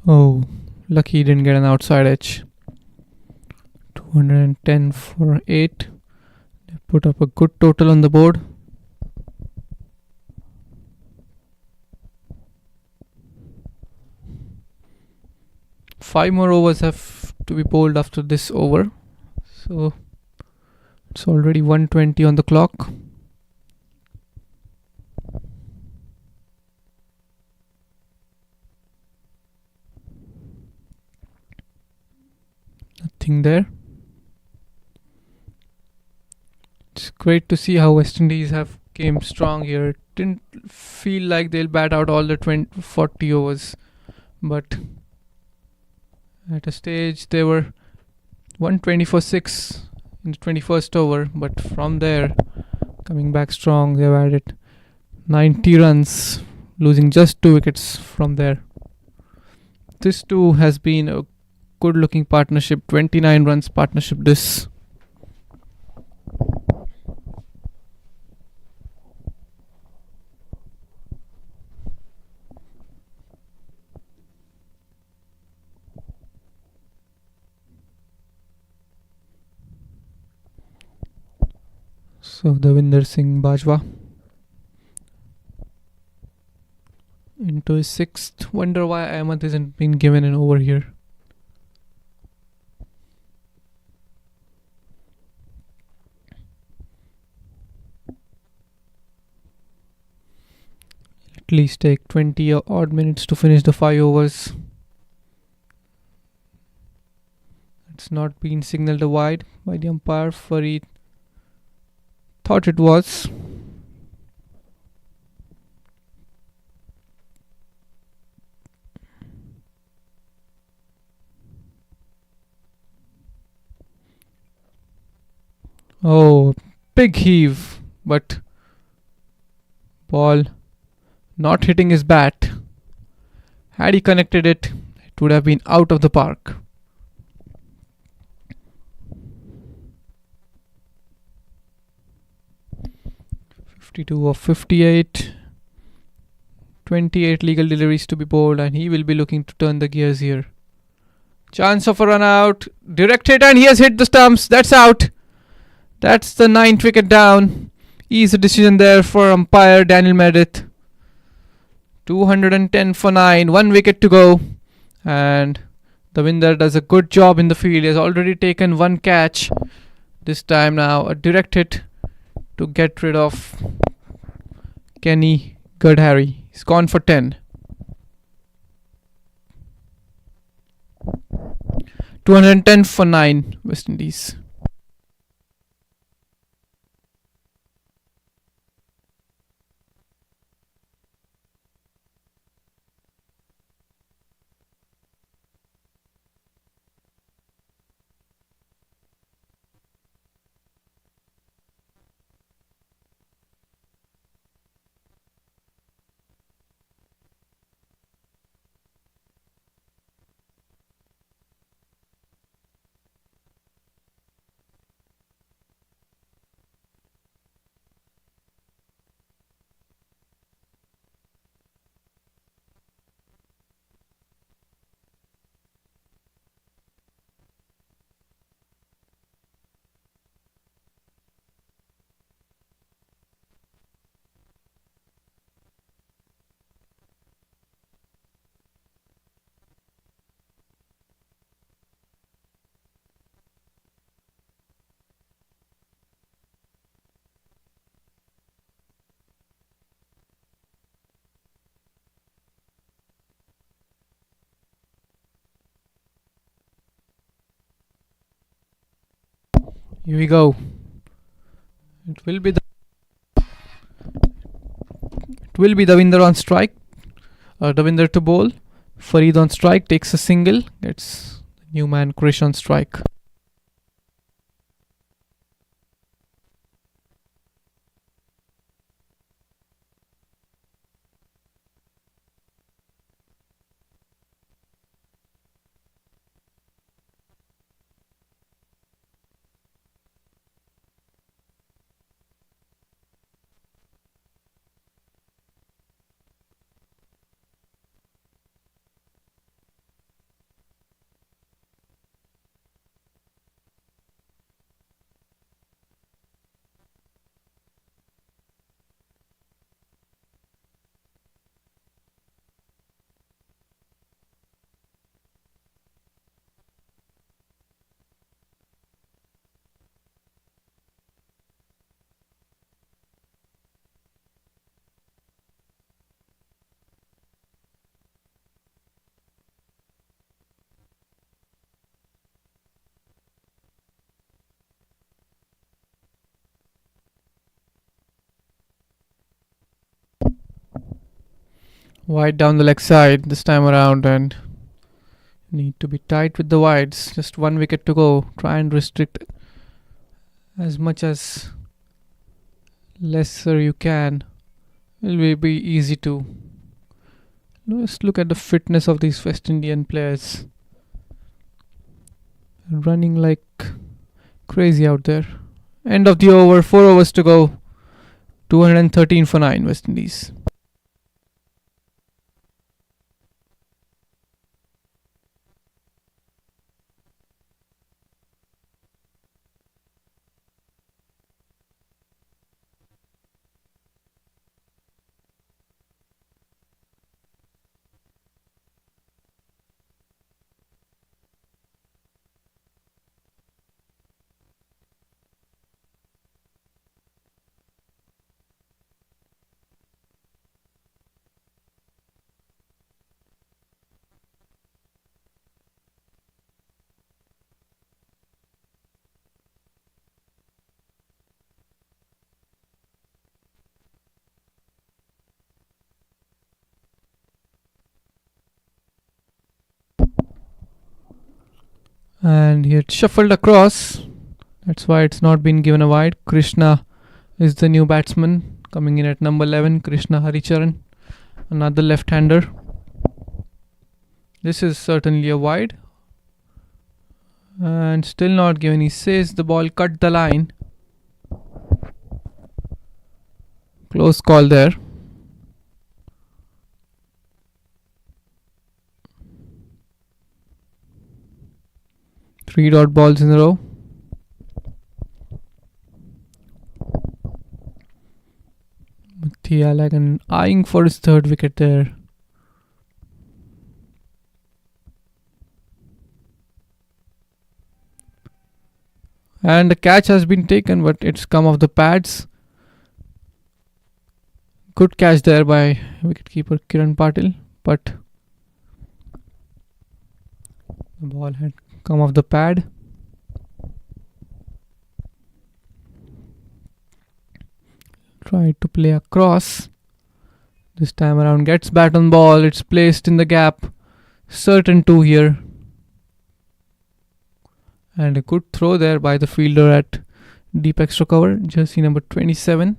Oh, lucky he didn't get an outside edge. 210 for 8. They put up a good total on the board. Five more overs have to be bowled after this over. So it's already 120 on the clock. Nothing there. It's great to see how West Indies have came strong here. It didn't feel like they'll bat out all the 40 overs, but at a stage they were 120 for 6 in the 21st over, but from there, coming back strong, they've added 90 runs, losing just 2 wickets from there. This too has been a good looking partnership, 29 runs partnership this. So Davinder Singh Bajwa into his 6th. Wonder why Ahmed hasn't been given an over here. At least take 20 odd minutes to finish the 5 overs. It's not been signaled a wide by the umpire. Farid thought it was. Oh, big heave, but ball not hitting his bat. Had he connected it, it would have been out of the park. (52 of 58). 28 legal deliveries to be bowled, and he will be looking to turn the gears here. Chance of a run out. Directed, and he has hit the stumps. That's out. That's the 9th wicket down. Easy decision there for umpire Daniel Meredith. 210 for 9. 1 wicket to go. And Davinder does a good job in the field. He has already taken 1 catch. This time now a direct hit to get rid of Kenny Goodharry. He's gone for 10. 210 for 9, West Indies. Here we go. It will be Davinder on strike. Davinder to bowl. Farid on strike, takes a single. Gets new man Krish on strike. Wide down the leg side this time around, and need to be tight with the wides. Just 1 wicket to go. Try and restrict as much as lesser you can. It will be easy to. Let's look at the fitness of these West Indian players. Running like crazy out there. End of the over, 4 overs to go. 213 for 9 West Indies. And he had shuffled across. That's why it's not been given a wide. Krishna is the new batsman coming in at number 11. Krishna Haricharan, another left-hander. This is certainly a wide. And still not given. He says the ball cut the line. Close call there. Three dot balls in a row. Thialagan eyeing for his third wicket there. And the catch has been taken, but it's come off the pads. Good catch there by wicketkeeper Kiran Patil, but the ball had come off the pad. Tried to play across. This time around gets bat on ball. It's placed in the gap. Certain 2 here. And a good throw there by the fielder at deep extra cover. Jersey number 27.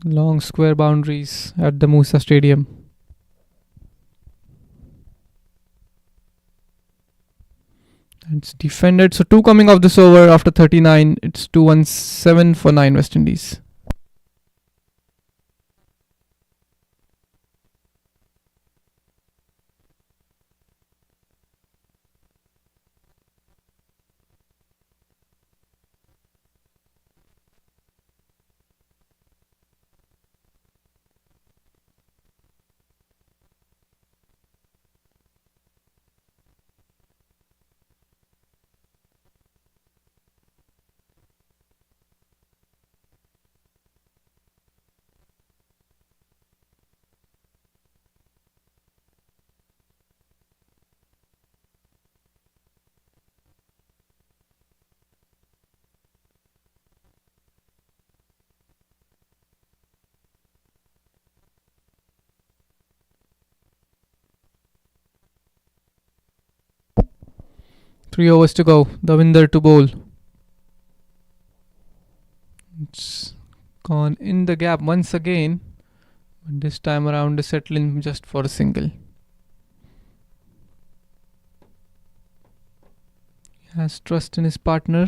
Long square boundaries at the Moosa Stadium. It's defended. So 2 coming off this over after 39. It's 217 for 9 West Indies. Three overs to go. Davinder to bowl. It's gone in the gap once again. But this time around to settle in just for a single. He has trust in his partner.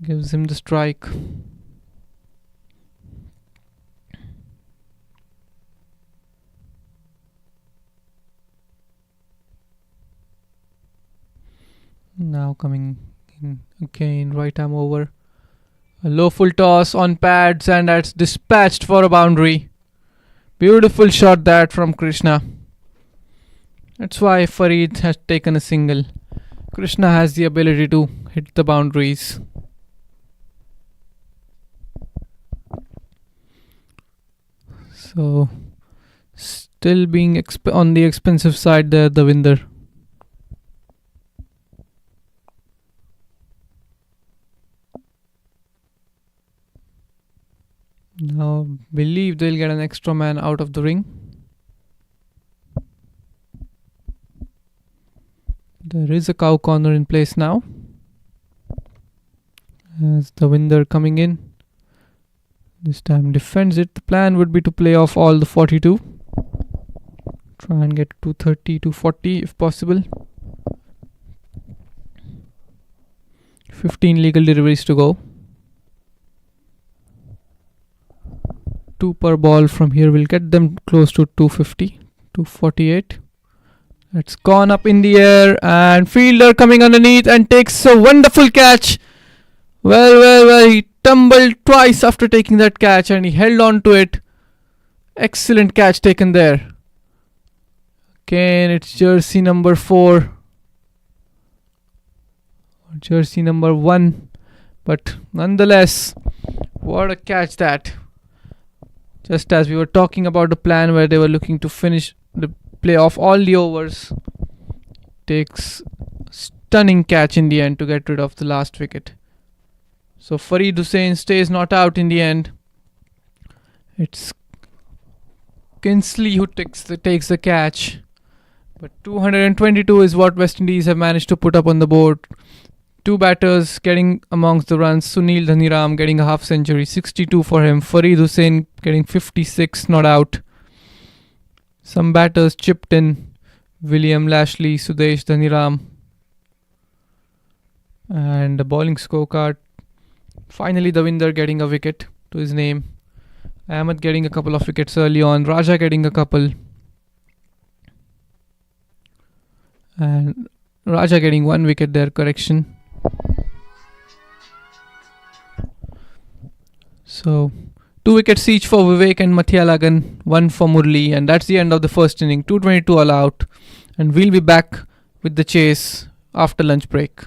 Gives him the strike. Now coming in again, right arm over. A low full toss on pads, and that's dispatched for a boundary. Beautiful shot that from Krishna. That's why Farid has taken a single. Krishna has the ability to hit the boundaries. So still being on the expensive side there, Davinder. Now believe they'll get an extra man out of the ring. There is a cow corner in place now. As the winder coming in. This time defends it. The plan would be to play off all the 42. Try and get 230, 240 if possible. 15 legal deliveries to go. 2 per ball from here will get them close to 250, 248. It's gone up in the air and fielder coming underneath and takes a wonderful catch. Well, he tumbled twice after taking that catch and he held on to it. Excellent catch taken there. Again, it's jersey number 4. Jersey number 1. But nonetheless, what a catch that. Just as we were talking about the plan where they were looking to finish the play off all the overs. Takes stunning catch in the end to get rid of the last wicket. So Farid Hussain stays not out in the end. It's Kinsley who takes the catch. But 222 is what West Indies have managed to put up on the board. 2 batters getting amongst the runs. Sunil Dhaniram getting a half century, 62 for him. Farid Hussain getting 56, not out. Some batters chipped in. William Lashley, Sudesh Dhaniram. And the bowling scorecard. Finally, the winder getting a wicket to his name. Ahmed getting a couple of wickets early on. Raja getting a couple. And Raja getting 1 wicket there, correction. So 2 wickets each for Vivek and Mathialagan, 1 for Murli, and that's the end of the first inning. 222 all out, and we'll be back with the chase after lunch break.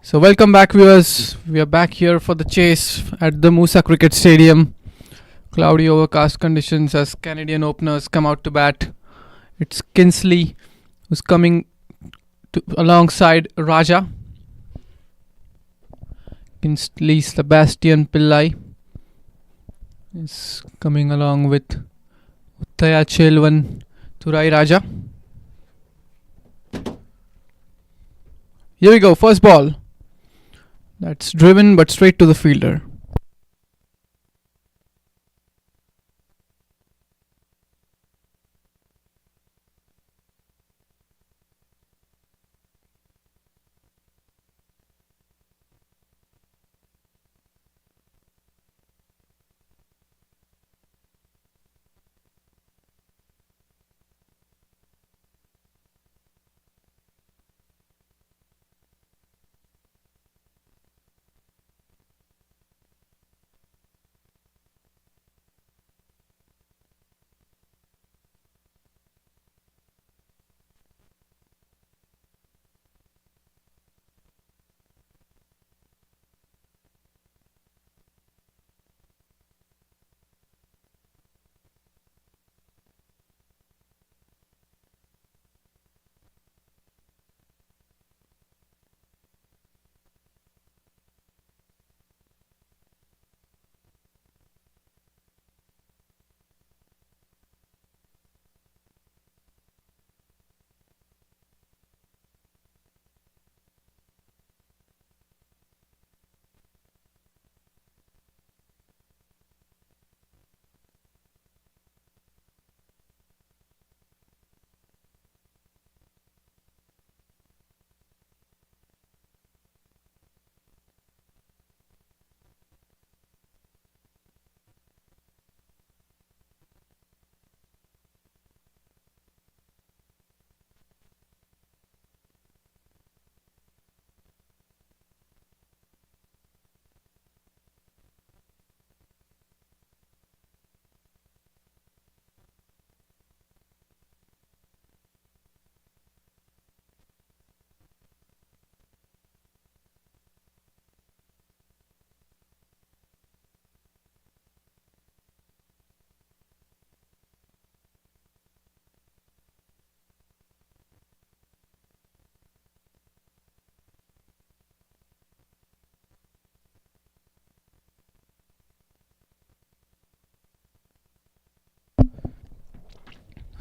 So welcome back, viewers. We are back here for the chase at the Moosa Cricket Stadium. Cloudy overcast conditions as Canadian openers come out to bat. It's Kinsley who's coming alongside Raja. Kinsley Sebastian Pillai is coming along with Uttaya Chelvan Turai Raja. Here we go, first ball. That's driven but straight to the fielder.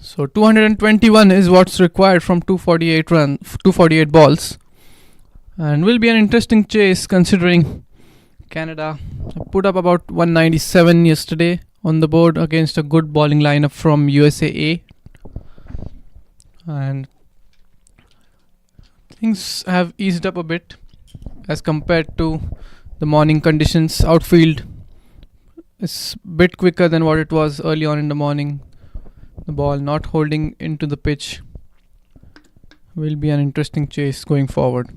So 221 is what's required from 248 balls, and will be an interesting chase considering Canada put up about 197 yesterday on the board against a good bowling lineup from USA, and things have eased up a bit as compared to the morning conditions. Outfield is a bit quicker than what it was early on in the morning. The ball not holding into the pitch will be an interesting chase going forward.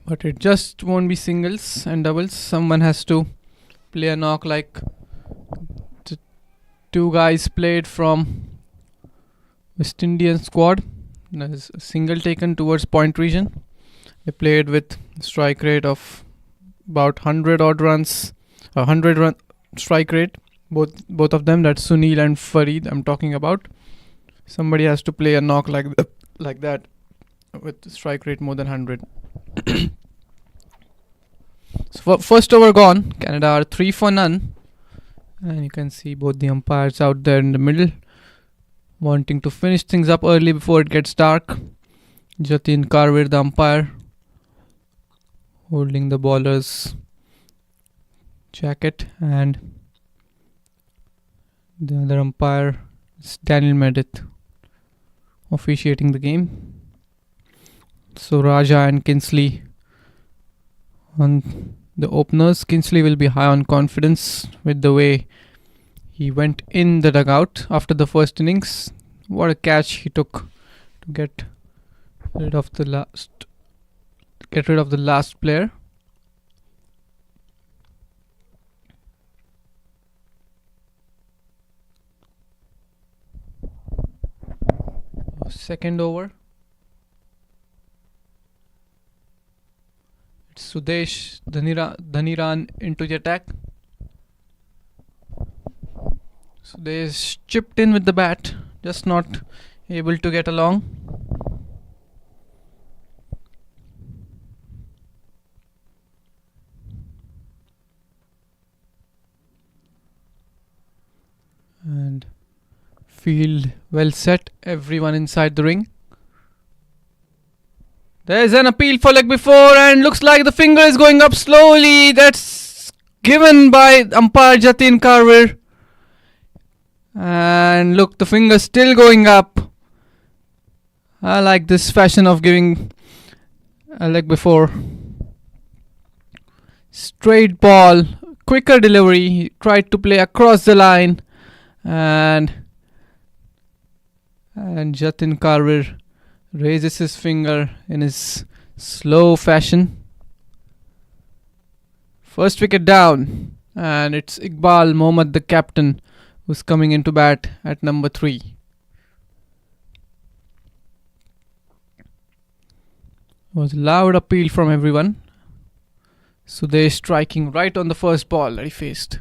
But it just won't be singles and doubles. Someone has to play a knock like the two guys played from West Indian squad. There's a single taken towards point region. They played with strike rate of about 100 odd runs. 100 run strike rate, both of them. That's Sunil and Farid I'm talking about. Somebody has to play a knock like that with strike rate more than 100. So first over gone. Canada are 3 for none, and you can see both the umpires out there in the middle wanting to finish things up early before it gets dark. Jatin Karvir, the umpire, holding the bowler's jacket, and the other umpire is Daniel Medit officiating the game. So Raja and Kinsley on the openers. Kinsley will be high on confidence with the way he went in the dugout after the first innings. What a catch he took to get rid of the last player. Second over. It's Sudesh Dhaniran into the attack. Sudesh chipped in with the bat, just not able to get along. And field well set, everyone inside the ring. There's an appeal for leg before, and looks like the finger is going up slowly. That's given by umpire Jatin Karwir. And look, the finger's still going up. I like this fashion of giving a leg before. Straight ball, quicker delivery. He tried to play across the line, and Jatin Karwir raises his finger in his slow fashion. First wicket down, and it's Iqbal Mohammad, the captain, who's coming into bat at number 3. Was loud appeal from everyone. Sudesh striking right on the first ball that he faced.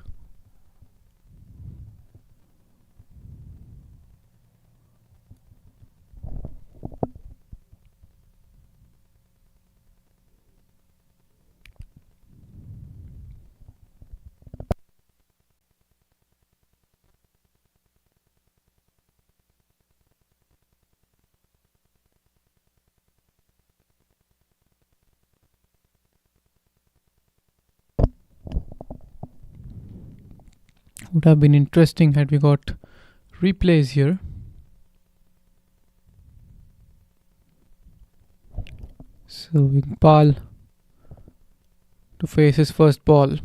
Would have been interesting had we got replays here. So Iqbal to face his first ball.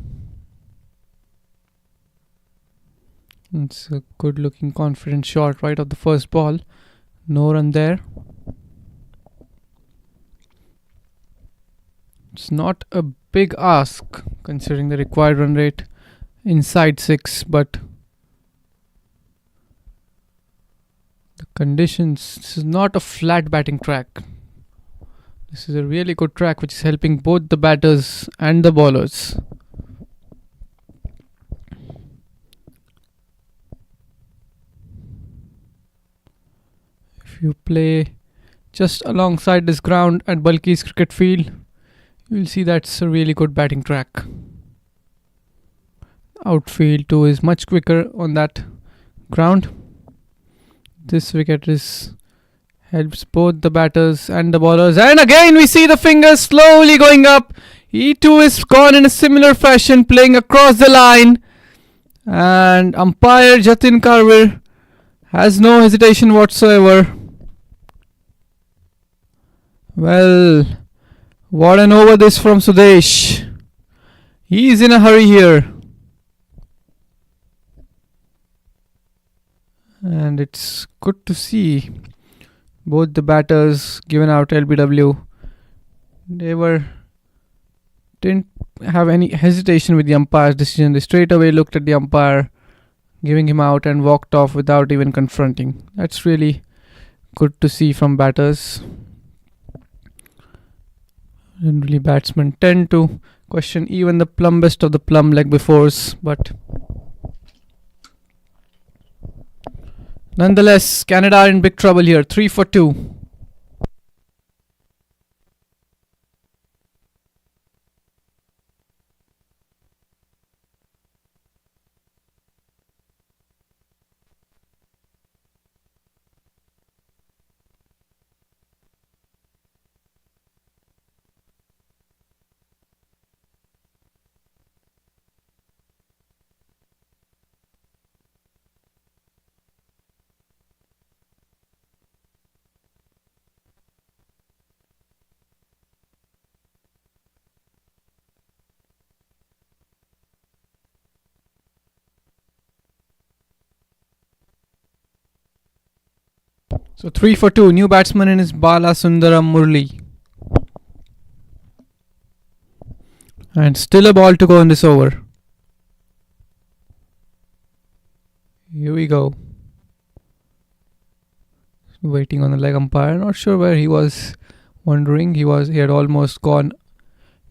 It's a good looking confident shot right off the first ball. No run there. It's not a big ask considering the required run rate inside 6, but the conditions, this is not a flat batting track. This is a really good track which is helping both the batters and the bowlers. If you play just alongside this ground at Balki's cricket field, you'll see that's a really good batting track. Outfield too is much quicker on that ground. This wicket helps both the batters and the bowlers, and again we see the fingers slowly going up. He too is gone in a similar fashion, playing across the line, and umpire Jatin Karwir has no hesitation whatsoever. Well, what an over this from Sudesh. He is in a hurry here. And it's good to see both the batters given out LBW. They didn't have any hesitation with the umpire's decision. They straight away looked at the umpire, giving him out, and walked off without even confronting. That's really good to see from batters. Generally, batsmen tend to question even the plumbest of the plumb leg befores, but nonetheless, Canada are in big trouble here. 3 for 2. So 3 for 2. New batsman in is Bala Sundaram Murli. And still a ball to go in this over. Here we go. waiting on the leg umpire. Not sure where he was wandering. He had almost gone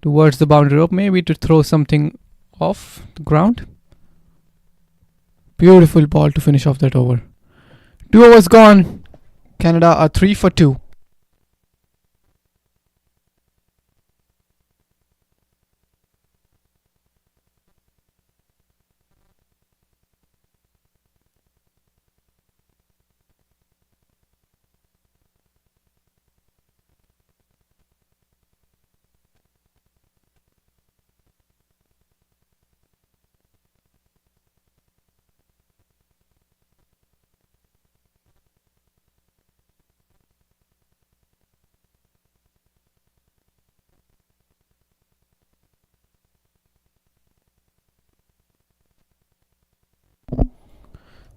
towards the boundary rope, maybe to throw something off the ground. Beautiful ball to finish off that over. 2 overs gone. Canada are 3 for 2.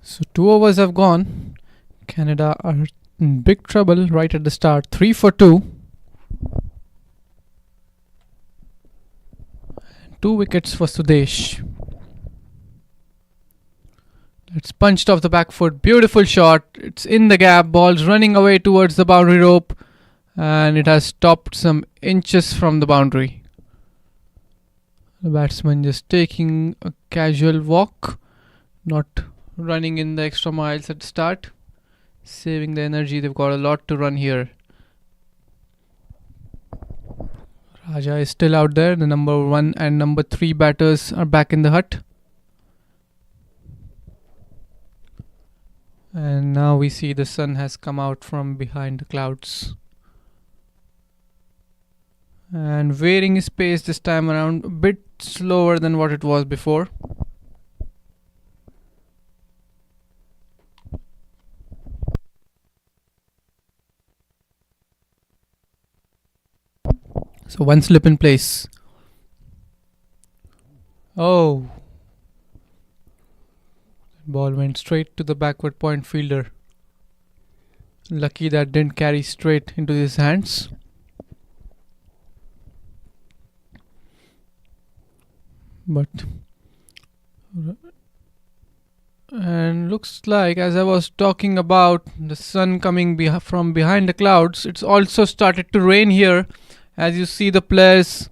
So 2 overs have gone. Canada are in big trouble right at the start. 3 for 2. 2 wickets for Sudesh. It's punched off the back foot. Beautiful shot. It's in the gap. Ball's running away towards the boundary rope. And it has stopped some inches from the boundary. The batsman just taking a casual walk. Not running in the extra miles at the start. Saving the energy. They've got a lot to run here. Raja is still out there. The number 1 and number 3 batters are back in the hut. And now we see the sun has come out from behind the clouds. And varying his pace this time around, a bit slower than what it was before. So one slip in place. Oh. Ball went straight to the backward point fielder. Lucky that didn't carry straight into his hands. But and looks like, as I was talking about the sun coming from behind the clouds, it's also started to rain here. As you see the players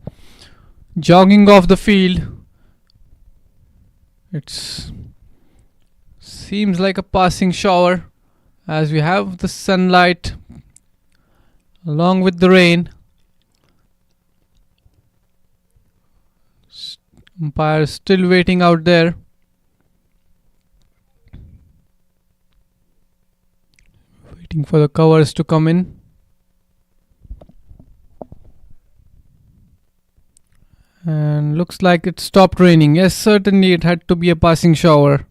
jogging off the field. It seems like a passing shower, as we have the sunlight along with the rain. Umpire still waiting out there. Waiting for the covers to come in. And looks like it stopped raining. Yes, certainly it had to be a passing shower.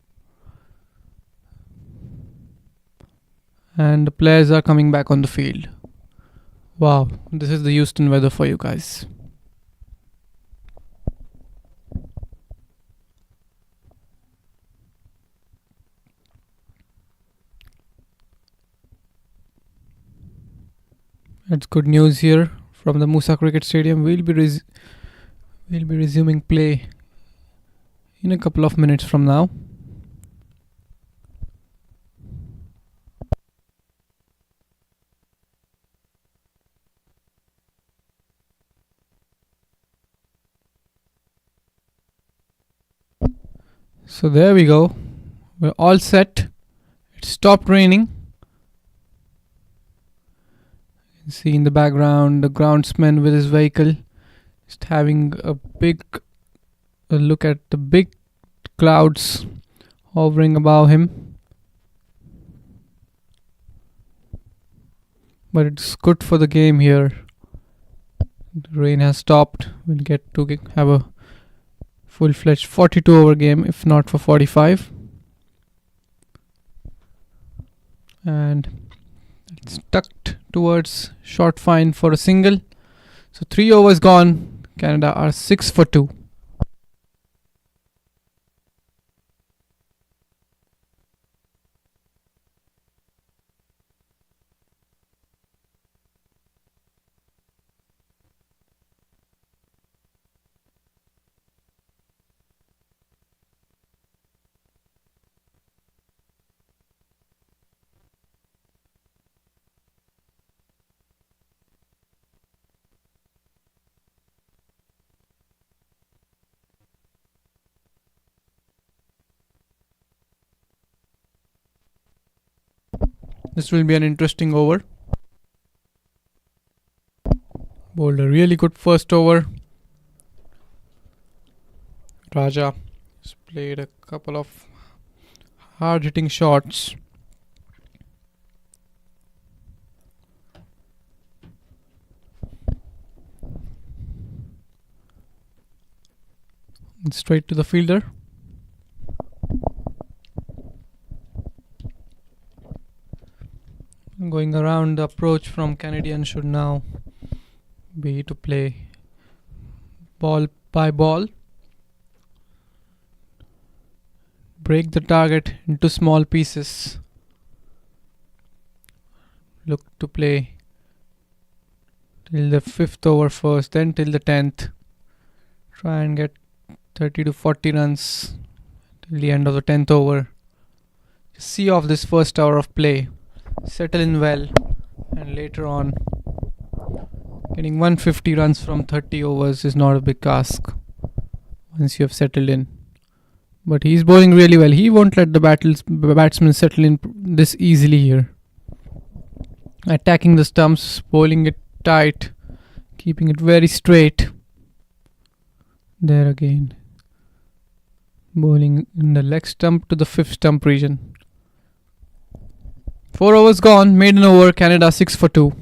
And the players are coming back on the field. Wow, this is the Houston weather for you guys. That's good news here from the Moosa Cricket Stadium. We'll be resuming play in a couple of minutes from now. So there we go. We're all set. It stopped raining. You can see in the background the groundsman with his vehicle, just having a look at the big clouds hovering above him. But it's good for the game here. The rain has stopped. We'll get to have a full-fledged 42 over game, if not for 45. And it's tucked towards short fine for a single. So 3 overs gone. Canada are 6 for 2. This will be an interesting over. Bowled a really good first over. Raja has played a couple of hard hitting shots. And straight to the fielder. Going around, the approach from Canadian should now be to play ball by ball. Break the target into small pieces. Look to play till the 5th over first, then till the 10th. Try and get 30 to 40 runs till the end of the 10th over. See off this first hour of play. Settle in well, and later on, getting 150 runs from 30 overs is not a big task once you have settled in. But he's bowling really well. He won't let the batsman settle in this easily here. Attacking the stumps, bowling it tight, keeping it very straight. There again. Bowling in the leg stump to the 5th stump region. 4 overs gone, maiden over, Canada 6 for 2.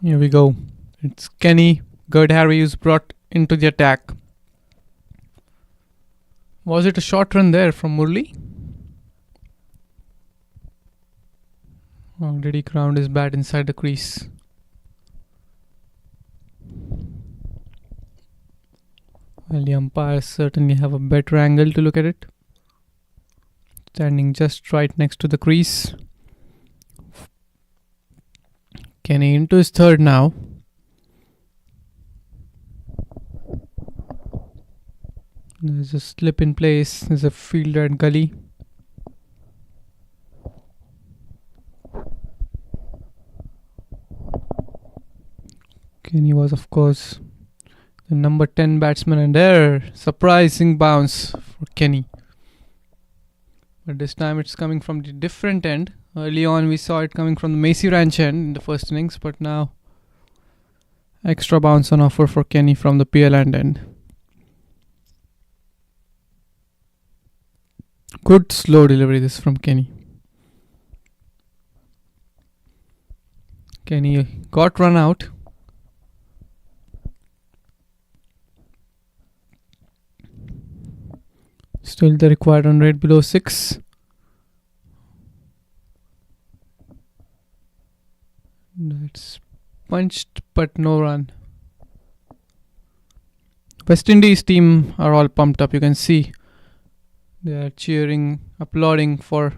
Here we go. It's Kenny Gerd Harry who's brought into the attack. Was it a short run there from Murli? Or did he ground his bat inside the crease? Well, the umpires certainly have a better angle to look at it. Standing just right next to the crease. Kenny into his third now. There's a slip in place. There's a fielder at gully. Kenny was, of course, the number 10 batsman, and there, surprising bounce for Kenny. But this time it's coming from the different end. Early on we saw it coming from the Macy Ranch end in the first innings, but now extra bounce on offer for Kenny from the PL end. Good slow delivery this from Kenny. Kenny got run out. Still the required run rate below 6. That's punched but no run. West Indies team are all pumped up. You can see they are cheering, applauding for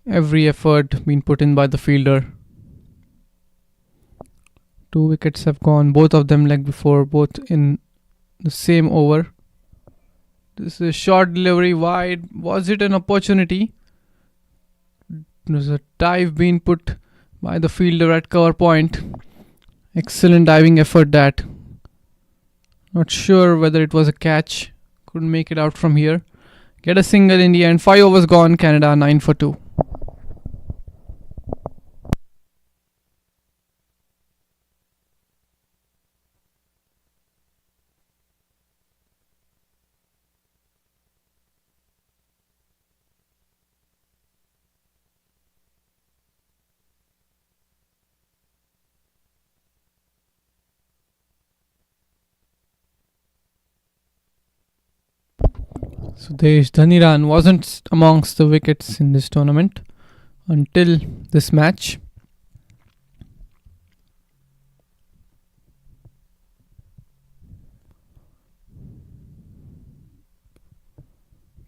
every effort being put in by the fielder. 2 wickets have gone, both of them leg before, both in the same over. This is a short delivery wide. Was it an opportunity? There's a dive being put by the fielder at cover point. Excellent diving effort that. Not sure whether it was a catch. Couldn't make it out from here. Get a single in the end. 5 overs gone. Canada 9 for 2. Sudesh Dhaniran wasn't amongst the wickets in this tournament until this match.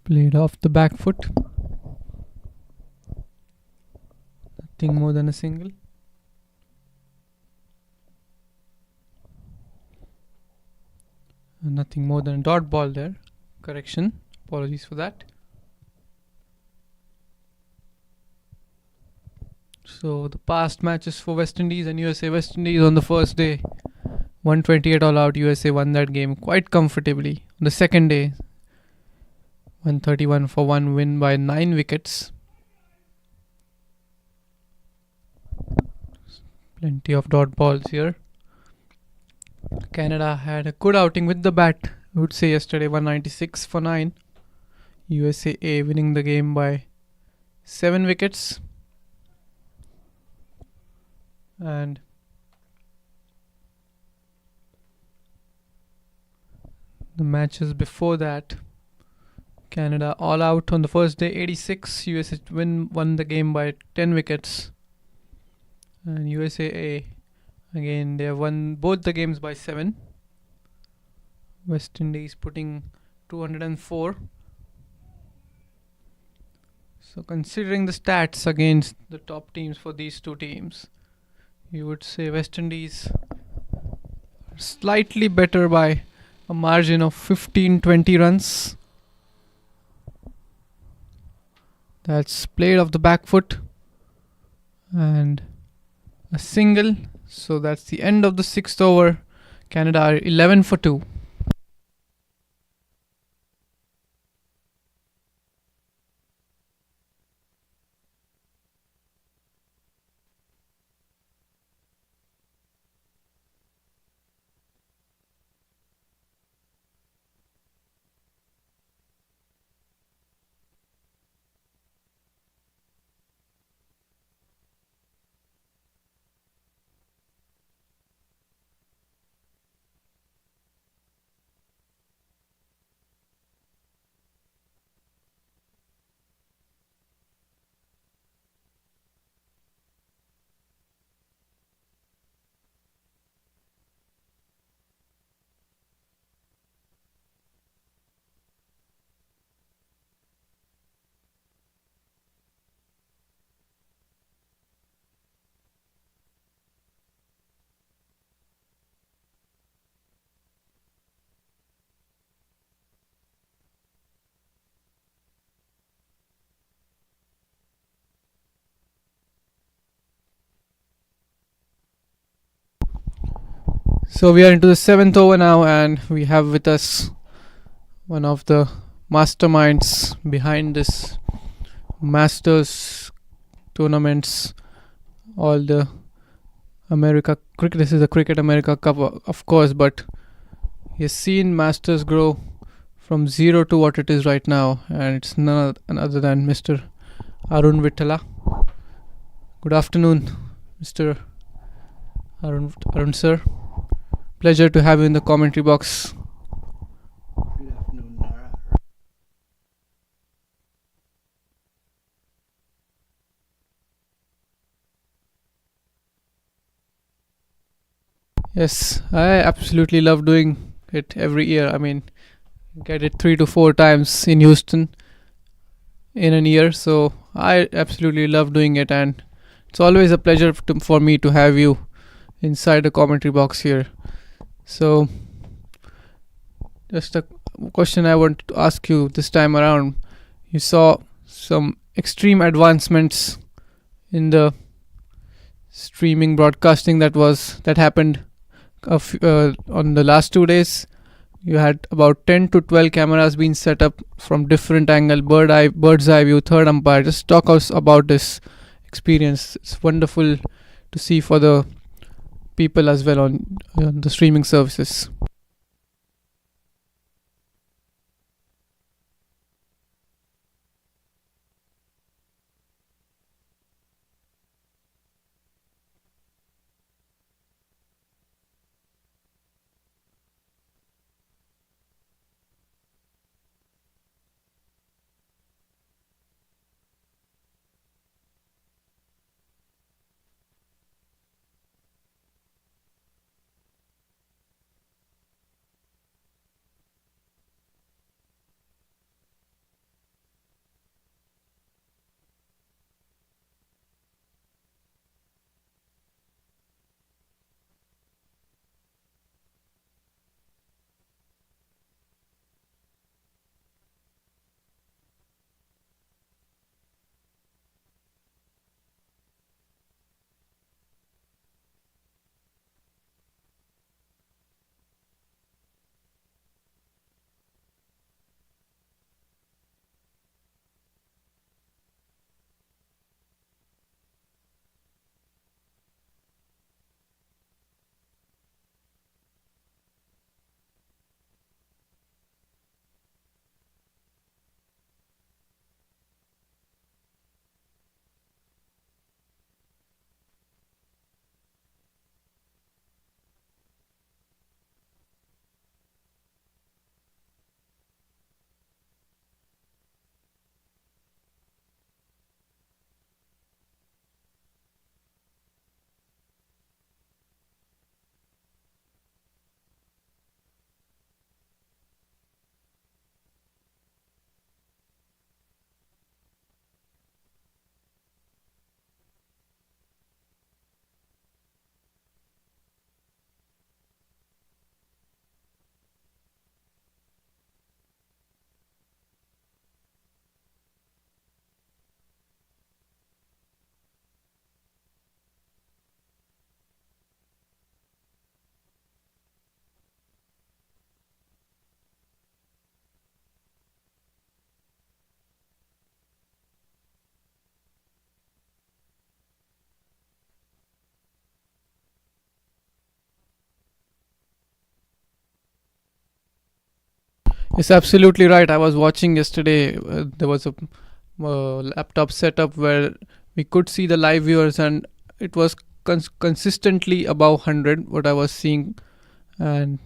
Played off the back foot. Nothing more than a single. Nothing more than a dot ball there. Correction. Apologies for that. So the past matches for West Indies and USA. West Indies on the first day, 128 all out. USA won that game quite comfortably. On the second day, 131 for 1 win by 9 wickets. Plenty of dot balls here. Canada had a good outing with the bat, I would say yesterday, 196 for 9. USA winning the game by 7 wickets. And the matches before that, Canada all out on the first day, 86. USA won the game by 10 wickets. And USA again, they have won both the games by 7. West Indies putting 204. So considering the stats against the top teams for these two teams, you would say West Indies slightly better by a margin of 15-20 runs. That's played off the back foot and a single. So that's the end of the 6th over. Canada are 11 for 2. So we are into the 7th over now, and we have with us one of the masterminds behind this Masters tournaments, all the America cricket. This is the Cricket America Cup, of course, but he has seen Masters grow from zero to what it is right now, and it's none other than Mr. Arun Vittala. Good afternoon, Mr. Arun sir. Pleasure to have you in the commentary box. Good afternoon, Nara. Yes, I absolutely love doing it every year. I mean, get it 3 to 4 times in Houston in a year, so I absolutely love doing it, and it's always a pleasure for me to have you inside the commentary box here. So just a question I want to ask you this time around. You saw some extreme advancements in the streaming broadcasting that happened on the last 2 days. You had about 10 to 12 cameras being set up from different angle, bird's eye view, third umpire. Just talk us about this experience. It's wonderful to see for the people as well on the streaming services. It's absolutely right. I was watching yesterday. There was a laptop setup where we could see the live viewers, and it was consistently above 100. What I was seeing, and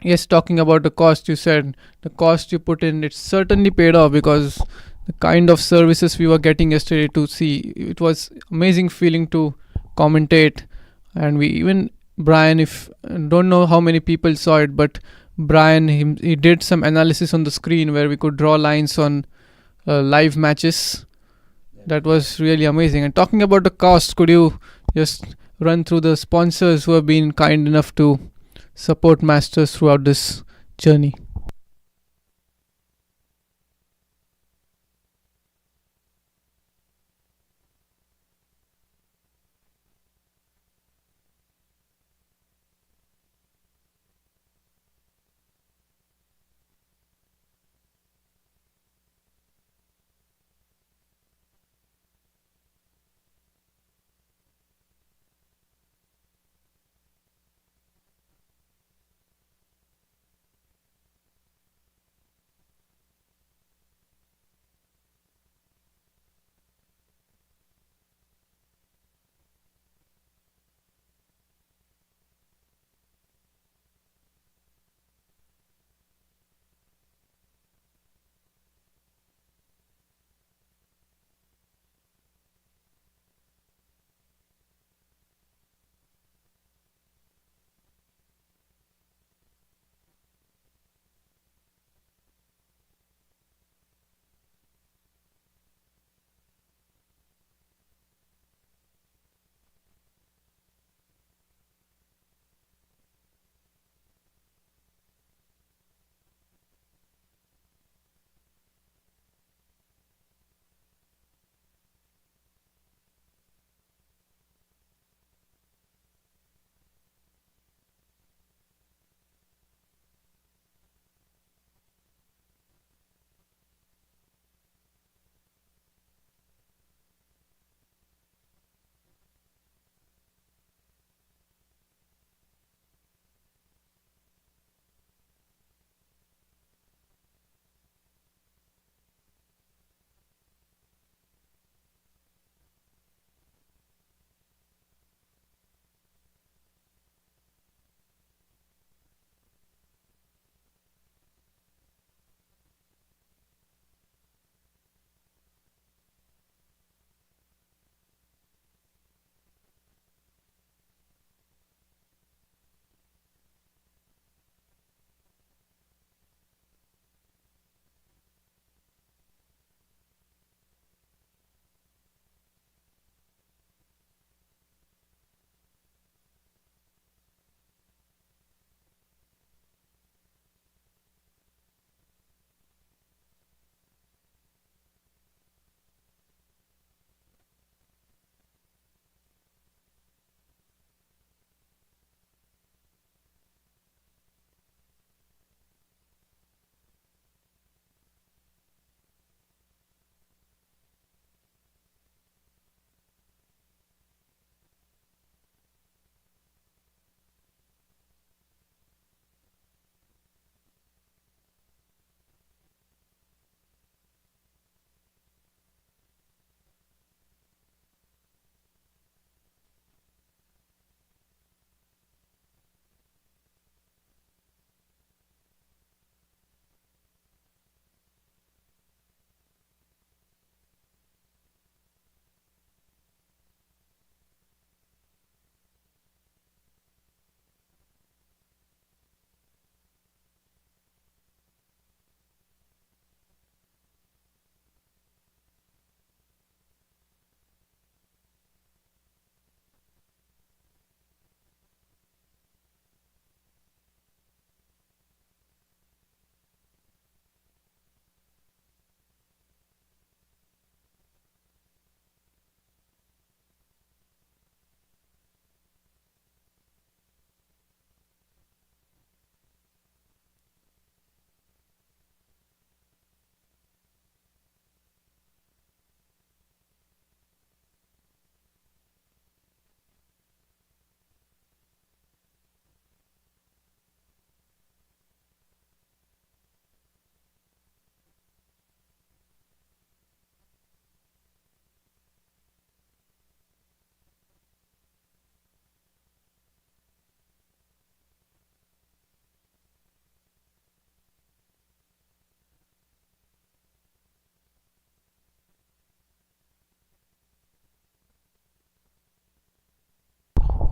yes, talking about the cost, you said the cost you put in, it's certainly paid off because the kind of services we were getting yesterday to see, it was amazing feeling to commentate. And we even Brian, if don't know how many people saw it, but Brian he did some analysis on the screen where we could draw lines on live matches. That was really amazing. And talking about the cost, could you just run through the sponsors who have been kind enough to support Masters throughout this journey?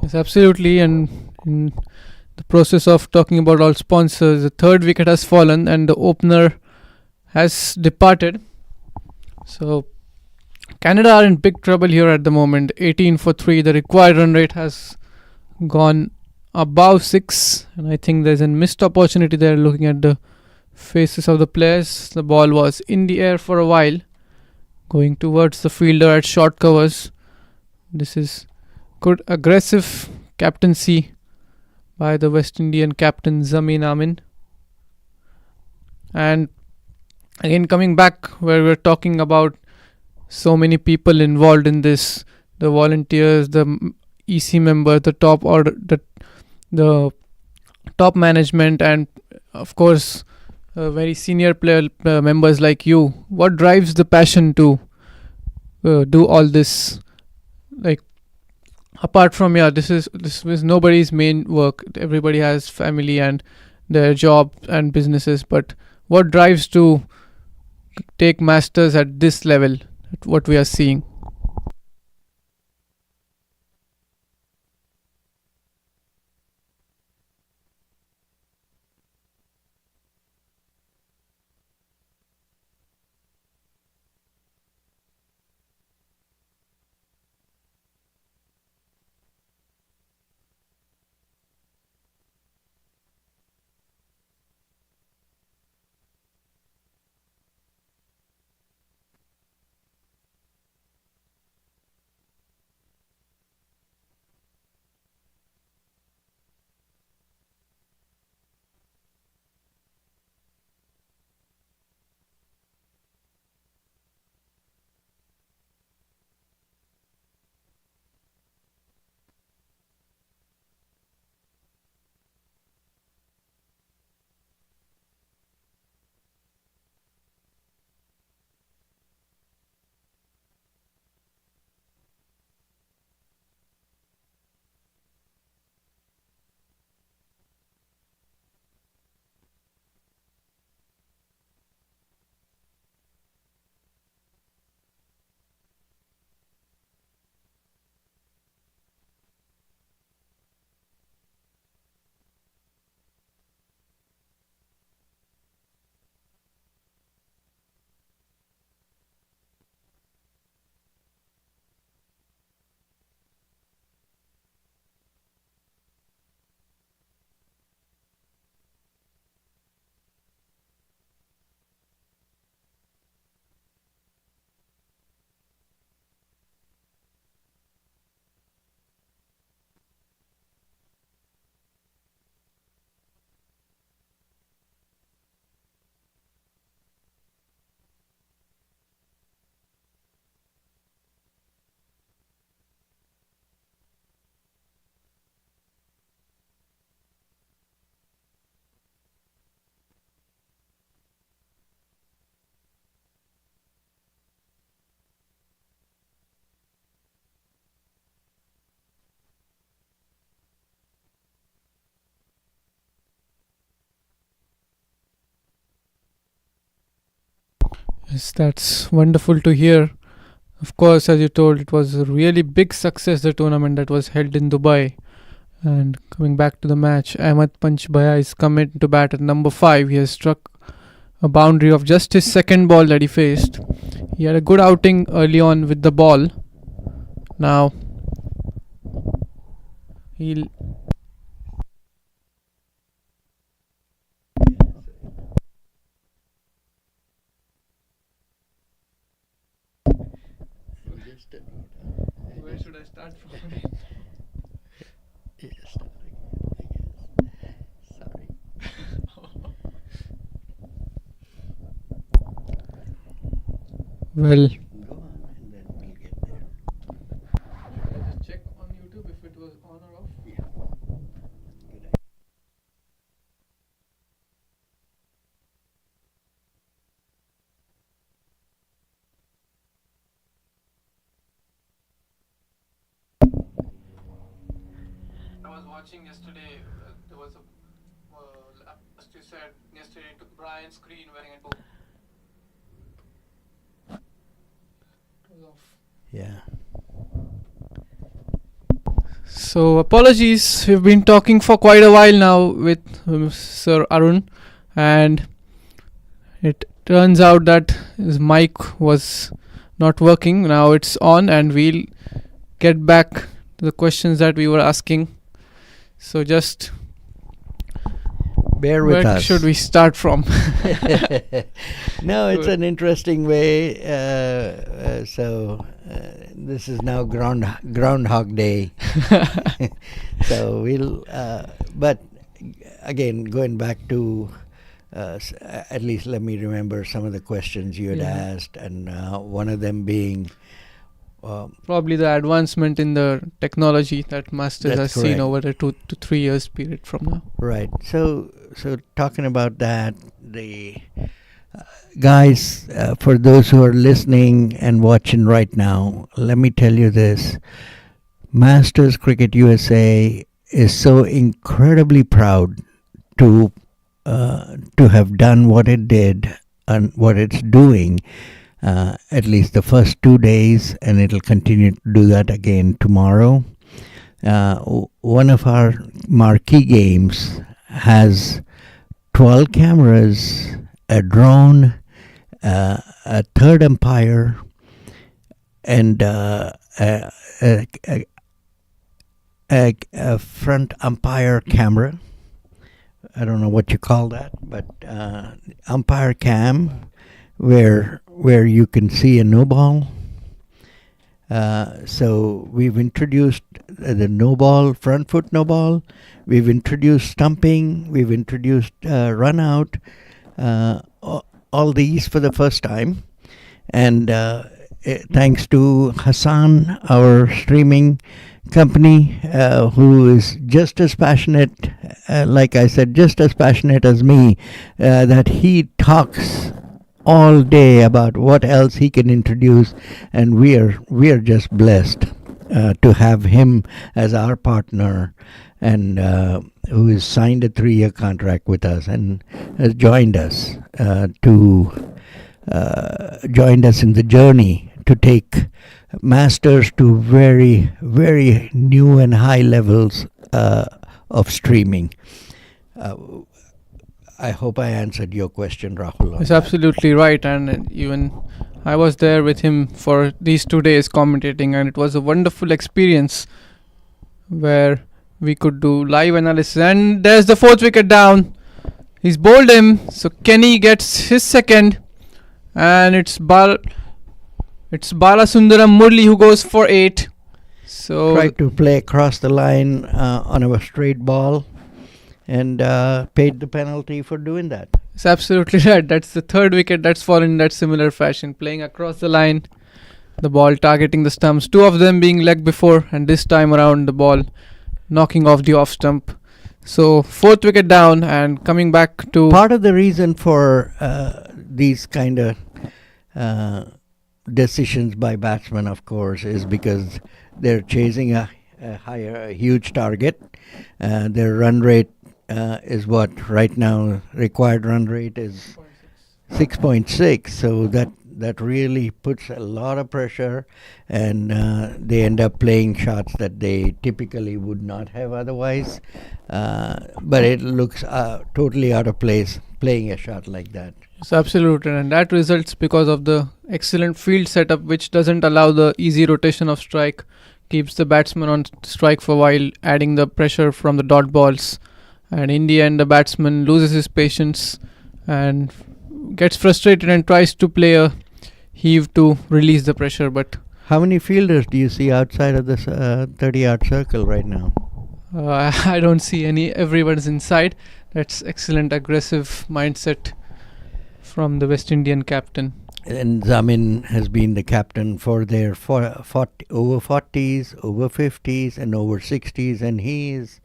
Yes, absolutely. And in the process of talking about all sponsors, the third wicket has fallen and the opener has departed. So Canada are in big trouble here at the moment. 18 for 3. The required run rate has gone above 6. And I think there's a missed opportunity there looking at the faces of the players. The ball was in the air for a while, going towards the fielder at short covers. This is good aggressive captaincy by the West Indian captain Zamin Amin. And again, coming back where we're talking about so many people involved in this, the volunteers, the EC member, the top order, the top management, and of course very senior player members like you. What drives the passion to do all this? Like, apart from, yeah, this was nobody's main work. Everybody has family and their job and businesses, but what drives to take masters at this level, at what we are seeing? Yes, that's wonderful to hear. Of course, as you told, it was a really big success, the tournament that was held in Dubai. And coming back to the match, Ahmed Panch Bhaya is coming to bat at number 5. He has struck a boundary of just his second ball that he faced. He had a good outing early on with the ball. Now he'll Just a note. Where should I start from? Yeah, start again, I guess. Sorry. Well, Go on and then we'll get there. should I just check on YouTube if it was on or off? Yeah. Good idea. I was watching yesterday. There was a as you said yesterday to Brian screen wearing it was off. Yeah. So apologies, we've been talking for quite a while now with Sir Arun, and it turns out that his mic was not working. Now it's on, and we'll get back to the questions that we were asking. So just Bear with where us. should we start from? No, it's Good. an interesting way. This is now Groundhog Day. So we'll. But again, going back to. At least let me remember some of the questions you had Yeah. asked, and one of them being. Probably the advancement in the technology that Masters has That's seen correct. over a 2 to 3 years period from now. Right. So talking about that, the guys, for those who are listening and watching right now, let me tell you this: Masters Cricket USA is so incredibly proud to have done what it did and what it's doing. At least the first 2 days, and it'll continue to do that again tomorrow. One of our marquee games has 12 cameras, a drone, a third umpire, and a front umpire camera. I don't know what you call that, but umpire cam, where you can see a no ball. So we've introduced the no ball, front foot no ball. We've introduced stumping. We've introduced run out. All these for the first time. And thanks to Hassan, our streaming company, who is just as passionate, like I said, just as passionate as me, that he talks all day about what else he can introduce, and we are just blessed to have him as our partner, and who has signed a 3-year contract with us and has joined us in the journey to take Masters to very, very new and high levels of streaming. I hope I answered your question, Rahul. on That's that. absolutely right, and even I was there with him for these 2 days commentating, and it was a wonderful experience where we could do live analysis. And there's the 4th wicket down. He's bowled him, so Kenny gets his second, and it's Balasundaram Murli who goes for 8. So Tried to play across the line on a straight ball, and paid the penalty for doing that. it's absolutely right. That's the 3rd wicket that's fallen in that similar fashion, playing across the line, the ball targeting the stumps, 2 of them being leg before, and this time around the ball knocking off the off stump. So 4th wicket down, and coming back to Part of the reason for these kind of decisions by batsmen, of course, is because they're chasing a huge target. Their run rate is what right now required run rate is 6.6. So that really puts a lot of pressure, and they end up playing shots that they typically would not have otherwise. But it looks totally out of place playing a shot like that. It's absolute, and that results because of the excellent field setup, which doesn't allow the easy rotation of strike, keeps the batsman on strike for a while, adding the pressure from the dot balls. And in the end, the batsman loses his patience and gets frustrated and tries to play a heave to release the pressure. But How many fielders do you see outside of this 30-yard circle right now? I don't see any. Everyone's inside. That's excellent aggressive mindset from the West Indian captain. And Zamin has been the captain for their over 40s, over 50s, and over 60s, and he's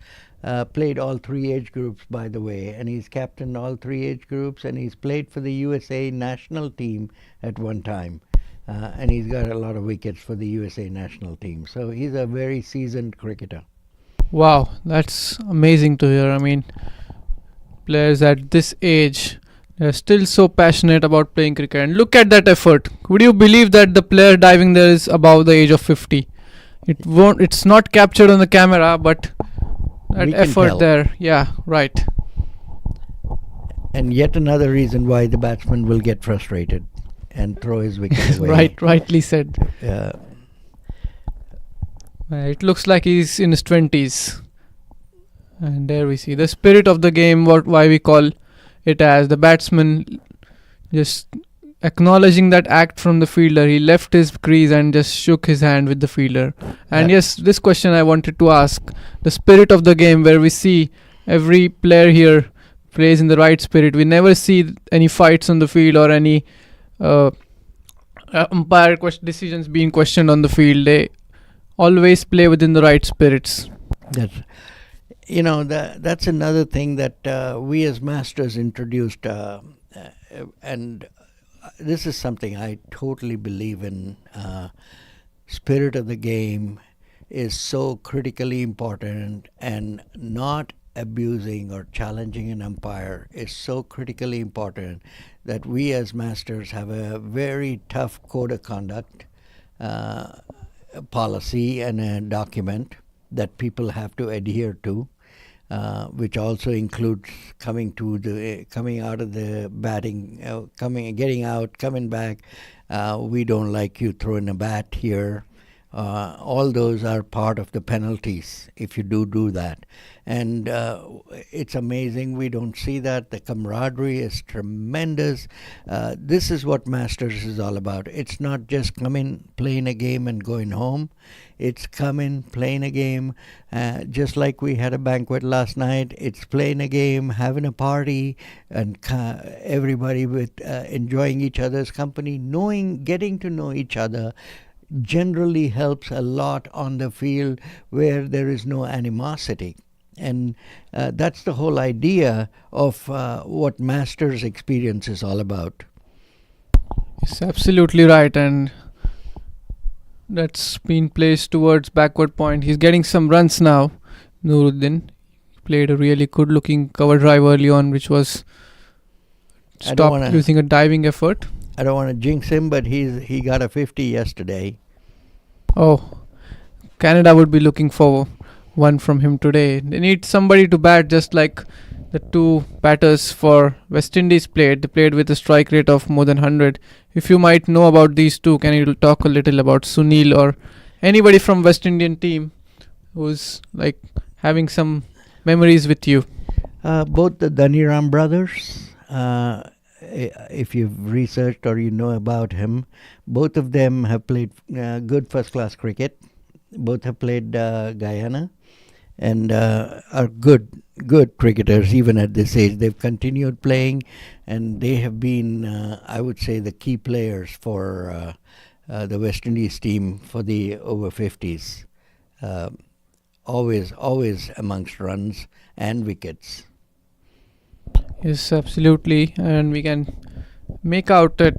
played all 3 age groups, by the way, and he's captained all 3 age groups, and he's played for the USA national team at one time, and he's got a lot of wickets for the USA national team. So he's a very seasoned cricketer. Wow, that's amazing to hear. I mean, players at this age, they're still so passionate about playing cricket. And look at that effort. Would you believe that the player diving there is above the age of 50? It's not captured on the camera, but that We can effort tell. there. Yeah, right. And yet another reason why the batsman will get frustrated and throw his wicket away. Rightly said. Uh, It looks like he's in his 20s. And there we see the spirit of the game, why we call it as the batsman just acknowledging that act from the fielder. He left his crease and just shook his hand with the fielder. And Yeah. yes, this question I wanted to ask, the spirit of the game, where we see every player here plays in the right spirit. We never see any fights on the field or any uh, umpire decisions being questioned on the field. They always play within the right spirits. That's that's another thing that we as masters introduced, and this is something I totally believe in. Spirit of the game is so critically important, and not abusing or challenging an umpire is so critically important that we as masters have a very tough code of conduct, policy, and a document that people have to adhere to, which also includes coming out of the batting, getting out, coming back. We don't like you throwing a bat here. All those are part of the penalties if you do that. And it's amazing we don't see that. The camaraderie is tremendous. This is what Masters is all about. It's not just coming, playing a game and going home. It's coming, playing a game, just like we had a banquet last night. It's playing a game, having a party, and everybody with enjoying each other's company, getting to know each other generally helps a lot on the field where there is no animosity. And that's the whole idea of what Masters experience is all about. It's absolutely right, and that's been placed towards backward point. He's getting some runs now. Nuruddin played a really good looking cover drive early on, which was stopped using a diving effort. I don't want to jinx him, but he got a 50 yesterday. Oh, Canada would be looking for one from him today. They need somebody to bat just like the two batters for West Indies played. They played with a strike rate of more than 100. If you might know about these two, can you talk a little about Sunil or anybody from West Indian team who's like having some memories with you? Both the Dhaniram brothers. If you've researched or you know about him, both of them have played good first-class cricket. Both have played Guyana and are good cricketers even at this age. They've continued playing, and they have been, I would say, the key players for the West Indies team for the over 50s. Always amongst runs and wickets. Yes, absolutely, and we can make out that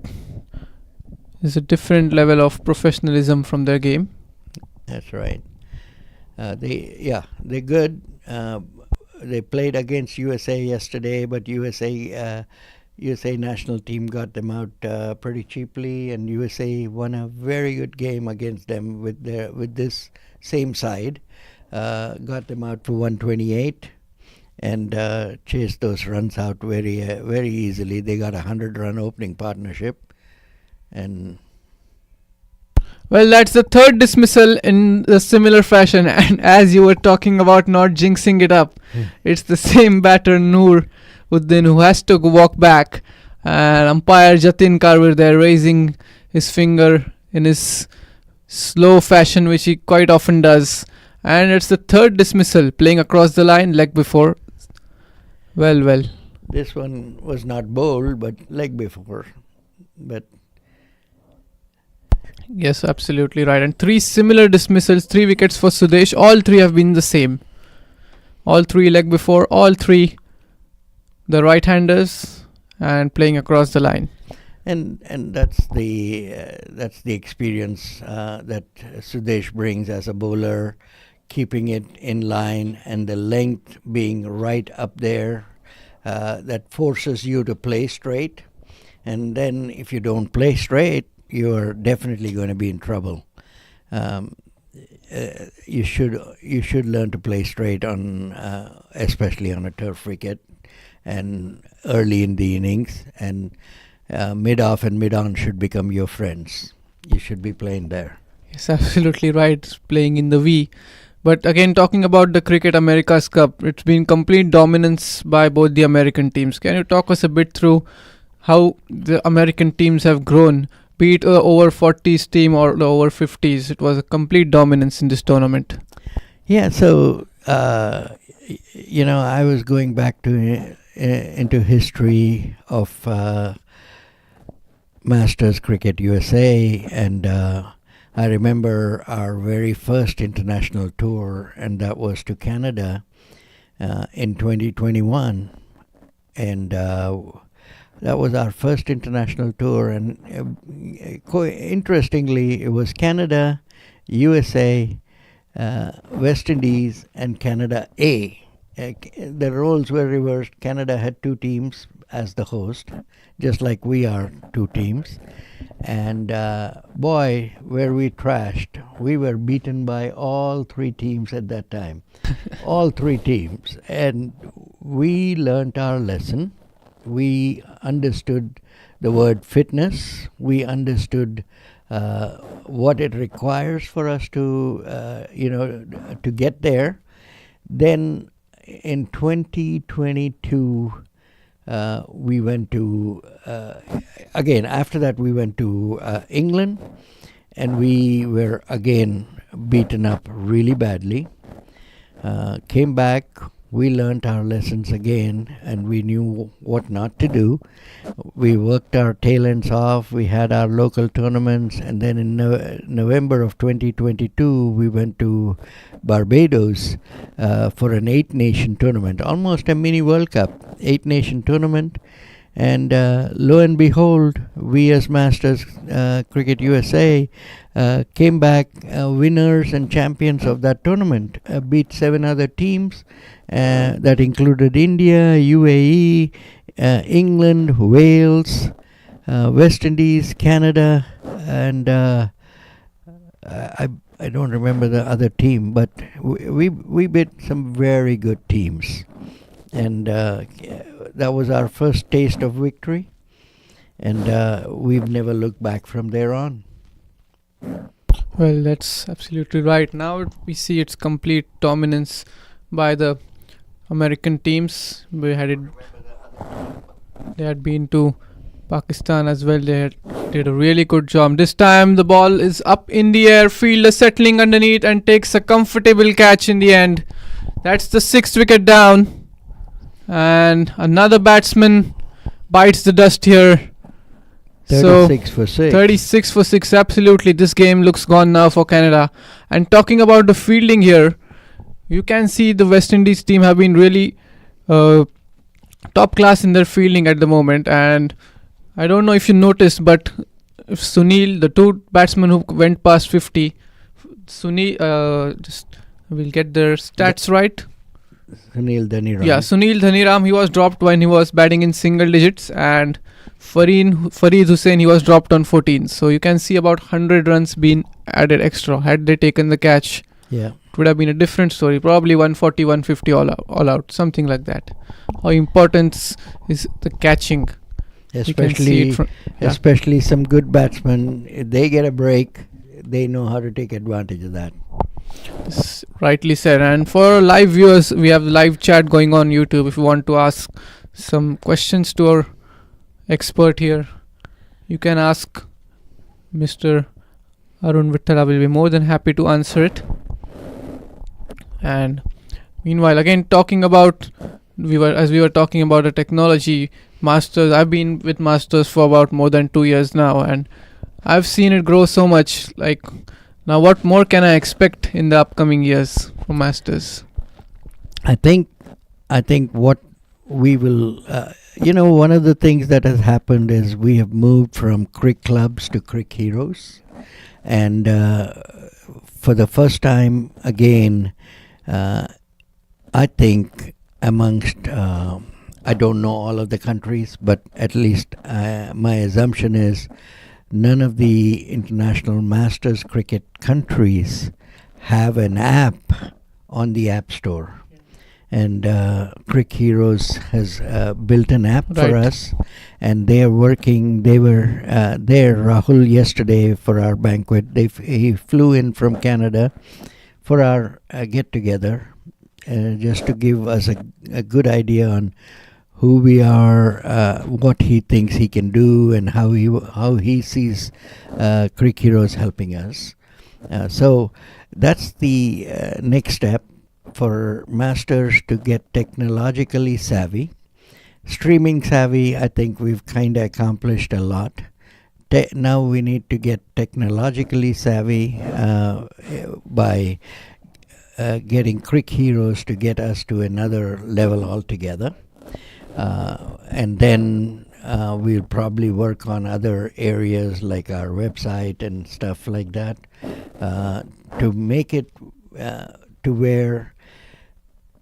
there's a different level of professionalism from their game. That's right. They're good. They played against USA yesterday, but USA national team got them out pretty cheaply, and USA won a very good game against them with this same side. Got them out for 128. And chased those runs out very easily. They got a 100-run opening partnership, and well, that's the third dismissal in a similar fashion. And as you were talking about not jinxing it up, it's the same batter Nuruddin who has to walk back, and umpire Jatin Karwir there raising his finger in his slow fashion, which he quite often does. And it's the third dismissal, playing across the line, leg before. Well. This one was not bold, but leg before. But yes, absolutely right. And three similar dismissals, 3 wickets for Sudesh. All three have been the same. All three leg before, all three the right-handers and playing across the line. And that's the experience that Sudesh brings as a bowler, keeping it in line and the length being right up there, that forces you to play straight. And then if you don't play straight, you're definitely going to be in trouble. you should learn to play straight on, especially on a turf wicket, and early in the innings, and mid-off and mid-on should become your friends. You should be playing there. Yes, absolutely right. Playing in the V. But again, talking about the Cricket America's Cup, it's been complete dominance by both the American teams. Can you talk us a bit through how the American teams have grown, be it over 40s team or the over 50s? It was a complete dominance in this tournament. Yeah, so I was going back to into history of Masters Cricket USA, and I remember our very first international tour, and that was to Canada in 2021, and that was our first international tour. And interestingly, it was Canada, USA, West Indies, and Canada A. The roles were reversed. Canada had two teams as the host, just like we are two teams. And boy, were we trashed. We were beaten by all three teams at that time. All three teams. And we learnt our lesson. We understood the word fitness. We understood what it requires for us to, to get there. Then in 2022, we went to, again, after that we went to England, and we were again beaten up really badly. Came back, we learnt our lessons again, and we knew what not to do. We worked our tail ends off. We had our local tournaments, and then in November of 2022, we went to Barbados for an 8-nation tournament, almost a mini World Cup, 8-nation tournament. And lo and behold, we as Masters Cricket USA came back winners and champions of that tournament, beat 7 other teams that included India, UAE, England, Wales, West Indies, Canada, and I don't remember the other team, but we beat some very good teams. And that was our first taste of victory, and we've never looked back from there on. Well, that's absolutely right. Now we see its complete dominance by the American teams. They had been to Pakistan as well. They did a really good job. This time the ball is up in the air, fielder settling underneath and takes a comfortable catch in the end. That's the 6th wicket down. And another batsman bites the dust here. 36 for 6. 36 for 6, absolutely. This game looks gone now for Canada. And talking about the fielding here, you can see the West Indies team have been really top class in their fielding at the moment. And I don't know if you noticed, but if Sunil, the two batsmen who went past 50, Sunil, just we'll get their stats right. Sunil Dhaniram. Yeah, Sunil Dhaniram, he was dropped when he was batting in single digits, and Fareed Hussain, he was dropped on 14. So you can see about 100 runs being added extra. Had they taken the catch, yeah, it would have been a different story. Probably 140, 150 all out, something like that. How important is the catching? Especially some good batsmen, if they get a break, they know how to take advantage of that. Rightly said. And for live viewers, we have live chat going on YouTube. If you want to ask some questions to our expert here, you can ask Mr. Arun Vittala. Will be more than happy to answer it. And meanwhile, again talking about, we were talking about the technology. Masters, I've been with Masters for about more than 2 years now, and I've seen it grow so much. Like, now what more can I expect in the upcoming years for Masters? I think what we will, one of the things that has happened is we have moved from crick clubs to crick heroes. And for the first time again, I think amongst, I don't know all of the countries, but at least my assumption is none of the international Masters cricket countries have an app on the App Store. And Crick Heroes has built an app for Right. us, and they are working. They were there, Rahul, yesterday for our banquet. He flew in from Canada for our get together, just to give us a good idea on who we are, what he thinks he can do, and how he sees Crick Heroes helping us. So that's the next step for masters to get technologically savvy. Streaming savvy, I think we've kind of accomplished a lot. Now we need to get technologically savvy by getting Crick Heroes to get us to another level altogether. And then we'll probably work on other areas like our website and stuff like that to make it to where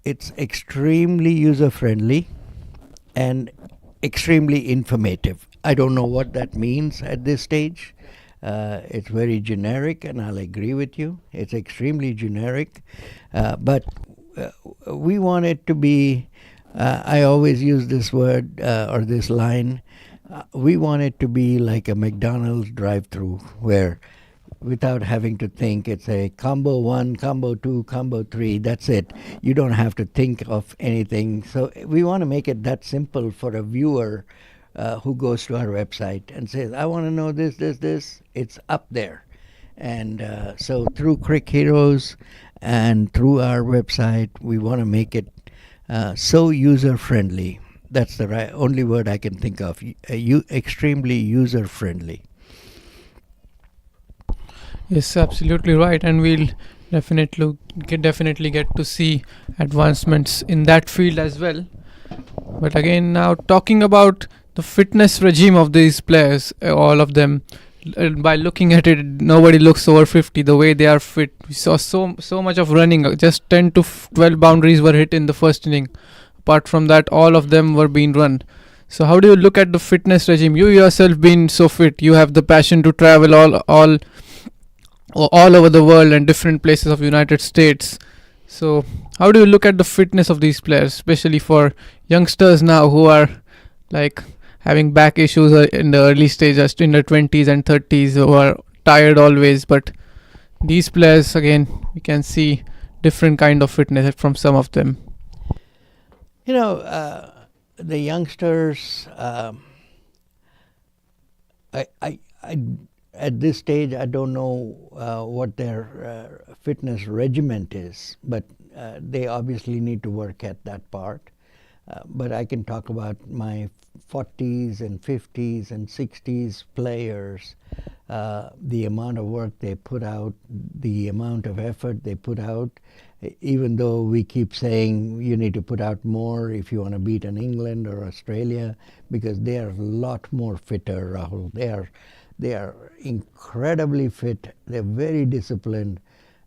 it's extremely user friendly and extremely informative. I don't know what that means at this stage. It's very generic, and I'll agree with you. It's extremely generic, but we want it to be. I always use this word or this line. We want it to be like a McDonald's drive-through, where without having to think, it's a combo 1, combo 2, combo 3. That's it. You don't have to think of anything. So we want to make it that simple for a viewer who goes to our website and says, I want to know this, this, this. It's up there. And so through Crick Heroes and through our website, we want to make it so user-friendly. That's the only word I can think of. Extremely user-friendly. Yes, absolutely right, and we'll definitely get to see advancements in that field as well. But again, now talking about the fitness regime of these players, all of them, by looking at it, nobody looks over 50. The way they are fit, we saw so much of running. Just 10 to 12 boundaries were hit in the first inning. Apart from that, all of them were being run. So how do you look at the fitness regime? You yourself being so fit, you have the passion to travel all over the world and different places of United States. So how do you look at the fitness of these players, especially for youngsters now who are like having back issues in the early stages, in their 20s and 30s, who are tired always? But these players, again, we can see different kind of fitness from some of them. You know, the youngsters, I at this stage, I don't know what their fitness regiment is, but they obviously need to work at that part. But I can talk about my 40s and 50s and 60s players, the amount of work they put out, the amount of effort they put out, even though we keep saying you need to put out more if you want to beat an England or Australia, because they are a lot more fitter, Rahul. They are incredibly fit. They're very disciplined.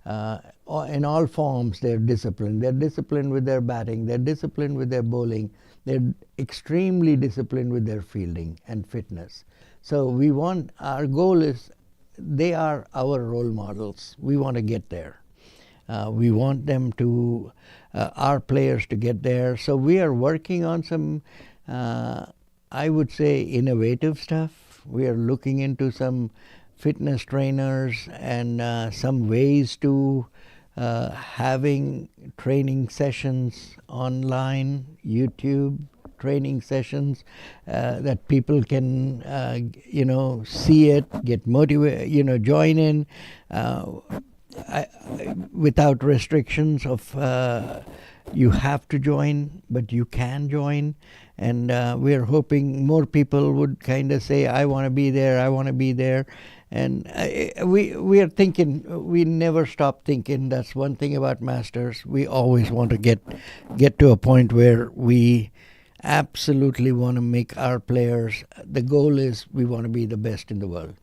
In all forms, they're disciplined. They're disciplined with their batting. They're disciplined with their bowling. They're extremely disciplined with their fielding and fitness. So our goal is, they are our role models. We want to get there. We want them to, our players to get there. So we are working on some, I would say, innovative stuff. We are looking into some fitness trainers and some ways to having training sessions online, YouTube training sessions that people can, see it, get motivated, join in without restrictions of you have to join, but you can join. And we are hoping more people would kind of say, I want to be there, I want to be there. And we are thinking, we never stop thinking. That's one thing about Masters. We always want to get to a point where we absolutely want to make our players, the goal is we want to be the best in the world.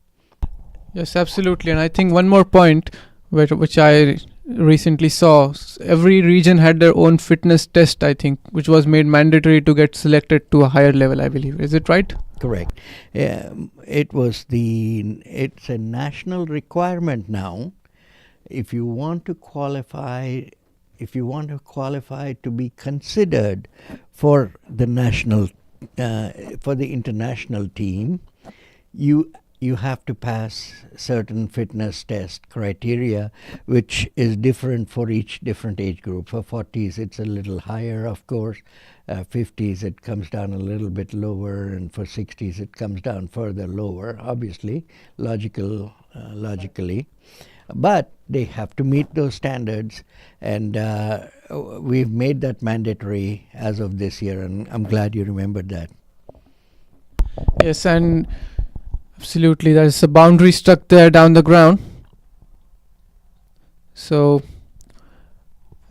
Yes, absolutely. And I think one more point which I recently saw, every region had their own fitness test, I think, which was made mandatory to get selected to a higher level, I believe. Is it right? Correct. It's a national requirement now. if you want to qualify, to be considered for the for the international team, you have to pass certain fitness test criteria, which is different for each different age group. For 40s, it's a little higher, of course. 50s, it comes down a little bit lower, and for 60s, it comes down further lower, obviously, logically. But they have to meet those standards, and we've made that mandatory as of this year, and I'm glad you remembered that. Yes, and absolutely, there's a boundary struck there down the ground. So,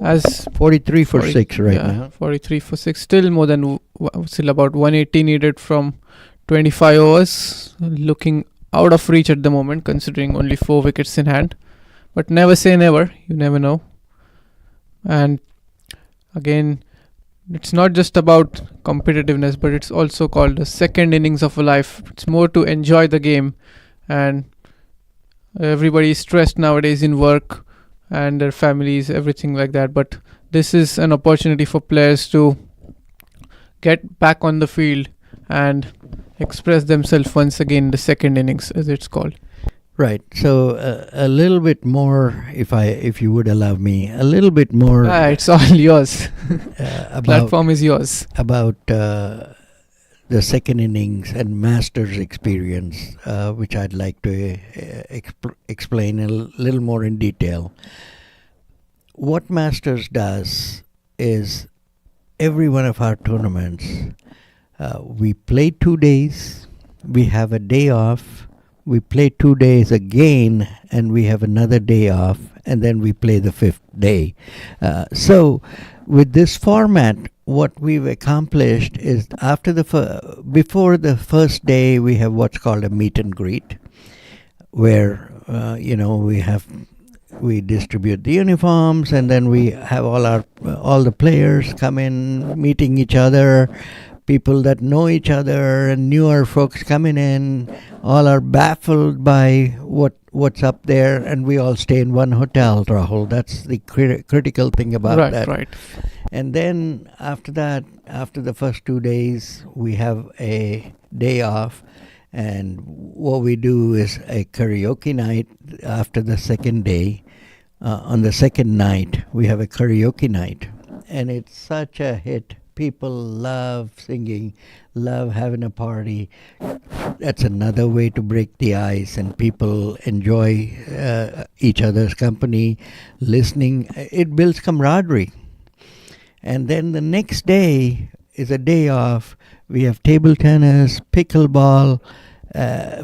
as 43 for 6 right now. 43 for 6, still more than still about 180 needed from 25 overs. Looking out of reach at the moment, considering only 4 wickets in hand. But never say never. You never know. And again, it's not just about competitiveness, but it's also called the second innings of a life. It's more to enjoy the game, and everybody is stressed nowadays in work and their families, everything like that. But this is an opportunity for players to get back on the field and express themselves once again in the second innings, as it's called. Right. So a little bit more, if you would allow me, a little bit more. It's all yours. Platform is yours. About the second innings and Masters experience, which I'd like to explain a little more in detail. What Masters does is every one of our tournaments, we play 2 days, we have a day off. We play 2 days again, and we have another day off, and then we play the 5th day. So, with this format, what we've accomplished is before the first day, we have what's called a meet and greet, where we distribute the uniforms, and then we have all the players come in, meeting each other. People that know each other and newer folks coming in, all are baffled by what's up there, and we all stay in one hotel, Rahul. That's the critical thing about that. Right. And then after that, after the first 2 days, we have a day off, and what we do is a karaoke night after the second day. On the second night, we have a karaoke night, and it's such a hit. People love singing, love having a party. That's another way to break the ice, and people enjoy each other's company, listening. It builds camaraderie. And then the next day is a day off. We have table tennis, pickleball,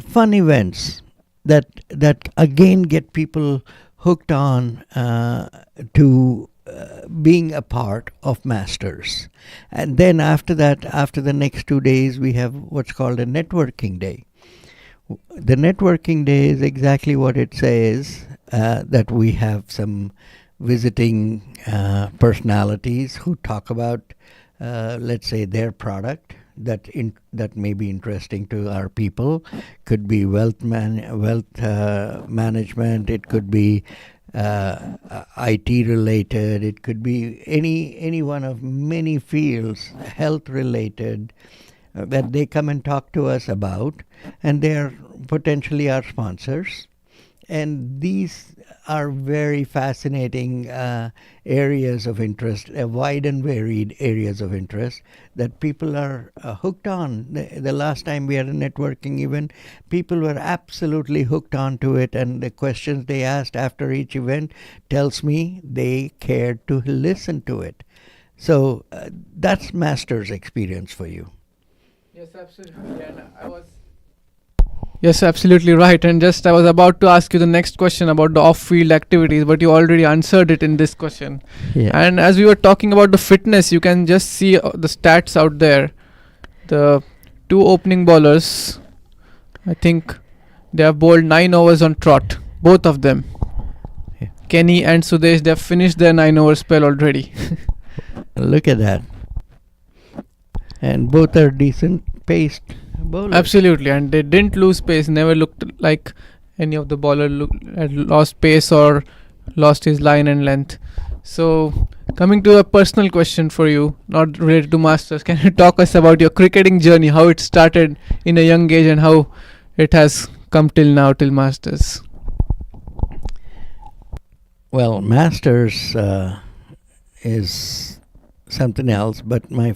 fun events that again get people hooked on to being a part of Masters. And then after that, after the next 2 days, we have what's called a networking day. The networking day is exactly what it says, that we have some visiting personalities who talk about, let's say, their product that may be interesting to our people. Could be wealth management, it could be IT related, it could be any one of many fields, health related, that they come and talk to us about, and they are potentially our sponsors. And these are very fascinating areas of interest, wide and varied areas of interest that people are hooked on. The last time we had a networking event, people were absolutely hooked on to it, and the questions they asked after each event tells me they cared to listen to it. So that's Masters experience for you. Yes, absolutely. Yes, absolutely right. And I was about to ask you the next question about the off-field activities, but you already answered it in this question. Yeah. And as we were talking about the fitness, you can just see the stats out there. The 2 opening bowlers, I think they have bowled 9 overs on trot, both of them. Yeah. Kenny and Sudesh, they have finished their 9-over spell already. Look at that. And both are decent paced bowlers. Absolutely, and they didn't lose pace. Never looked like any of the bowler had lost pace or lost his line and length. So, coming to a personal question for you, not related to Masters, can you talk us about your cricketing journey, how it started in a young age and how it has come till now, till Masters? Well, Masters is something else, but my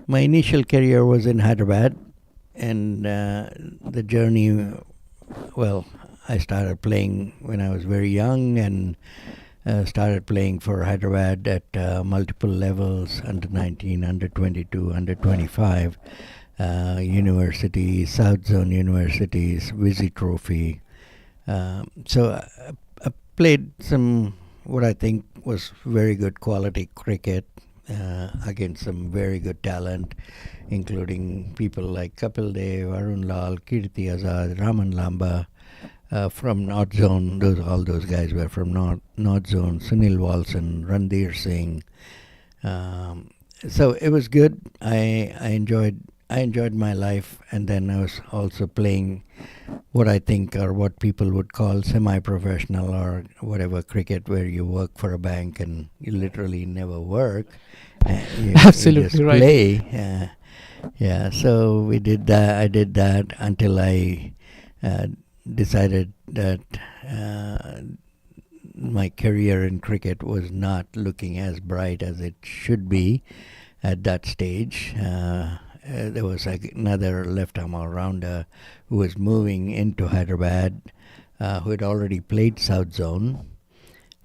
initial career was in Hyderabad, and the journey, well, I started playing when I was very young, and started playing for Hyderabad at multiple levels, under 19, under 22, under 25, universities, South Zone universities, Visi Trophy. I played some, what I think was very good quality cricket against some very good talent, including people like Kapil Dev, Arun Lal, Kirti Azad, Raman Lamba. From North Zone, all those guys were from North Zone. Sunil Walson, Randhir Singh. So it was good. I enjoyed my life, and then I was also playing what I think or what people would call semi-professional or whatever cricket, where you work for a bank and you literally never work. You Absolutely just right. play. Yeah. So we did that. I did that until I decided that my career in cricket was not looking as bright as it should be at that stage. There was another left-arm all-rounder who was moving into Hyderabad, who had already played South Zone.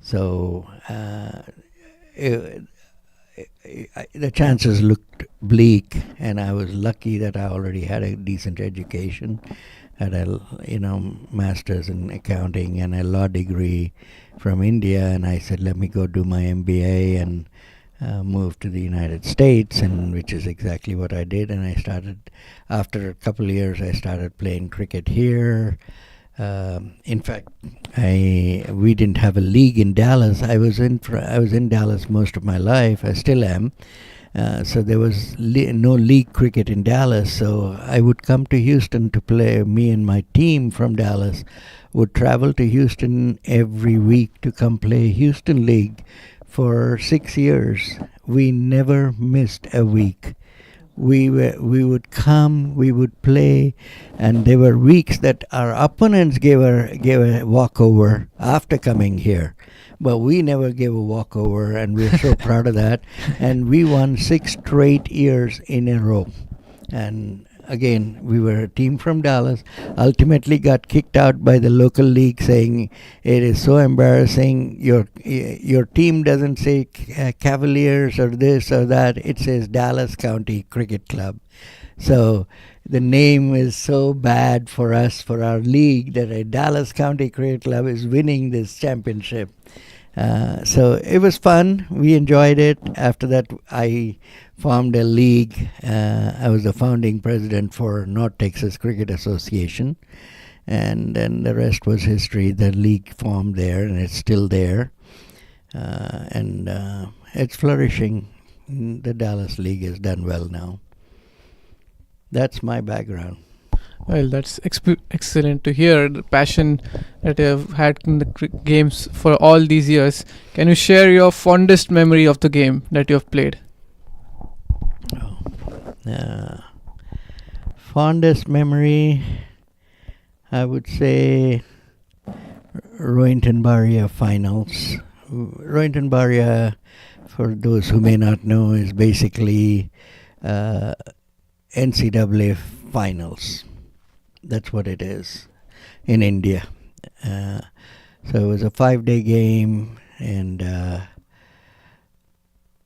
So the chances looked bleak, and I was lucky that I already had a decent education, had a master's in accounting and a law degree from India, and I said, let me go do my MBA and move to the United States, and which is exactly what I did. And I started, after a couple of years, I started playing cricket here. In fact, we didn't have a league in Dallas. I was in Dallas most of my life. I still am. So there was no league cricket in Dallas. So I would come to Houston to play. Me and my team from Dallas would travel to Houston every week to come play Houston League for 6 years. We never missed a week. We would come, we would play, and there were weeks that our opponents gave a walkover after coming here, but we never gave a walkover, and we're so proud of that. And we won 6 straight years in a row. And again, we were a team from Dallas, ultimately got kicked out by the local league, saying it is so embarrassing, your team doesn't say Cavaliers or this or that, it says Dallas County Cricket Club. So the name is so bad for us, for our league, that a Dallas County Cricket Club is winning this championship. So it was fun. We enjoyed it. After that, I formed a league. I was the founding president for North Texas Cricket Association. And then the rest was history. The league formed there, and it's still there. And it's flourishing. The Dallas League has done well now. That's my background. Well, that's excellent to hear, the passion that you have had in the games for all these years. Can you share your fondest memory of the game that you have played? Fondest memory, I would say Rohinton Baria finals. Rohinton Baria, for those who may not know, is basically NCAA finals. That's what it is in India. So it was a 5-day game, and I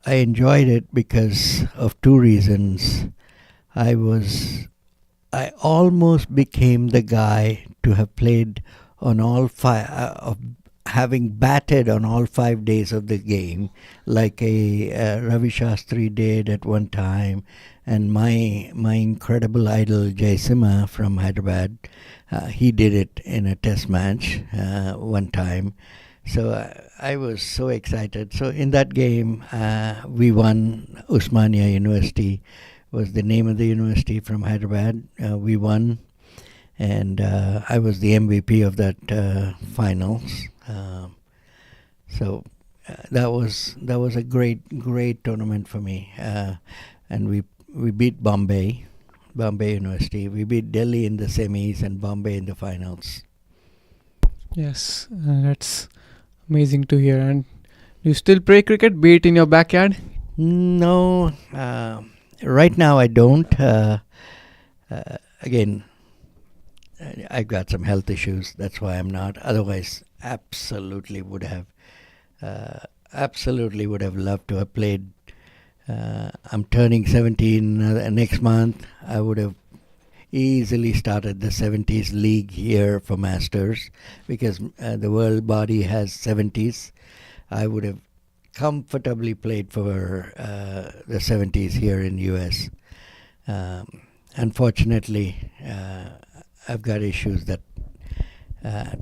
enjoyed it because of 2 reasons. I almost became the guy to have played on all 5, having batted on all 5 days of the game, like a Ravi Shastri did at one time, and my incredible idol Jaisimha from Hyderabad, he did it in a test match one time. So I was so excited. So in that game, we won. Usmania University was the name of the university from Hyderabad. We won, and I was the MVP of that finals. So that was a great tournament for me, and we beat Bombay University. We beat Delhi in the semis and Bombay in the finals. Yes, that's amazing to hear. And do you still play cricket, be it in your backyard? No, right now I don't. Again, I've got some health issues. That's why I'm not. Otherwise, absolutely would have loved to have played. I'm turning 17 next month. I would have easily started the 70s league here for Masters because the world body has 70s. I would have comfortably played for the 70s here in US. Unfortunately, I've got issues that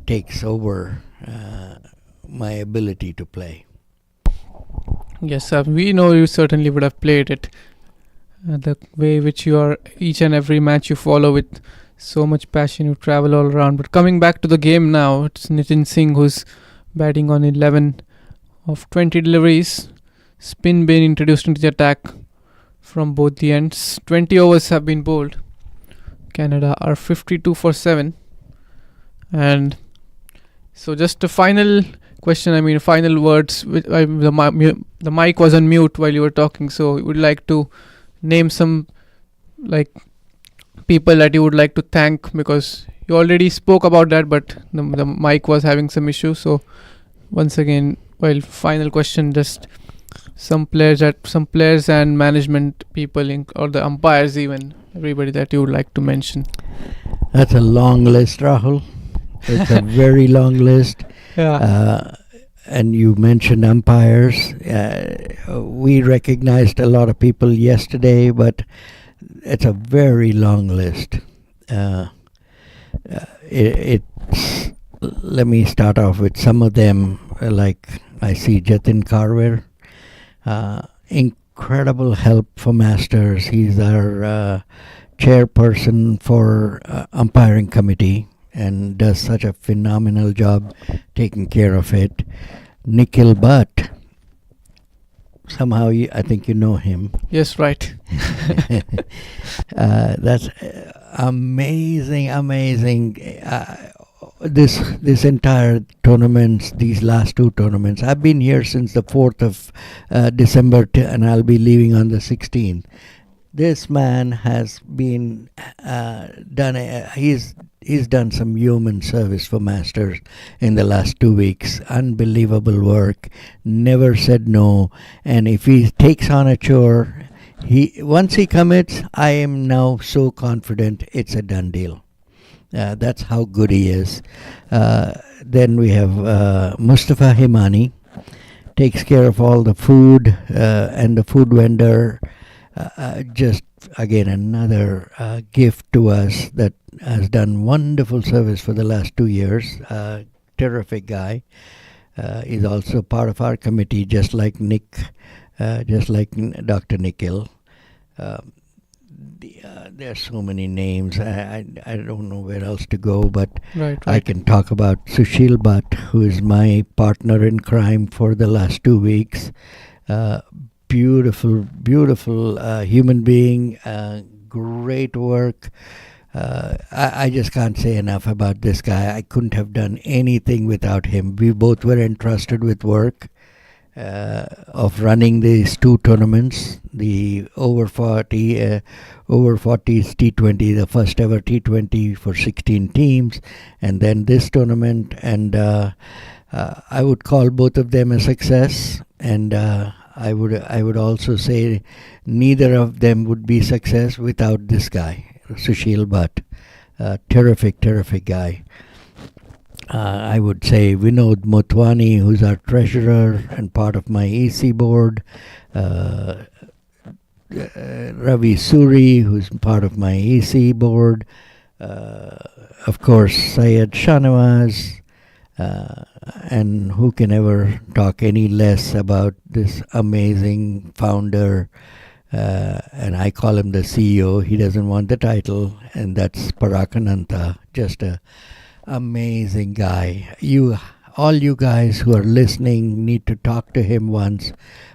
takes over my ability to play. Yes, we know you certainly would have played it. The way which you are, each and every match you follow with so much passion, you travel all around. But coming back to the game now, it's Nitin Singh who's batting on 11 of 20 deliveries. Spin being introduced into the attack from both the ends. 20 overs have been bowled. Canada are 52 for 7. And so just a final question, final words. The mic was on mute while you were talking, so we would like to name some people that you would like to thank, because you already spoke about that, but the mic was having some issues. So once again, final question, just some players and management people or the umpires, even everybody that you would like to mention. That's a long list, Rahul. It's a very long list. Yeah. And you mentioned umpires. We recognized a lot of people yesterday, but it's a very long list. Let me start off with some of them. Like I see Jatin Karwar, incredible help for Masters. He's our chairperson for umpiring committee and does such a phenomenal job taking care of it. Nikhil Bhatt, somehow I think you know him. Yes, right. That's amazing. This entire tournaments, these last two tournaments, I've been here since the 4th of December and I'll be leaving on the 16th. This man has been he's done some human service for Masters in the last 2 weeks. Unbelievable work. Never said no. And if he takes on a chore, once he commits, I am now so confident it's a done deal. That's how good he is. Then we have Mustafa Himani, takes care of all the food and the food vendor. Just again another gift to us that has done wonderful service for the last 2 years. Terrific guy. He's also part of our committee, just like Dr. Nikhil. There are so many names. I don't know where else to go, but Right. I can talk about Sushil Bhatt, who is my partner in crime for the last 2 weeks. Beautiful human being. Great work. I just can't say enough about this guy. I couldn't have done anything without him. We both were entrusted with work of running these two tournaments, the over 40s T20, the first ever T20 for 16 teams, and then this tournament. And I would call both of them a success. And I would also say neither of them would be success without this guy, Sushil Bhatt. Terrific guy. I would say Vinod Motwani, who's our treasurer and part of my EC board. Ravi Suri, who's part of my EC board. Of course, Syed Shanawaz. And who can ever talk any less about this amazing founder, and I call him the CEO. He doesn't want the title, and that's Parakananta, just a amazing guy. All you guys who are listening need to talk to him once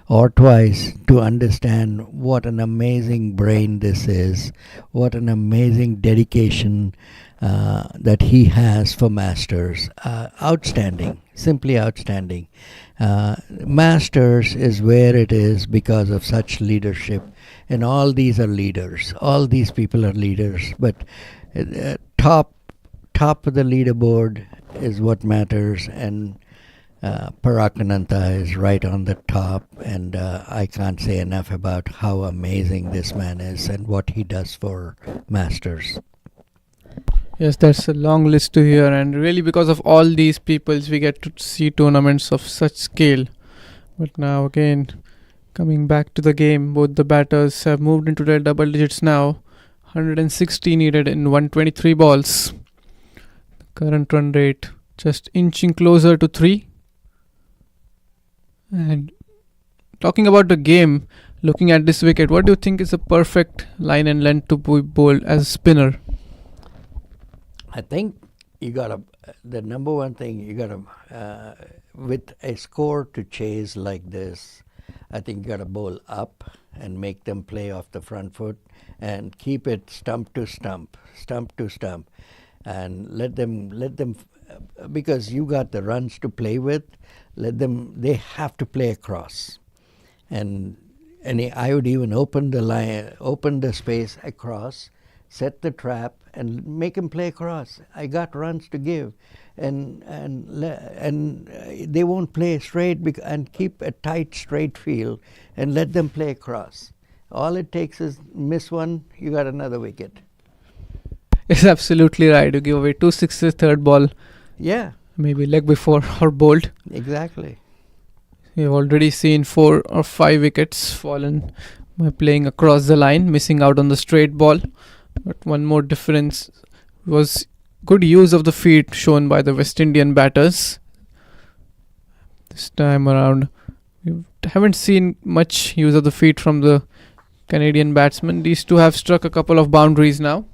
or twice to understand what an amazing brain this is, what an amazing dedication that he has for Masters. Outstanding, simply outstanding. Masters is where it is because of such leadership, and all these are leaders. All these people are leaders, but top of the leaderboard is what matters, and Parakananta is right on the top, and I can't say enough about how amazing this man is and what he does for Masters. Yes, that's a long list to hear, and really because of all these peoples we get to see tournaments of such scale. But now again, coming back to the game, both the batters have moved into their double digits now. 160 needed in 123 balls. The current run rate just inching closer to 3. And talking about the game, looking at this wicket, what do you think is a perfect line and length to be bowled as a spinner? I think the number one thing you gotta, with a score to chase like this, I think you gotta bowl up and make them play off the front foot and keep it stump to stump, and let them, because you got the runs to play with, they have to play across. And I would even open the space across, set the trap, and make them play across. I got runs to give, and they won't play straight, and keep a tight straight field and let them play across. All it takes is miss one, you got another wicket. It's absolutely right. You give away 2 sixes, third ball, Yeah, maybe leg before or bowled. exactly. We've already seen 4 or 5 wickets fallen by playing across the line, missing out on the straight ball. But one more difference was good use of the feet shown by the West Indian batters. This time around, we haven't seen much use of the feet from the Canadian batsmen. These two have struck a couple of boundaries now.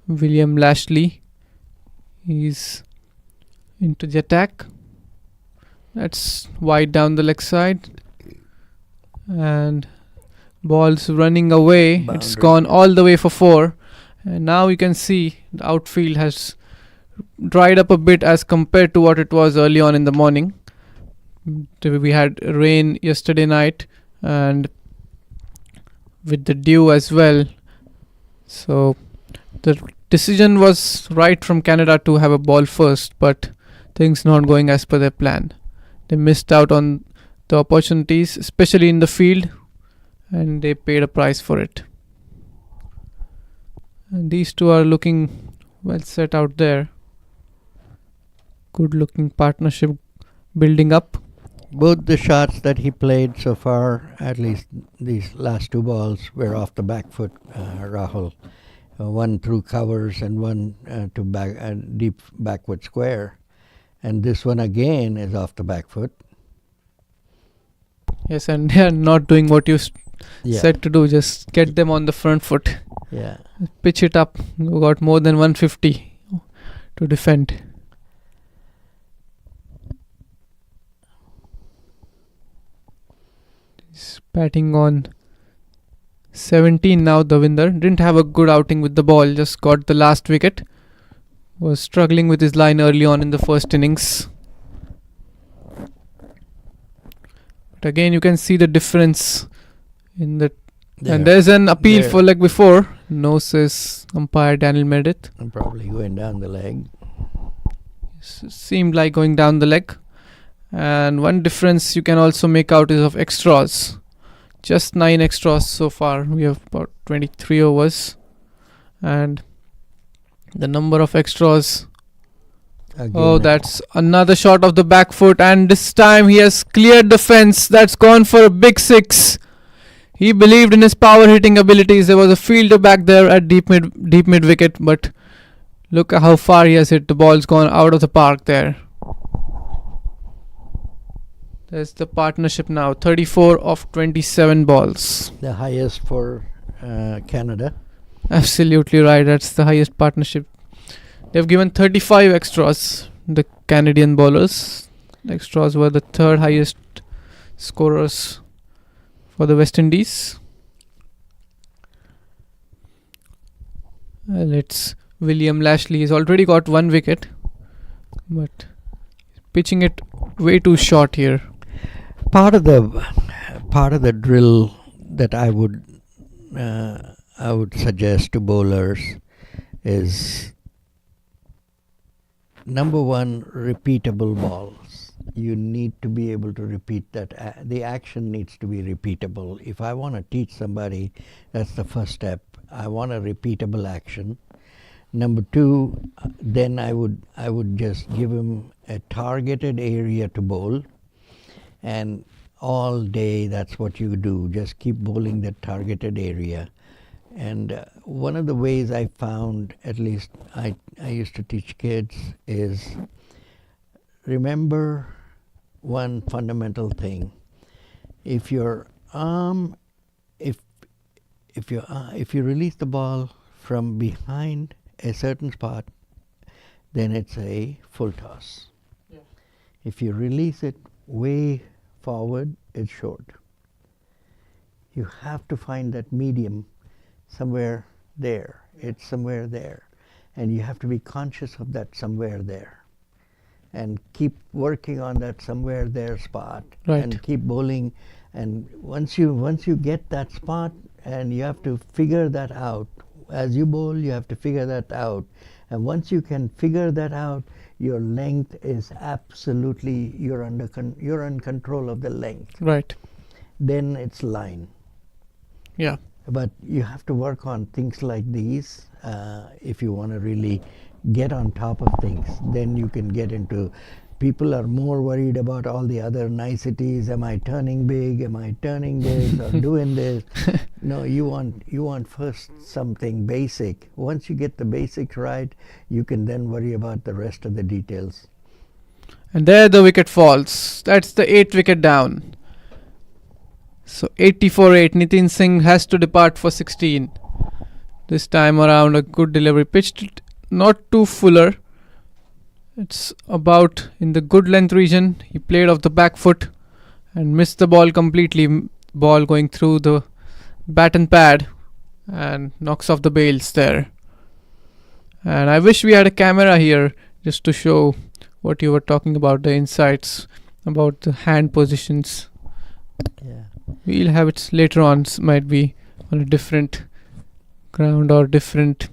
William Lashley is into the attack. That's wide down the leg side, and ball's running away. It's Boundary. gone all the way for 4, and now you can see the outfield has dried up a bit as compared to what it was early on in the morning. We had rain yesterday night, and with the dew as well, so the decision was right from Canada to have a ball first, but things not going as per their plan. They missed out on the opportunities, especially in the field, and they paid a price for it. And these two are looking well set out there. Good looking partnership building up. Both the shots that he played so far, at least these last 2 balls, were off the back foot, Rahul. One through covers and one to deep backward square. And this one again is off the back foot. Yes, and they are not doing what you Yeah. said to do. Just get them on the front foot. Yeah. Pitch it up. You got more than 150 to defend. He's batting on 17 now, Davinder. Didn't have a good outing with the ball. Just got the last wicket. Was struggling with his line early on in the first innings. But again, you can see the difference in the. And there's an appeal There. for leg before. No, says umpire Daniel Meredith. I'm probably going down the leg. Seemed like going down the leg. And one difference you can also make out is of extras. Just 9 extras so far. We have about 23 overs. And the number of extras. Again, That's another shot of the back foot. And this time he has cleared the fence. That's gone for a big 6. He believed in his power hitting abilities. There was a fielder back there at deep mid wicket. But look at how far he has hit. The ball's gone out of the park there. There's the partnership now. 34 of 27 balls. The highest for Canada. Absolutely right. That's the highest partnership. They've given 35 extras. The Canadian bowlers. The extras were the third highest scorers for the West Indies. It's William Lashley. He's already got 1 wicket, but pitching it way too short here. Part of the drill that I would suggest to bowlers is, number one, repeatable balls. You need to be able to repeat that. The action needs to be repeatable. If I want to teach somebody, that's the first step. I want a repeatable action. Number two, then I would just give him a targeted area to bowl, and all day that's what you do. Just keep bowling that targeted area. And one of the ways I found, at least I used to teach kids, is remember one fundamental thing. If your arm, if you release the ball from behind a certain spot, then it's a full toss. Yeah. If you release it way forward, it's short. You have to find that medium somewhere there. It's somewhere there. And you have to be conscious of that somewhere there. And keep working on that somewhere there spot. Right. And keep bowling. And once you get that spot, and you have to figure that out. As you bowl, you have to figure that out. And once you can figure that out, your length is absolutely, you're in control of the length. Right. Then it's line. Yeah. But you have to work on things like these if you want to really get on top of things. Then you can get into, people are more worried about all the other niceties. Am I turning big? Am I turning this or doing this? No, you want first something basic. Once you get the basics right, you can then worry about the rest of the details. And there the wicket falls. That's the 8th wicket down. So 84-8. Nitin Singh has to depart for 16. This time around a good delivery. Pitched it not too fuller. It's about in the good length region. He played off the back foot and missed the ball completely. Ball going through the bat and pad and knocks off the bails there. And I wish we had a camera here just to show what you were talking about, the insights about the hand positions. Yeah. We'll have it later on. Might be on a different ground or different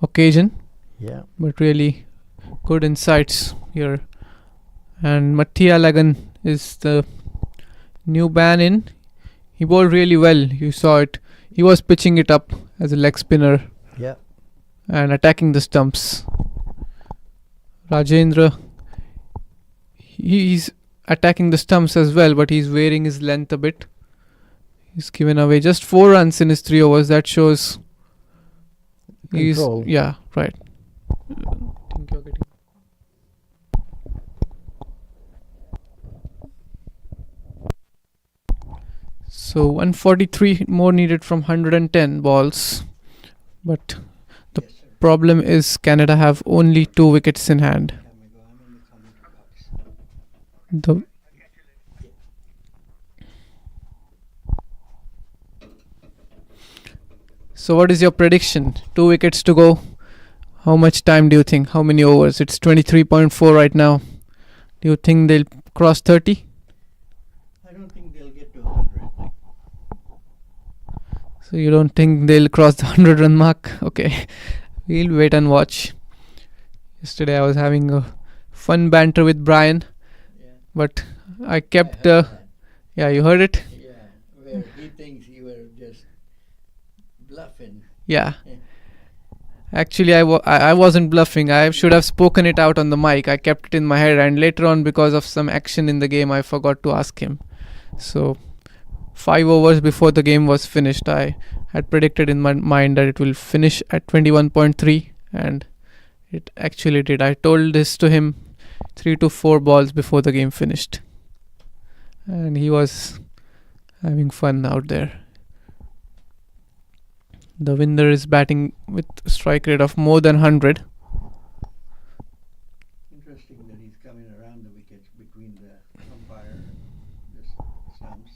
occasion. Yeah. But really good insights here. And Matthia Lagan is the new ban in. He bowled really well. You saw it. He was pitching it up as a leg spinner. Yeah. And attacking the stumps. Rajendra, he's attacking the stumps as well, but he's varying his length a bit. He's given away just 4 runs in his 3 overs. That shows Control. Yeah, right. I think you're getting. So 143 more needed from 110 balls. But the problem is Canada have only 2 wickets in hand. So what is your prediction? 2 wickets to go. How much time do you think? How many overs? It's 23.4 right now. Do you think they'll cross 30? I don't think they'll get to 100. So you don't think they'll cross the 100 run mark? Okay. We'll wait and watch. Yesterday I was having a fun banter with Brian. Yeah. But I kept... yeah, you heard it? Yeah, where he thinks you were just bluffing. Yeah. Actually, I wasn't bluffing. I should have spoken it out on the mic. I kept it in my head, and later on, because of some action in the game, I forgot to ask him. So 5 overs before the game was finished, I had predicted in my mind that it will finish at 21.3, and it actually did. I told this to him 3 to 4 balls before the game finished. and he was having fun out there. Davinder is batting with a strike rate of more than 100. Interesting that he's coming around the wickets between the umpire and the stumps.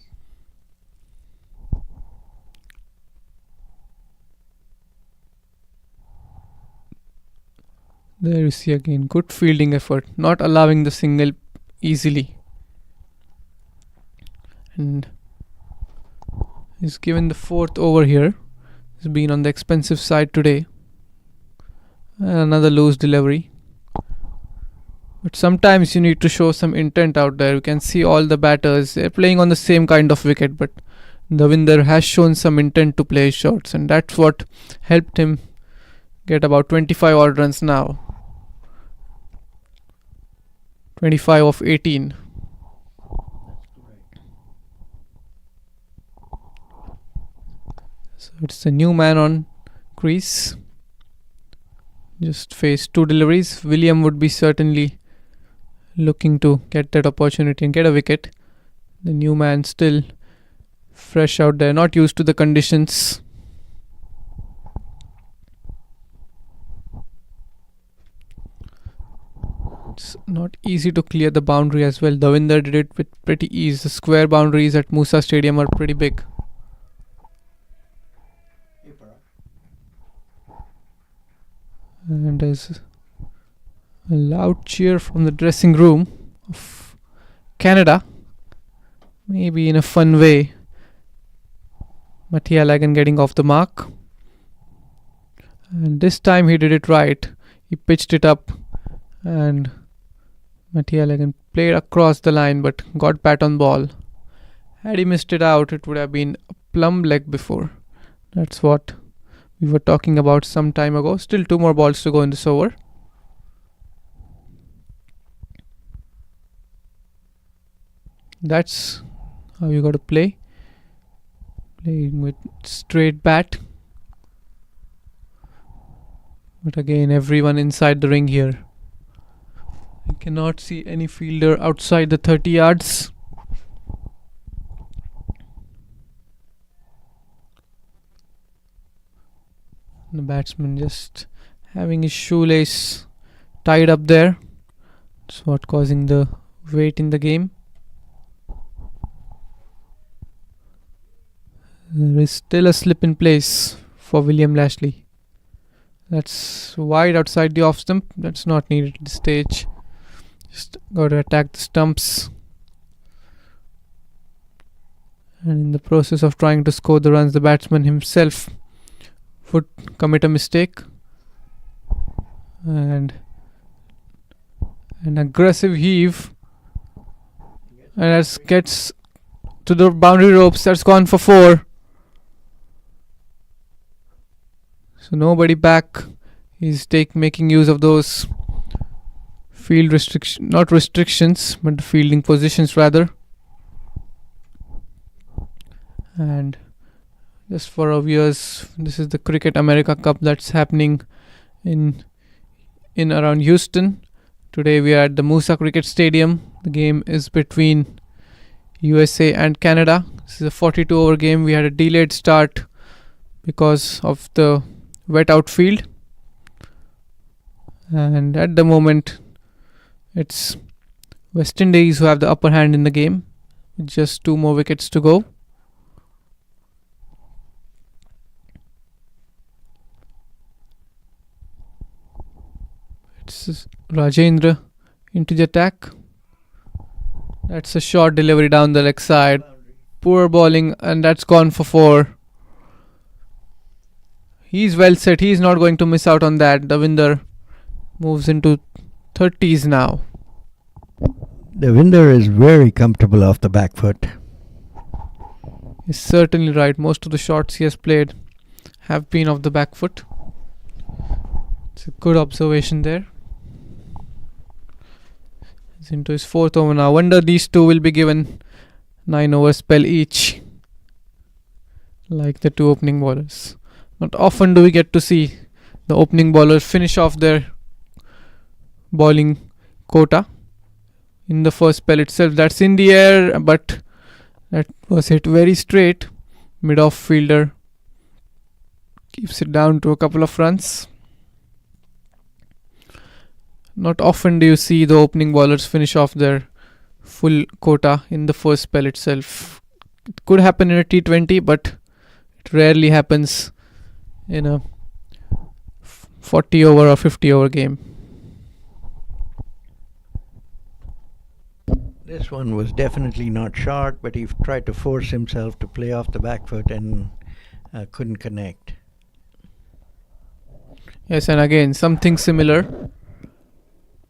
There you see again, good fielding effort, not allowing the single easily. And he's given the fourth over here. He's been on the expensive side today. And another loose delivery. But sometimes you need to show some intent out there. You can see all the batters, they're playing on the same kind of wicket, but Davinder has shown some intent to play his shots, and that's what helped him get about 25 odd runs now. 25 of 18. So it's a new man on crease. Just faced two deliveries. William would be certainly looking to get that opportunity and get a wicket. The new man still fresh out there, not used to the conditions. It's not easy to clear the boundary as well. Davinder did it with pretty ease. The square boundaries at Moosa Stadium are pretty big. And there's a loud cheer from the dressing room of Canada. Maybe in a fun way. Mattia Lagan getting off the mark. And this time he did it right. He pitched it up and Mattia Lagan played across the line but got bat on ball. Had he missed it out, it would have been a plumb leg before. That's what we were talking about some time ago. Still 2 more balls to go in this over. That's how you got to play. Playing with straight bat. But again, everyone inside the ring here. I cannot see any fielder outside the 30 yards. The batsman just having his shoelace tied up there. That's what causing the weight in the game. There is still a slip in place for William Lashley. That's wide outside the off stump. That's not needed at this stage. Just got to attack the stumps. And in the process of trying to score the runs, the batsman himself would commit a mistake. And an aggressive heave. And that gets to the boundary ropes. That's gone for 4. So nobody back. He's making use of those field not restrictions, but the fielding positions rather. And just for our viewers, this is the Cricket America Cup that's happening in around Houston. Today we are at the Moosa Cricket Stadium. The game is between USA and Canada. This is a 42 over game. We had a delayed start because of the wet outfield. And at the moment, it's West Indies who have the upper hand in the game, with just 2 more wickets to go. It's Rajendra into the attack. That's a short delivery down the leg side. Poor bowling, and that's gone for 4. He's well set. He's not going to miss out on that. Davinder moves into 30s now. Davinder is very comfortable off the back foot. He's certainly right. Most of the shots he has played have been off the back foot. It's a good observation there. He's into his 4th over now. Wonder these two will be given 9 over spell each, like the 2 opening bowlers. Not often do we get to see the opening bowlers finish off their bowling quota in the first spell itself. That's in the air, but that was hit very straight. Mid-off fielder keeps it down to a couple of runs. Not often do you see the opening bowlers finish off their full quota in the first spell itself. It could happen in a T20, but it rarely happens in a 40 over or 50 over game. This one was definitely not short, but he tried to force himself to play off the back foot and couldn't connect. Yes, and again something similar,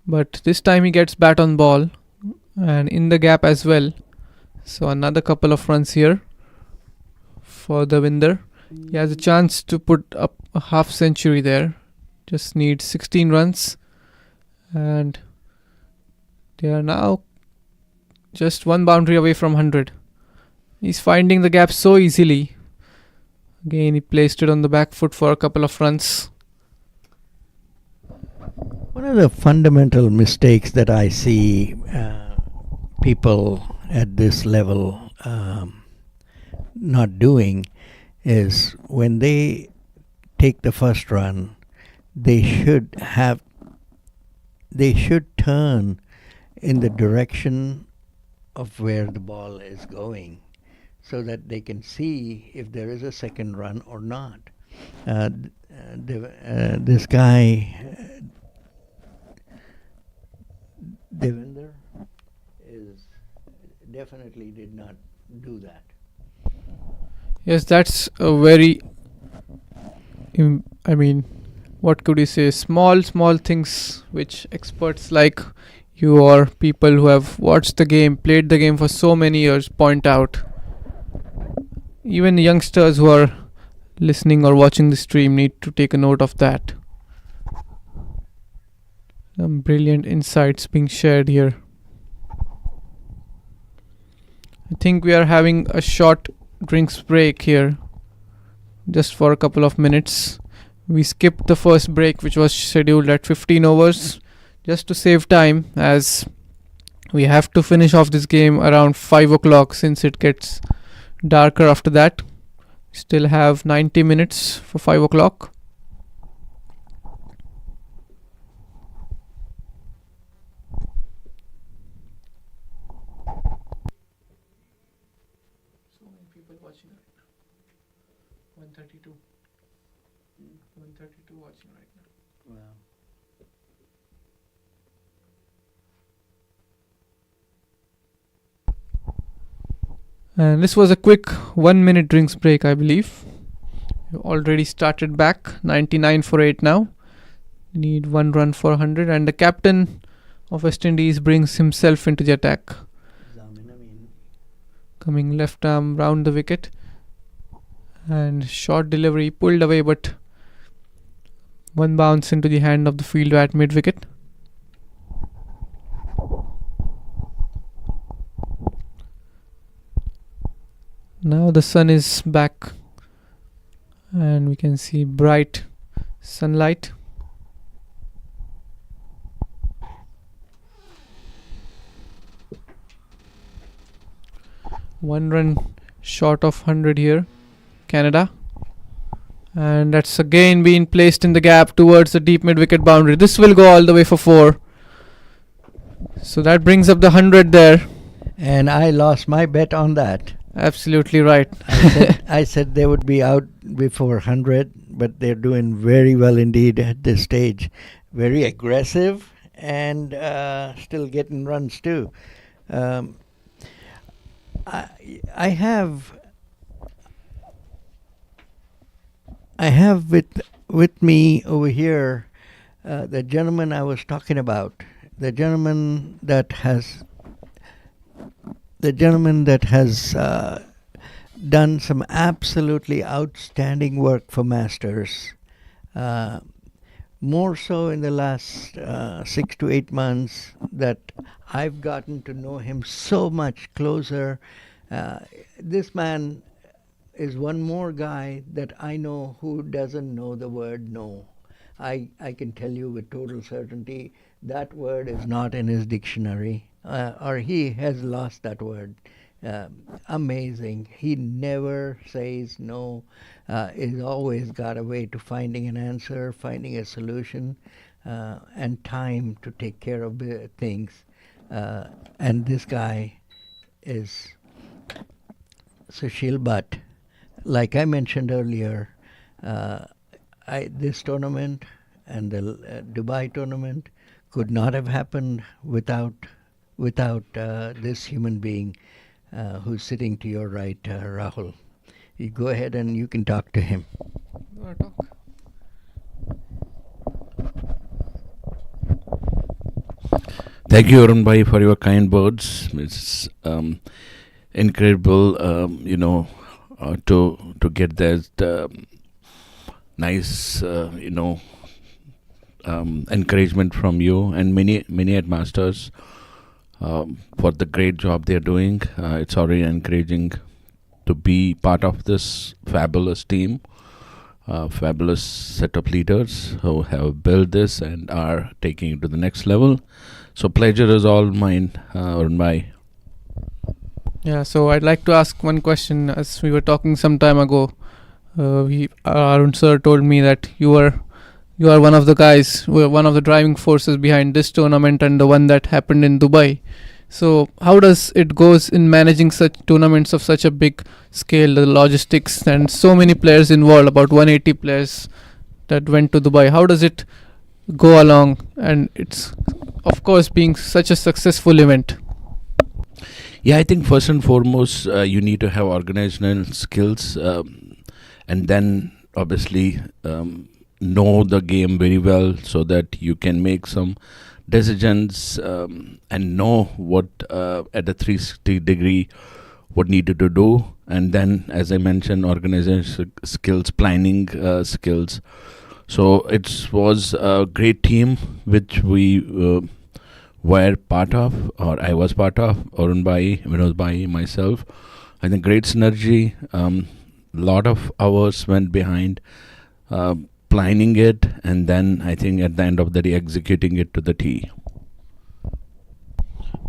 but this time he gets bat on ball and in the gap as well. So another couple of runs here for the Winder. He has a chance to put up a half century there. Just needs 16 runs, and they are now just one boundary away from 100. He's finding the gap so easily. Again, he placed it on the back foot for a couple of runs. One of the fundamental mistakes that I see people at this level not doing is when they take the first run, they should turn in the direction of where the ball is going, so that they can see if there is a second run or not. This guy, Devinder, definitely did not do that. Yes, that's a very, what could you say, small things which experts like you or people who have watched the game, played the game for so many years point out. Even youngsters who are listening or watching the stream need to take a note of that. Some brilliant insights being shared here. I think we are having a short drinks break here, just for a couple of minutes. We skipped the first break, which was scheduled at 15 overs, just to save time, as we have to finish off this game around 5 o'clock since it gets darker after that. Still have 90 minutes for 5 o'clock. So many people watching right now. 132. 132 watching right now. Wow. And this was a quick 1 minute drinks break, I believe. We already started back. 99 for 8 now. Need 1 run for 100, and the captain of West Indies brings himself into the attack. Coming left arm round the wicket, and short delivery pulled away, but one bounce into the hand of the fielder at mid wicket. Now the sun is back and we can see bright sunlight. One run short of 100 here, Canada. And that's again being placed in the gap towards the deep mid wicket boundary. This will go all the way for 4. So that brings up the 100 there. And I lost my bet on that. Absolutely right. I said they would be out before 100, but they're doing very well indeed at this stage. Very aggressive and still getting runs too. I have with me over here the gentleman I was talking about, the gentleman that has done some absolutely outstanding work for Masters. More so in the last 6 to 8 months that I've gotten to know him so much closer. This man is one more guy that I know who doesn't know the word no. I can tell you with total certainty that word is not in his dictionary. or he has lost that word. Amazing. He never says no. He's always got a way to finding an answer, finding a solution, and time to take care of things. And this guy is Sushil Bhatt. Like I mentioned earlier, this tournament and the Dubai tournament could not have happened without this human being who's sitting to your right, Rahul. You go ahead and you can talk to him. You wanna talk? Thank you, Arun Bhai, for your kind words. It's incredible, to get that nice, encouragement from you and many headmasters for the great job they're doing. It's already encouraging to be part of this fabulous team, fabulous set of leaders who have built this and are taking it to the next level. So pleasure is all mine, Arun Bhai. Yeah, so I'd like to ask one question. As we were talking some time ago, Arun sir told me that you are one of the guys, who are one of the driving forces behind this tournament and the one that happened in Dubai. So how does it goes in managing such tournaments of such a big scale, the logistics and so many players involved, about 180 players that went to Dubai? How does it go along? And it's of course being such a successful event. Yeah, I think first and foremost, you need to have organizational skills, and then obviously know the game very well so that you can make some decisions and know what at a 360 degree what needed to do. And then, as I mentioned, organization skills, planning skills. So it was a great team which we were part of, or I was part of, Arun Bhai, Vinod Bhai, myself. I think great synergy. Lot of hours went behind planning it, and then I think at the end of the day executing it to the T.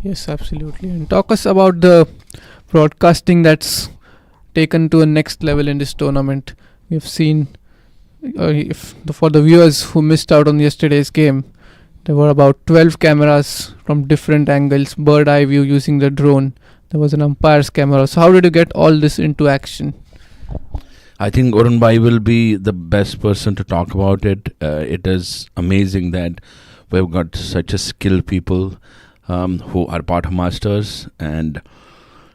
Yes, absolutely. And talk us about the broadcasting that's taken to a next level in this tournament. We've seen, for the viewers who missed out on yesterday's game, there were about 12 cameras from different angles, bird eye view using the drone. There was an umpire's camera. So how did you get all this into action? I think Arun Bhai will be the best person to talk about it. It is amazing that we've got such a skilled people who are part of masters, and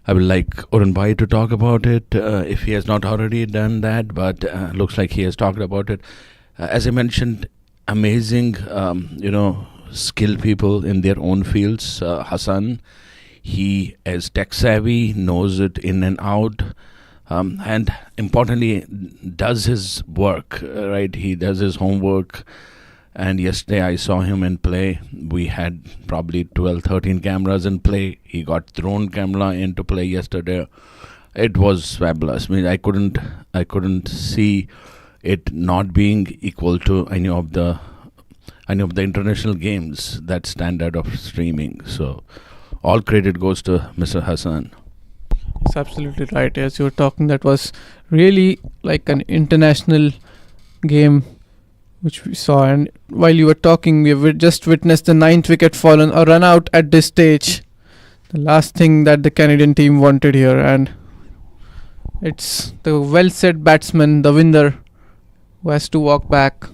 I would like Arun Bhai to talk about it if he has not already done that, but looks like he has talked about it. As I mentioned, amazing, skilled people in their own fields. Hassan, he is tech savvy, knows it in and out, and importantly, does his work, right? He does his homework. And yesterday I saw him in play. We had probably 12, 13 cameras in play. He got drone camera into play yesterday. It was fabulous. I mean, I couldn't see it not being equal to any of the international games, that standard of streaming. So all credit goes to Mr. Hassan. It's absolutely right. As you were talking, that was really like an international game which we saw. And while you were talking, we just witnessed the 9th wicket fallen, a run out at this stage. The last thing that the Canadian team wanted here. And it's the well set batsman, the winner, who has to walk back.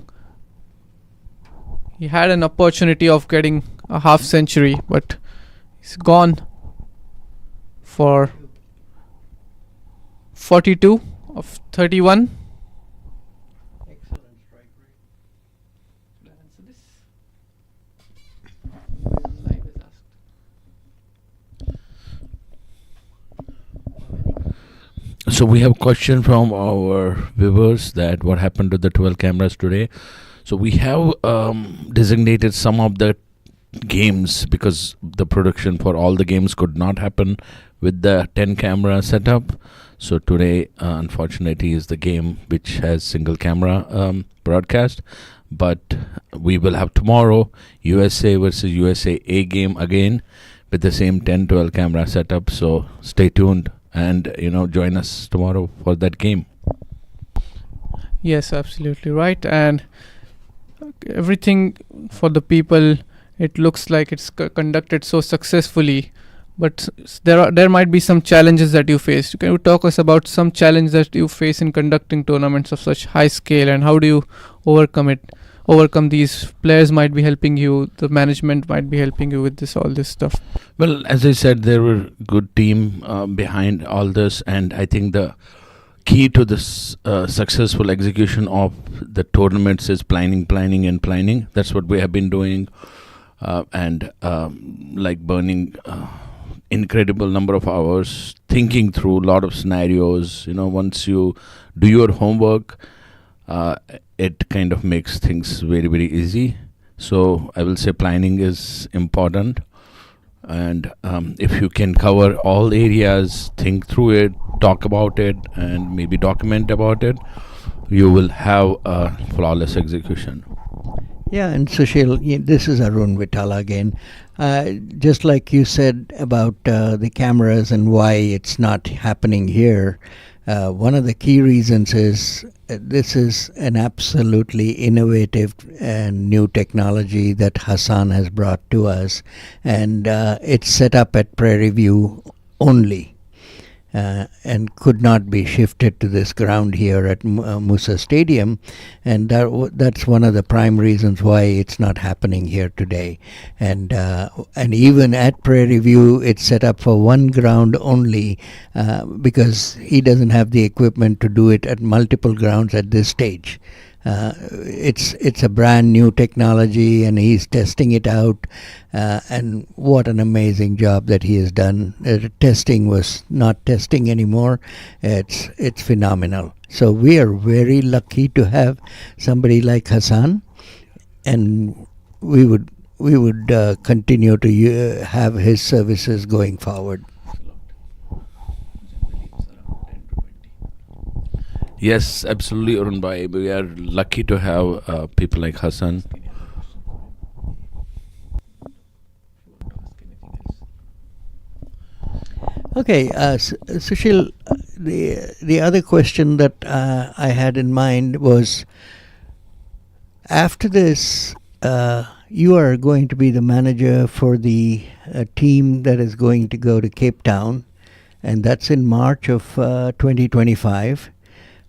He had an opportunity of getting a half century, but he's gone for 42 of 31. Excellent strike rate. So we have a question from our viewers that what happened to the 12 cameras today. So we have designated some of the games because the production for all the games could not happen with the 10 camera setup. So today, unfortunately, is the game which has single camera broadcast. But we will have tomorrow USA versus USA A game again, with the same 10-12 camera setup. So stay tuned and join us tomorrow for that game. Yes, absolutely right. And everything for the people, it looks like it's conducted so successfully, but there might be some challenges that you face. Can you talk us about some challenge that you face in conducting tournaments of such high scale, and how do you overcome these? Players might be helping you, the management might be helping you with all this stuff. Well, as I said, there were good team behind all this, and I think the key to this successful execution of the tournaments is planning. That's what we have been doing, and like burning incredible number of hours thinking through a lot of scenarios. Once you do your homework, it kind of makes things very, very easy. So I will say planning is important. And if you can cover all areas, think through it, talk about it, and maybe document about it, you will have a flawless execution. Yeah, and Sushil, this is Arun Vitala again. Just like you said about the cameras and why it's not happening here, one of the key reasons is this is an absolutely innovative and new technology that Hassan has brought to us, and it's set up at Prairie View only. And could not be shifted to this ground here at Moosa Stadium, and that's one of the prime reasons why it's not happening here today. And even at Prairie View, it's set up for one ground only because he doesn't have the equipment to do it at multiple grounds at this stage. It's a brand new technology, and he's testing it out, and what an amazing job that he has done. Testing was not testing anymore. It's phenomenal. So we are very lucky to have somebody like Hassan, and we would continue to have his services going forward. Yes, absolutely, Arun Bhai. We are lucky to have people like Hassan. Okay, Sushil, the other question that I had in mind was, after this, you are going to be the manager for the team that is going to go to Cape Town, and that's in March of 2025.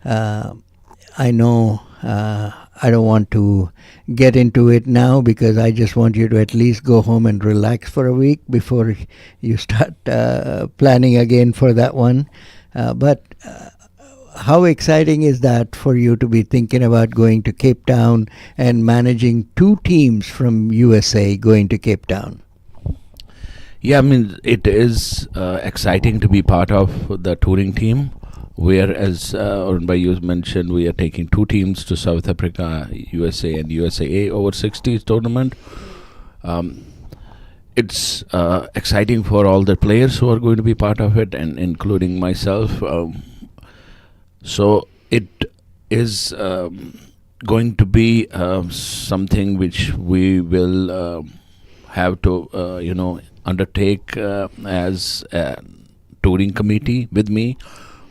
I know I don't want to get into it now because I just want you to at least go home and relax for a week before you start planning again for that one. But how exciting is that for you to be thinking about going to Cape Town and managing two teams from USA going to Cape Town? Yeah, I mean, it is exciting to be part of the touring team, where, as Arun Bhai you mentioned, we are taking two teams to South Africa, USA and USAA over 60s tournament. It's exciting for all the players who are going to be part of it, and including myself. So it is going to be something which we will have to, undertake as a touring committee with me.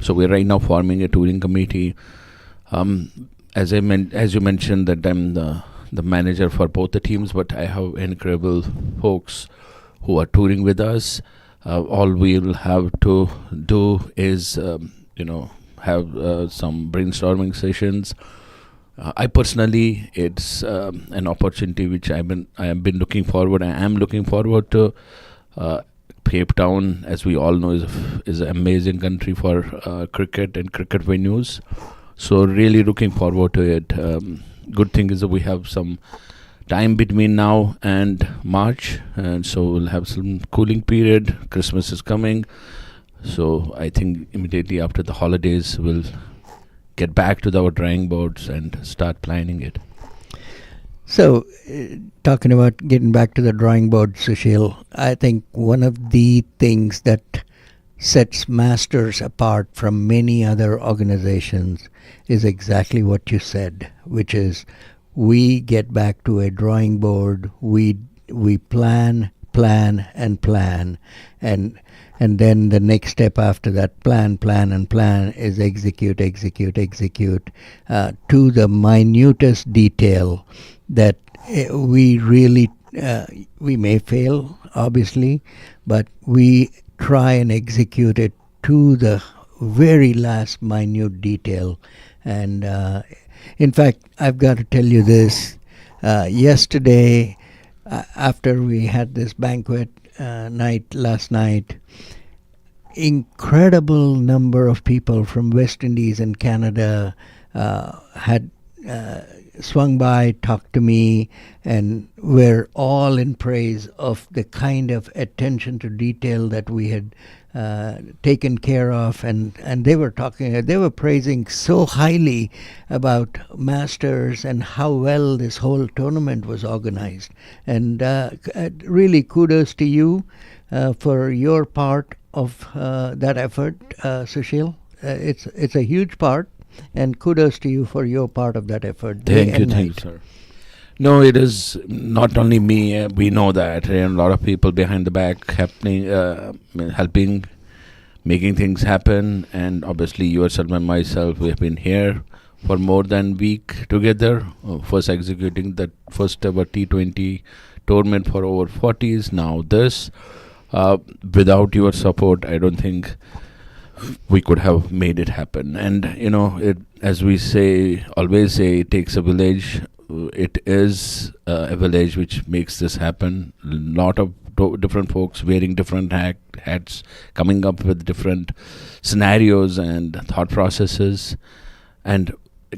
So we're right now forming a touring committee. As you mentioned, that I'm the manager for both the teams, but I have incredible folks who are touring with us. All we'll have to do is, have some brainstorming sessions. I personally, it's an opportunity which I have been looking forward. I am looking forward to. Cape Town, as we all know, is an amazing country for cricket and cricket venues. So really looking forward to it. Good thing is that we have some time between now and March, and so we'll have some cooling period. Christmas is coming, so I think immediately after the holidays we'll get back to our drawing boards and start planning it. So, talking about getting back to the drawing board, Sushil, I think one of the things that sets Masters apart from many other organizations is exactly what you said, which is we get back to a drawing board, we plan, plan and plan, and then the next step after that, plan and plan, is execute to the minutest detail that we really we may fail, obviously, but we try and execute it to the very last minute detail. And in fact, I've got to tell you this. Yesterday, after we had this banquet night last night, incredible number of people from West Indies and Canada had swung by, talked to me, and were all in praise of the kind of attention to detail that we had taken care of, and they were praising so highly about Masters and how well this whole tournament was organized. And really kudos to you for your part of that effort, Sushil. It's a huge part, and kudos to you for your part of that effort. Thank you, sir. No, it is not only me. We know that, and a lot of people behind the back helping, making things happen. And obviously, yourself and myself, we have been here for more than a week together. First executing the first ever T20 tournament for over 40s. Now this. Without your support, I don't think we could have made it happen. And it, as we always say, it takes a village. It is a village which makes this happen. A lot of different folks wearing different hats, coming up with different scenarios and thought processes, and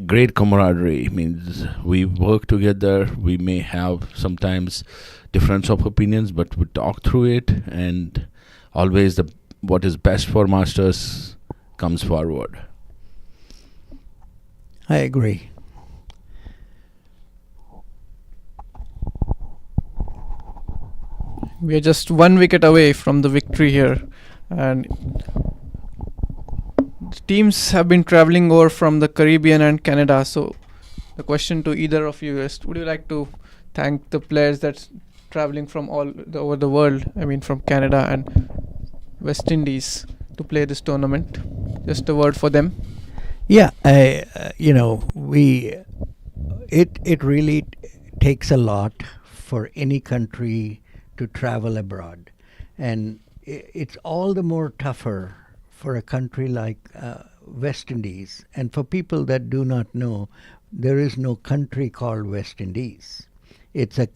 great camaraderie. Means we work together. We may have sometimes difference of opinions, but we talk through it, and always what is best for Masters comes forward. I agree. We are just 1 wicket away from the victory here, and the teams have been traveling over from the Caribbean and Canada. So the question to either of you is, would you like to thank the players that's traveling from over the world, I mean from Canada and West Indies, to play this tournament? Just a word for them. Yeah, it really takes a lot for any country to travel abroad, and it's all the more tougher for a country like West Indies. And for people that do not know, there is no country called West Indies. It's a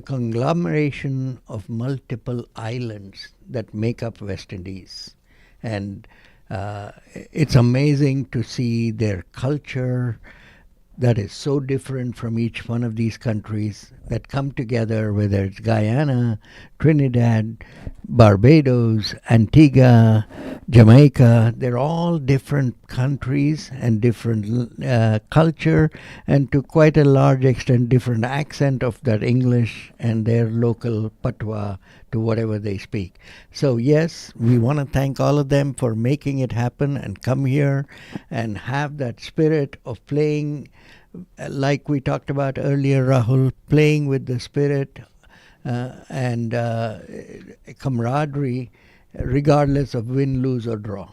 conglomeration of multiple islands that make up West Indies, and it's amazing to see their culture that is so different from each one of these countries that come together, whether it's Guyana, Trinidad, Barbados, Antigua, Jamaica. They're all different countries and different culture, and to quite a large extent different accent of that English and their local patois to whatever they speak. So yes, we want to thank all of them for making it happen and come here and have that spirit of playing, like we talked about earlier, Rahul, playing with the spirit and camaraderie, regardless of win, lose, or draw.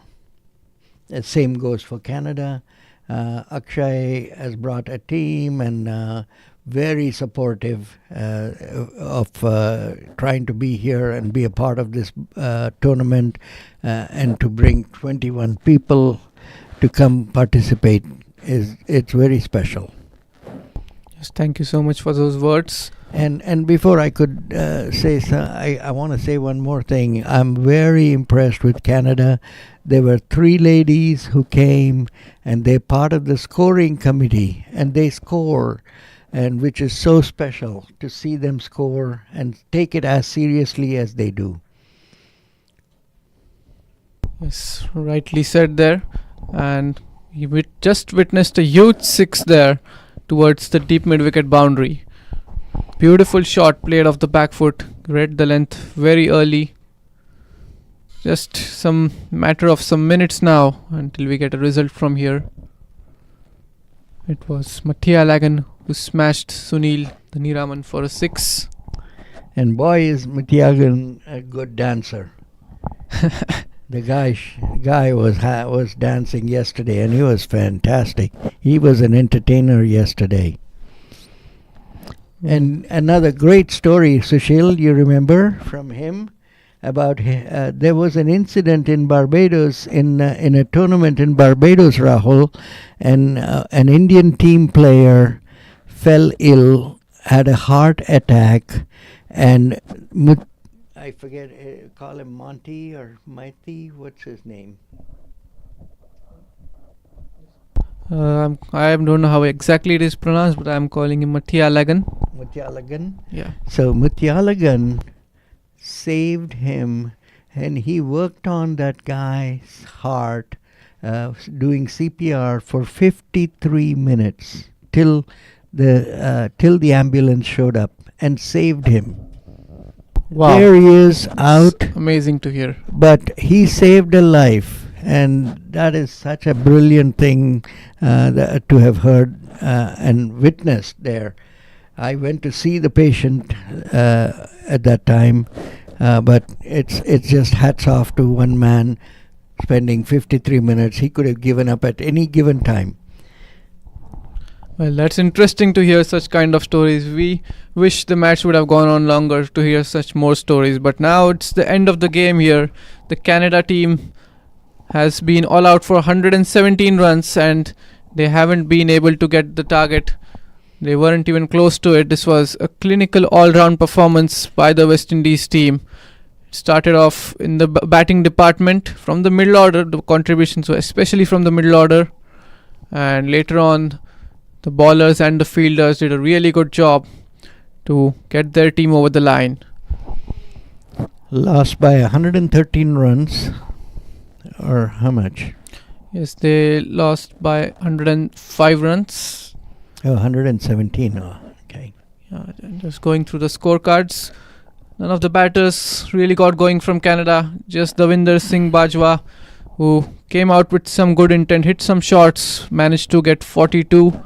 The same goes for Canada. Akshay has brought a team and very supportive of trying to be here and be a part of this tournament, and to bring 21 people to come participate. It's very special. Yes, thank you so much for those words. And before I could say, I want to say one more thing. I'm very impressed with Canada. There were 3 ladies who came, and they're part of the scoring committee, and they score, and which is so special to see them score and take it as seriously as they do. Yes, rightly said there. And you just witnessed a huge 6 there towards the deep mid-wicket boundary. Beautiful shot played off the back foot, read the length very early. Just some matter of some minutes now until we get a result from here. It was Mathia Lagan who smashed Sunil the Niraman for a 6. And boy, is Muthiagan a good dancer. The guy was dancing yesterday, and he was fantastic. He was an entertainer yesterday. And another great story, Sushil, you remember from him about there was an incident in Barbados in a tournament in Barbados, Rahul, and an Indian team player fell ill, had a heart attack, and I forget, call him Monty or Mighty, what's his name? I don't know how exactly it is pronounced, but I'm calling him Muthialagan. Muthialagan. Yeah. So Muthialagan saved him, and he worked on that guy's heart, doing CPR for 53 minutes till the ambulance showed up and saved him. Wow. There he is out, Amazing to hear. but he saved a life, and that is such a brilliant thing to have heard and witnessed there. I went to see the patient at that time, but it's just hats off to one man spending 53 minutes. He could have given up at any given time. Well, that's interesting to hear such kind of stories. We wish the match would have gone on longer to hear such more stories. But now it's the end of the game here. The Canada team has been all out for 117 runs, and they haven't been able to get the target. They weren't even close to it. This was a clinical all-round performance by the West Indies team. It started off in the batting department from the middle order, the contributions were especially from the middle order, and later on the bowlers and the fielders did a really good job to get their team over the line. Lost by 113 runs, or how much? Yes, they lost by 105 runs. Oh, 117. Oh, okay. Just going through the scorecards, none of the batters really got going from Canada. Just Davinder Singh Bajwa, who came out with some good intent, hit some shots, managed to get 42.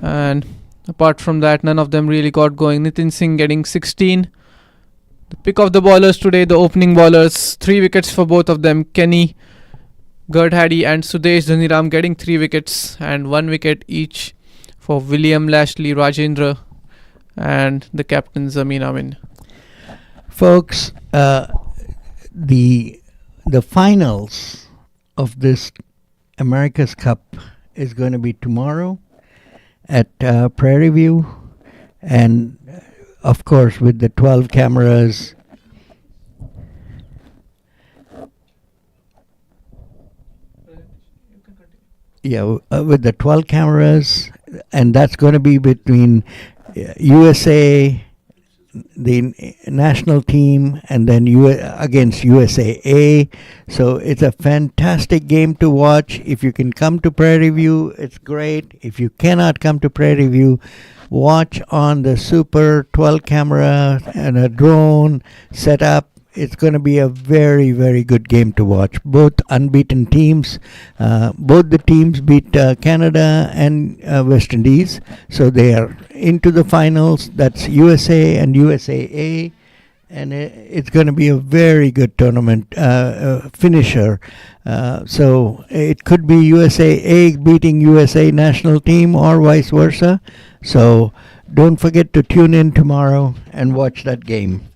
And apart from that, none of them really got going. Nitin Singh getting 16. The pick of the bowlers today, the opening bowlers, 3 wickets for both of them. Kenny, Gurdhaddy and Sudesh Dhaniram getting 3 wickets, and 1 wicket each for William Lashley, Rajendra and the captain Zameen Amin. Folks, the finals of this America's Cup is going to be tomorrow at Prairie View, and of course with the 12 cameras. Yeah, with the 12 cameras, and that's going to be between USA, the national team, and then against USAA. So it's a fantastic game to watch. If you can come to Prairie View, it's great. If you cannot come to Prairie View, watch on the Super 12 camera and a drone set up. It's going to be a very, very good game to watch. Both unbeaten teams. Both the teams beat Canada and West Indies. So they are into the finals. That's USA and USAA. And it's going to be a very good tournament finisher. So it could be USAA beating USA national team or vice versa. So don't forget to tune in tomorrow and watch that game.